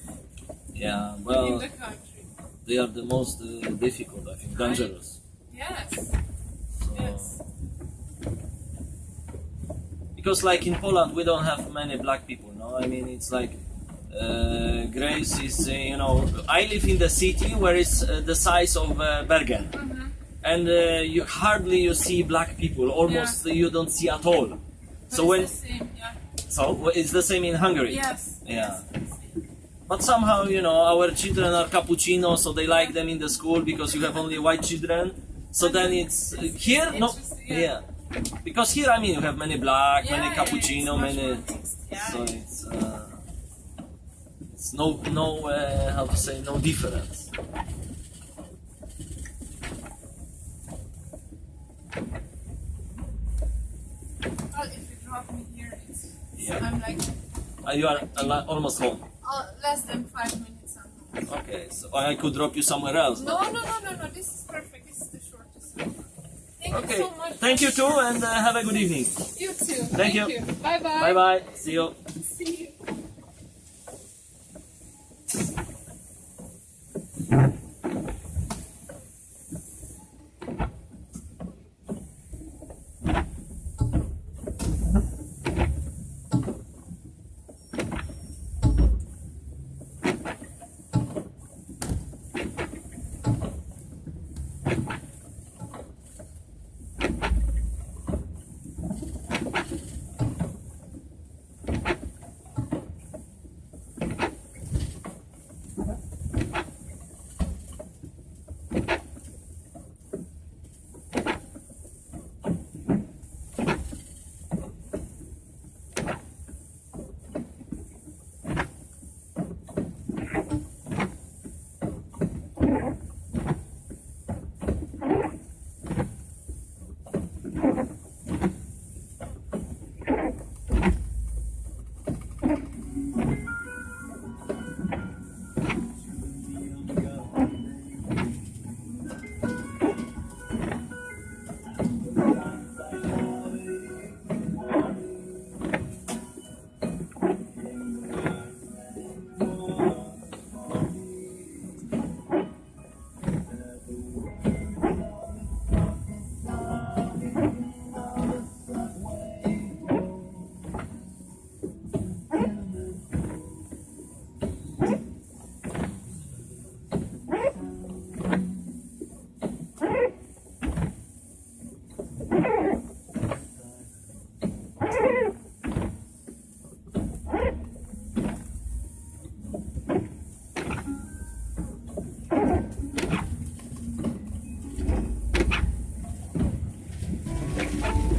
Speaker 3: Yeah.
Speaker 5: in
Speaker 3: Well,
Speaker 5: the country.
Speaker 3: they are the most difficult. I think dangerous.
Speaker 5: Yes,
Speaker 3: So,
Speaker 5: yes.
Speaker 3: because like in Poland we don't have many black people, no? I mean it's like Grace is, you know, I live in the city where it's the size of Bergen, and you hardly see black people, almost you don't see at all.
Speaker 5: But
Speaker 3: So
Speaker 5: it's
Speaker 3: when
Speaker 5: the same, yeah.
Speaker 3: so it's the same in Hungary.
Speaker 5: Yes.
Speaker 3: Yeah.
Speaker 5: Yes, it's the same.
Speaker 3: But somehow, you know, our children are cappuccino, so they like them in the school because you have only white children. So then it's here, no,
Speaker 5: Interesting, yeah.
Speaker 3: because here I mean you have many black,
Speaker 5: Yeah,
Speaker 3: many
Speaker 5: yeah,
Speaker 3: cappuccino,
Speaker 5: it's much
Speaker 3: many.
Speaker 5: more mixed. Yeah,
Speaker 3: So it's no how to say, no difference.
Speaker 5: well, if you drop me here, it's
Speaker 3: Yeah.
Speaker 5: I'm like
Speaker 3: You are almost home.
Speaker 5: less than 5 minutes. I'm home.
Speaker 3: Okay, so I could drop you somewhere else.
Speaker 5: No. This is perfect. This is the shortest way. Thank
Speaker 3: Okay,
Speaker 5: you so much.
Speaker 3: thank you too, and have a good evening.
Speaker 5: You too.
Speaker 3: Thank you.
Speaker 5: Bye bye.
Speaker 3: Bye bye. See you.
Speaker 5: See you.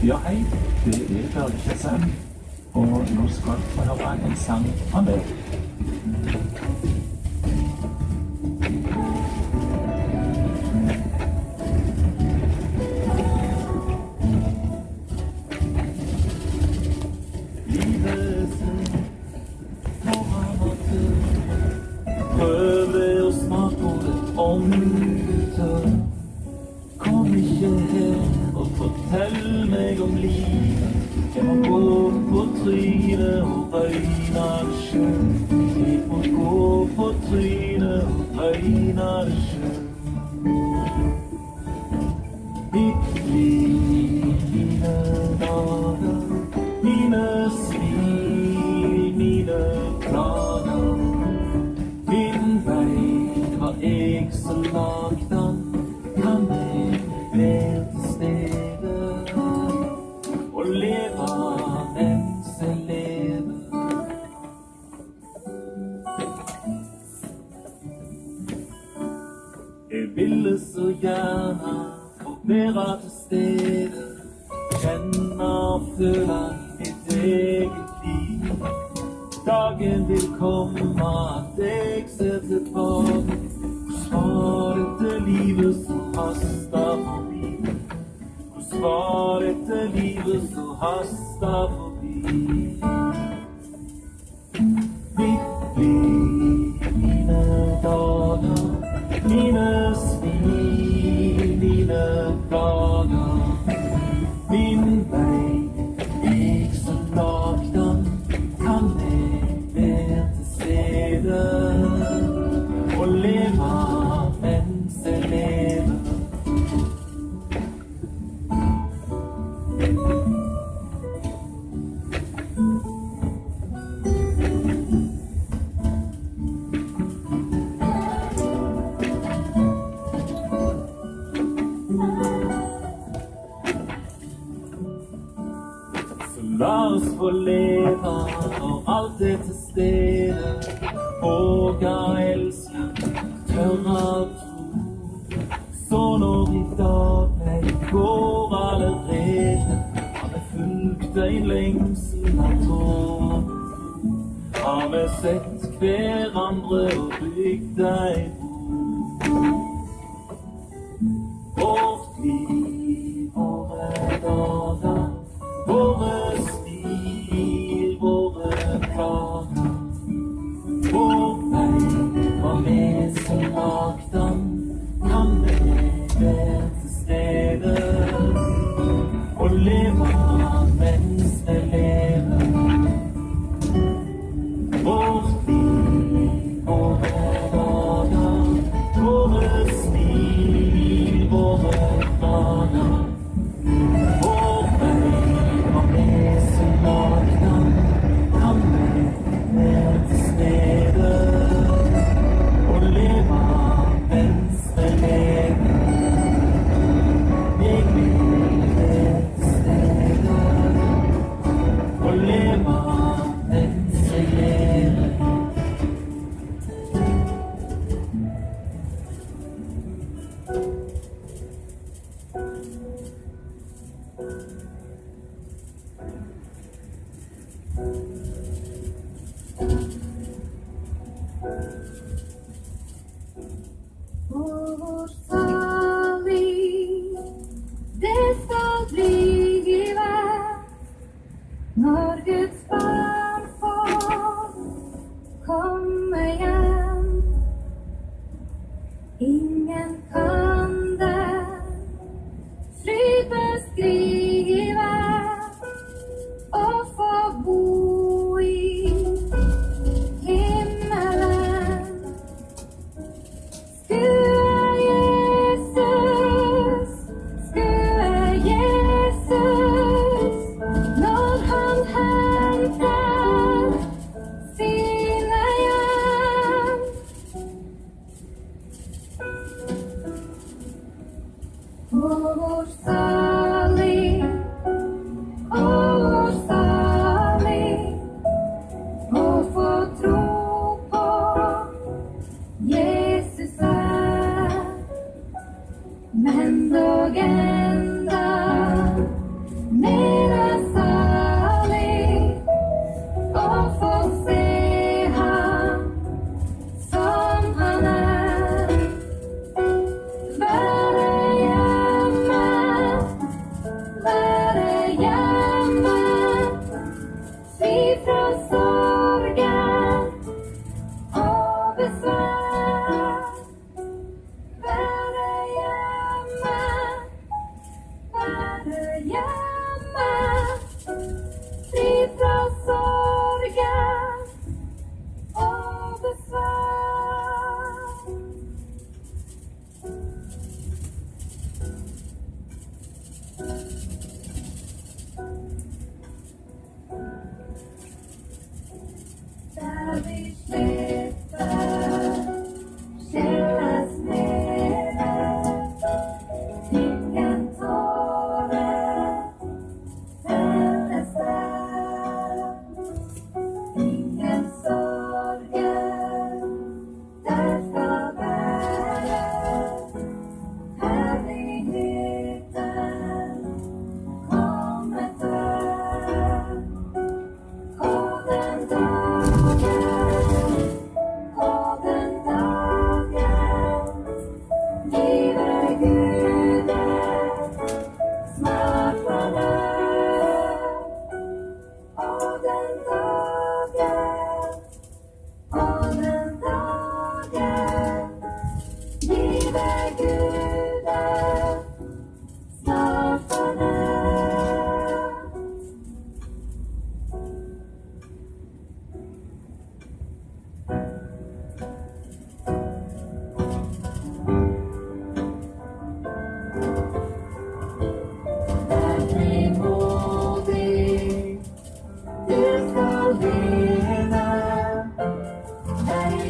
Speaker 7: Ja, hei. Det er Børge Kjessem, og nå skal du få høre en sang av meg. Prøv å smake om du tør. Kom ikke her. regner det sjøl. Jeg må gå på trynet og regner det sjøl. Mitt liv, mine dager, mine smil, mine planer. Min vei var jeg som lagde den. Kan jeg være til stede og leve mens jeg lever? Jeg ville så gjerne få være til stede, kjenne og føle mitt eget liv. Dagen vil komme at jeg ser tilbake. Hvordan var dette livet som hastet forbi? Hvordan var dette livet som hastet forbi? Mitt liv, mine dager, mine smil, mine plager. Min vei, jeg som lagde den. Kan jeg være til stede og leve mens jeg lever? Så la oss få leve når alt er til stede. Våga elske, tørre tro. Så når i dag ble går allerede, har vi fulgt en lengsel av tårer. Har vi sett hverandre og bygd ei bro. Vårt liv, våre dager, våre smil, våre planer. Vår vei var med som lagde den. Kan vi være til stede og leve mens vi lever? Vårt liv, våre dager, våre smil, våre planer. Vår vei var med som lagde den. Kan vi være til stede og leve mens vi lever? Jeg vil være til stede og leve mens jeg lever.
Speaker 4: Hvor salig det skal blive når Guds barn får komme hjem. Ingen kan den fryd beskrive og få bo i himmelen. Skulle jeg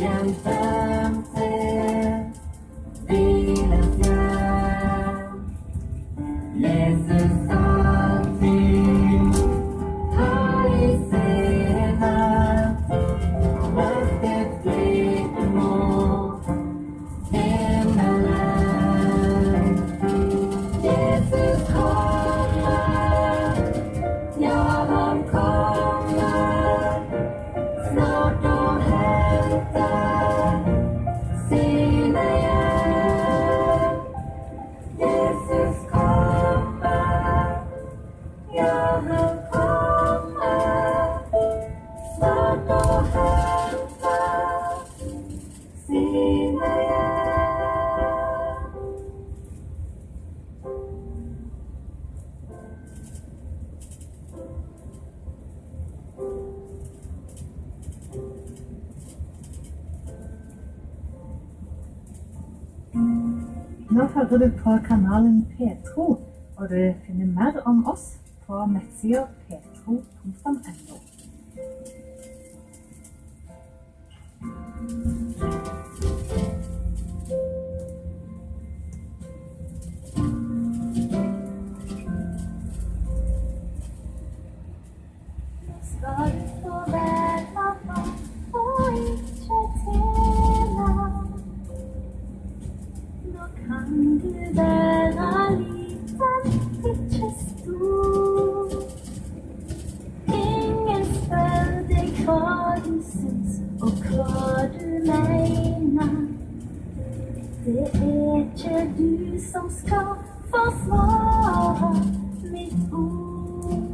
Speaker 7: en fremtid, hvilens hjem. Jesus alltid har i sinne løftet blikket mot himmelen. Jesus kommer, ja han kommer snart og henter sine hjem. Jesus kommer, ja han kommer snart og henter sine hjem.
Speaker 8: Nå hører du på kanalen Petro, og du finner mer om oss på nettsida petro.no.
Speaker 7: Skal du få være mamma og ikke tjene? Nå kan du være liten, ikke stor. Ingen spør deg hva du syns og hva du mener. Det er ikke du som skal forsvare mitt ord.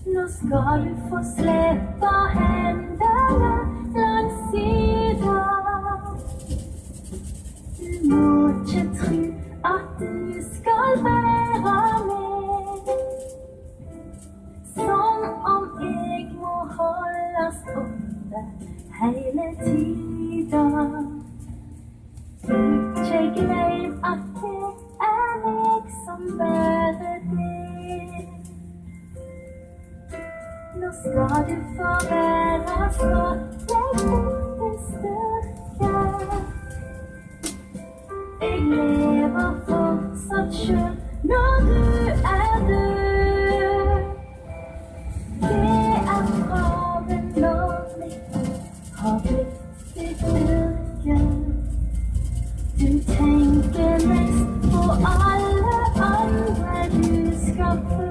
Speaker 7: Nå skal du få slippe hendene langs sida. Du må ikke tro at du skal være med. Som om jeg må holdes oppe hele tida. Ikke glem at det er jeg som bærer det. Nå skal du få være så legg bort din styrke. Jeg lever fortsatt selv når du er død. Det er graven når mitt har blitt ditt yrke. Du tenker mest på alle andre du skal fø.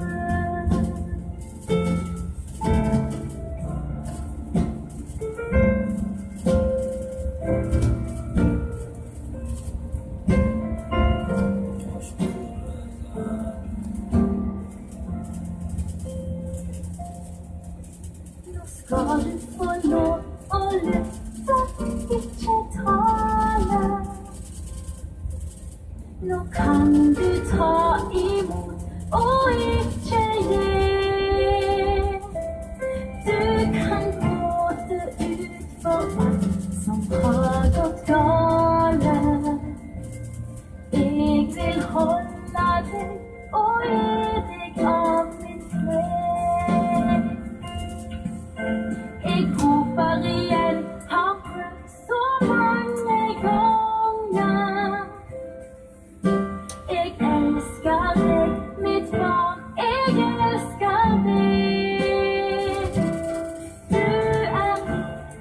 Speaker 7: Skal du få lov å lytte, ikke tale. Nå kan du ta imot og ikke gi. Du kan gråte ut for alt som har gått gale. Jeg vil holde deg og gi deg av min fred. Jeg roper igjen, har prøvd så mange ganger. Jeg elsker deg, mitt barn, jeg elsker deg. Du er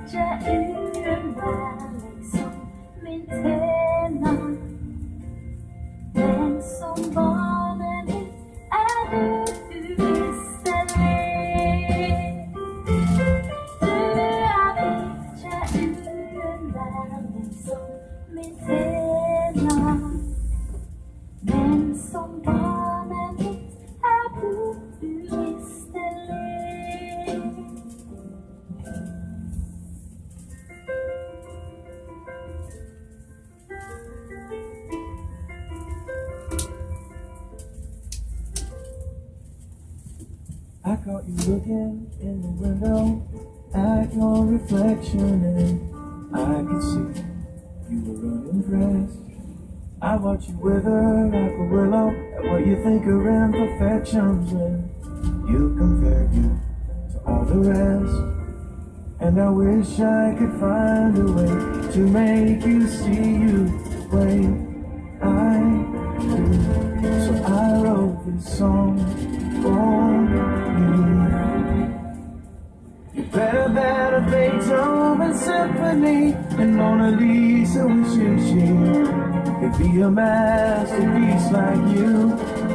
Speaker 7: ikke uunnværlig som min tjener. Men som barnet mitt er du umistelig. Min tjener, men som barnet mitt er du umistelig. I caught you looking in the window at your reflection, and I could see you were unimpressed. I watch you wither like a willow at what you think are imperfections when you compare you to all the rest. And I wish I could find a way to make you see you the way I do. So I wrote this song for you. You're better than a Beethoven symphony, and Mona Lisa wishes she could be a masterpiece like you.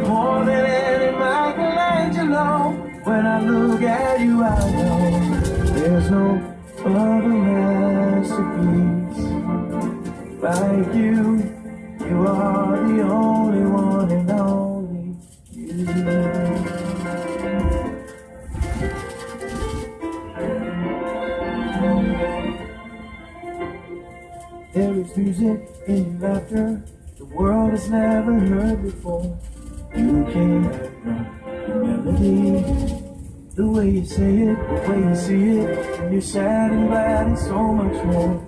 Speaker 7: More than any Michelangelo, when I look at you I know there's no other masterpiece like you. You are the only one and only you. There is music in your laughter the world has never heard before. You can write your melody, the way you say it, the way you see it. When you're sad and glad and so much more.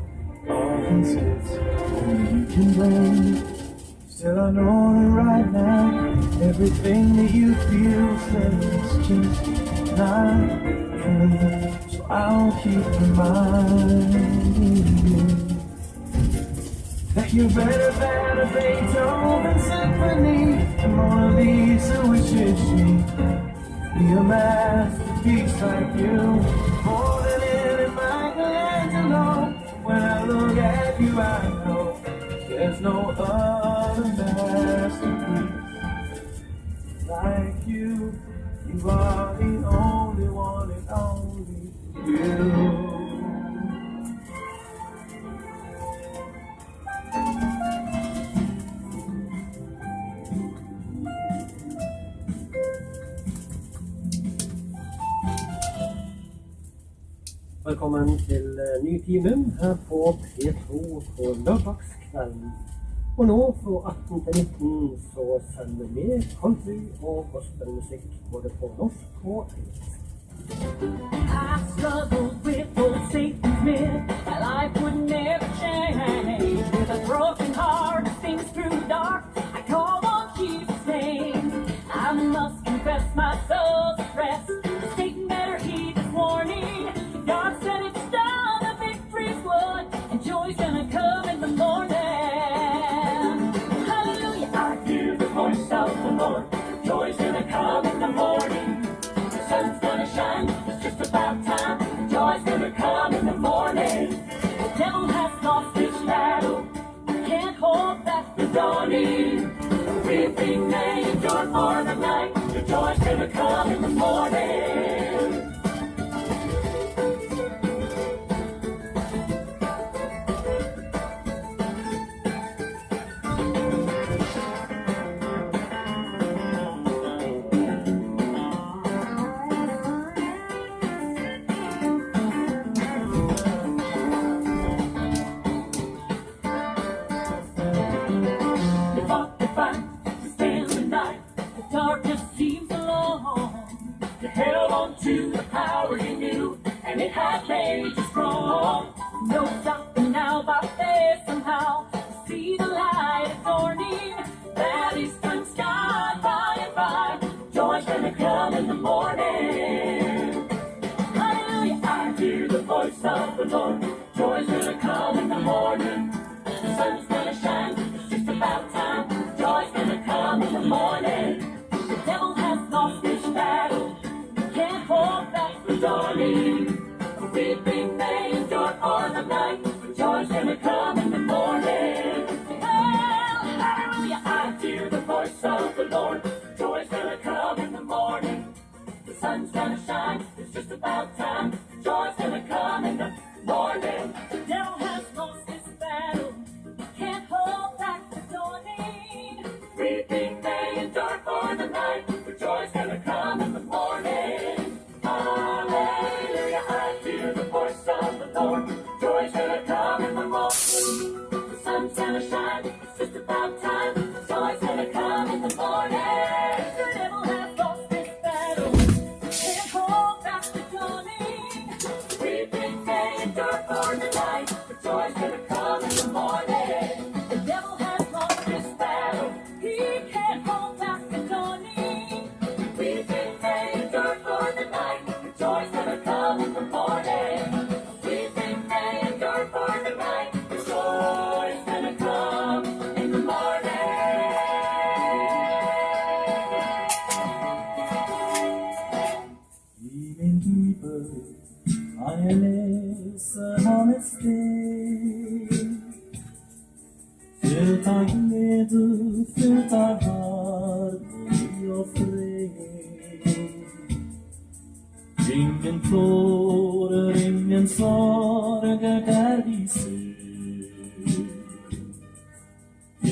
Speaker 7: All these hits only you can bring. Still I know that right now everything that you feel says just not true. So I'll keep reminding you that you're better than a Beethoven symphony, and Mona Lisa wishes she'd be a masterpiece like you. More than any Michelangelo, when I look at you I know there's no other masterpiece like you. You are the only one and only you.
Speaker 9: Velkommen til ny time her på P2 på lørdagskvelden. Og nå fra 18 til 19 så sender vi country og gospelmusikk både på norsk og engelsk. I struggled with old Satan's myth that life would never change. With a broken heart, things grew dark. I called on Jesus' name. I must confess my soul's at rest. Satan better heed this warning. God said it's done, the victory's won, and joy's gonna come in the morning. Hallelujah, I hear the voice of the Lord. Joy's gonna come in the morning. The sun's gonna shine, it's just about time. Joy's gonna come in the morning. The devil has lost his battle, can't hold back the dawning. The weeping may endure for the night. The joy's gonna come in the morning. To the power he knew, and it had made you strong. No stopping now by faith somehow to see the light is dawning. That eastern sky by and by, joy's gonna come in the morning. Hallelujah, I hear the voice of the Lord. Joy's gonna come in the morning. The sun's gonna shine, it's just about time. Joy's gonna come in the morning. The devil has lost his battle, can't hold back the dawning. The weeping may endure for the night, but joy's gonna come in the morning. Well, hallelujah, I hear the voice of the Lord. Joy's gonna come in the morning. The sun's gonna shine, it's just about time. Joy's gonna come in the morning. The devil has lost his battle, can't hold back the dawning. Weeping may endure for the night, but joy's gonna come in the morning. Hallelujah, I hear the voice of the Lord. Joy's gonna come in the morning. The sun's gonna shine, it's just about time. Joy's gonna come in the morning. The devil has lost his battle, can't hold back the dawning. Weeping may endure for the night, but joy's gonna come in the morning. The devil has lost his battle, he can't hold back the dawning. Weeping may endure for the night, but joy's gonna come in the morning.
Speaker 7: som ett steg. Fyllt av glädje, fyllt av harmoni och fred. Ingen tårar, ingen sorger där vi ser.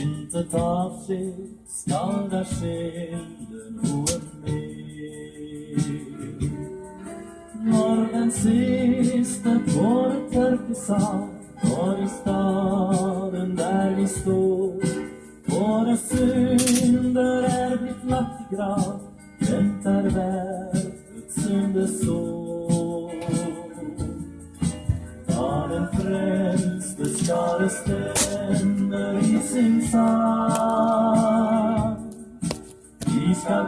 Speaker 7: Inte avsked skadar själen någon mer. När den sista tåret törkesar, var i staden där vi står. Våra synder är blitt lagt i grav, väntar världets syndersår. Ta den frälste skare stämmer i sin sang. Vi ska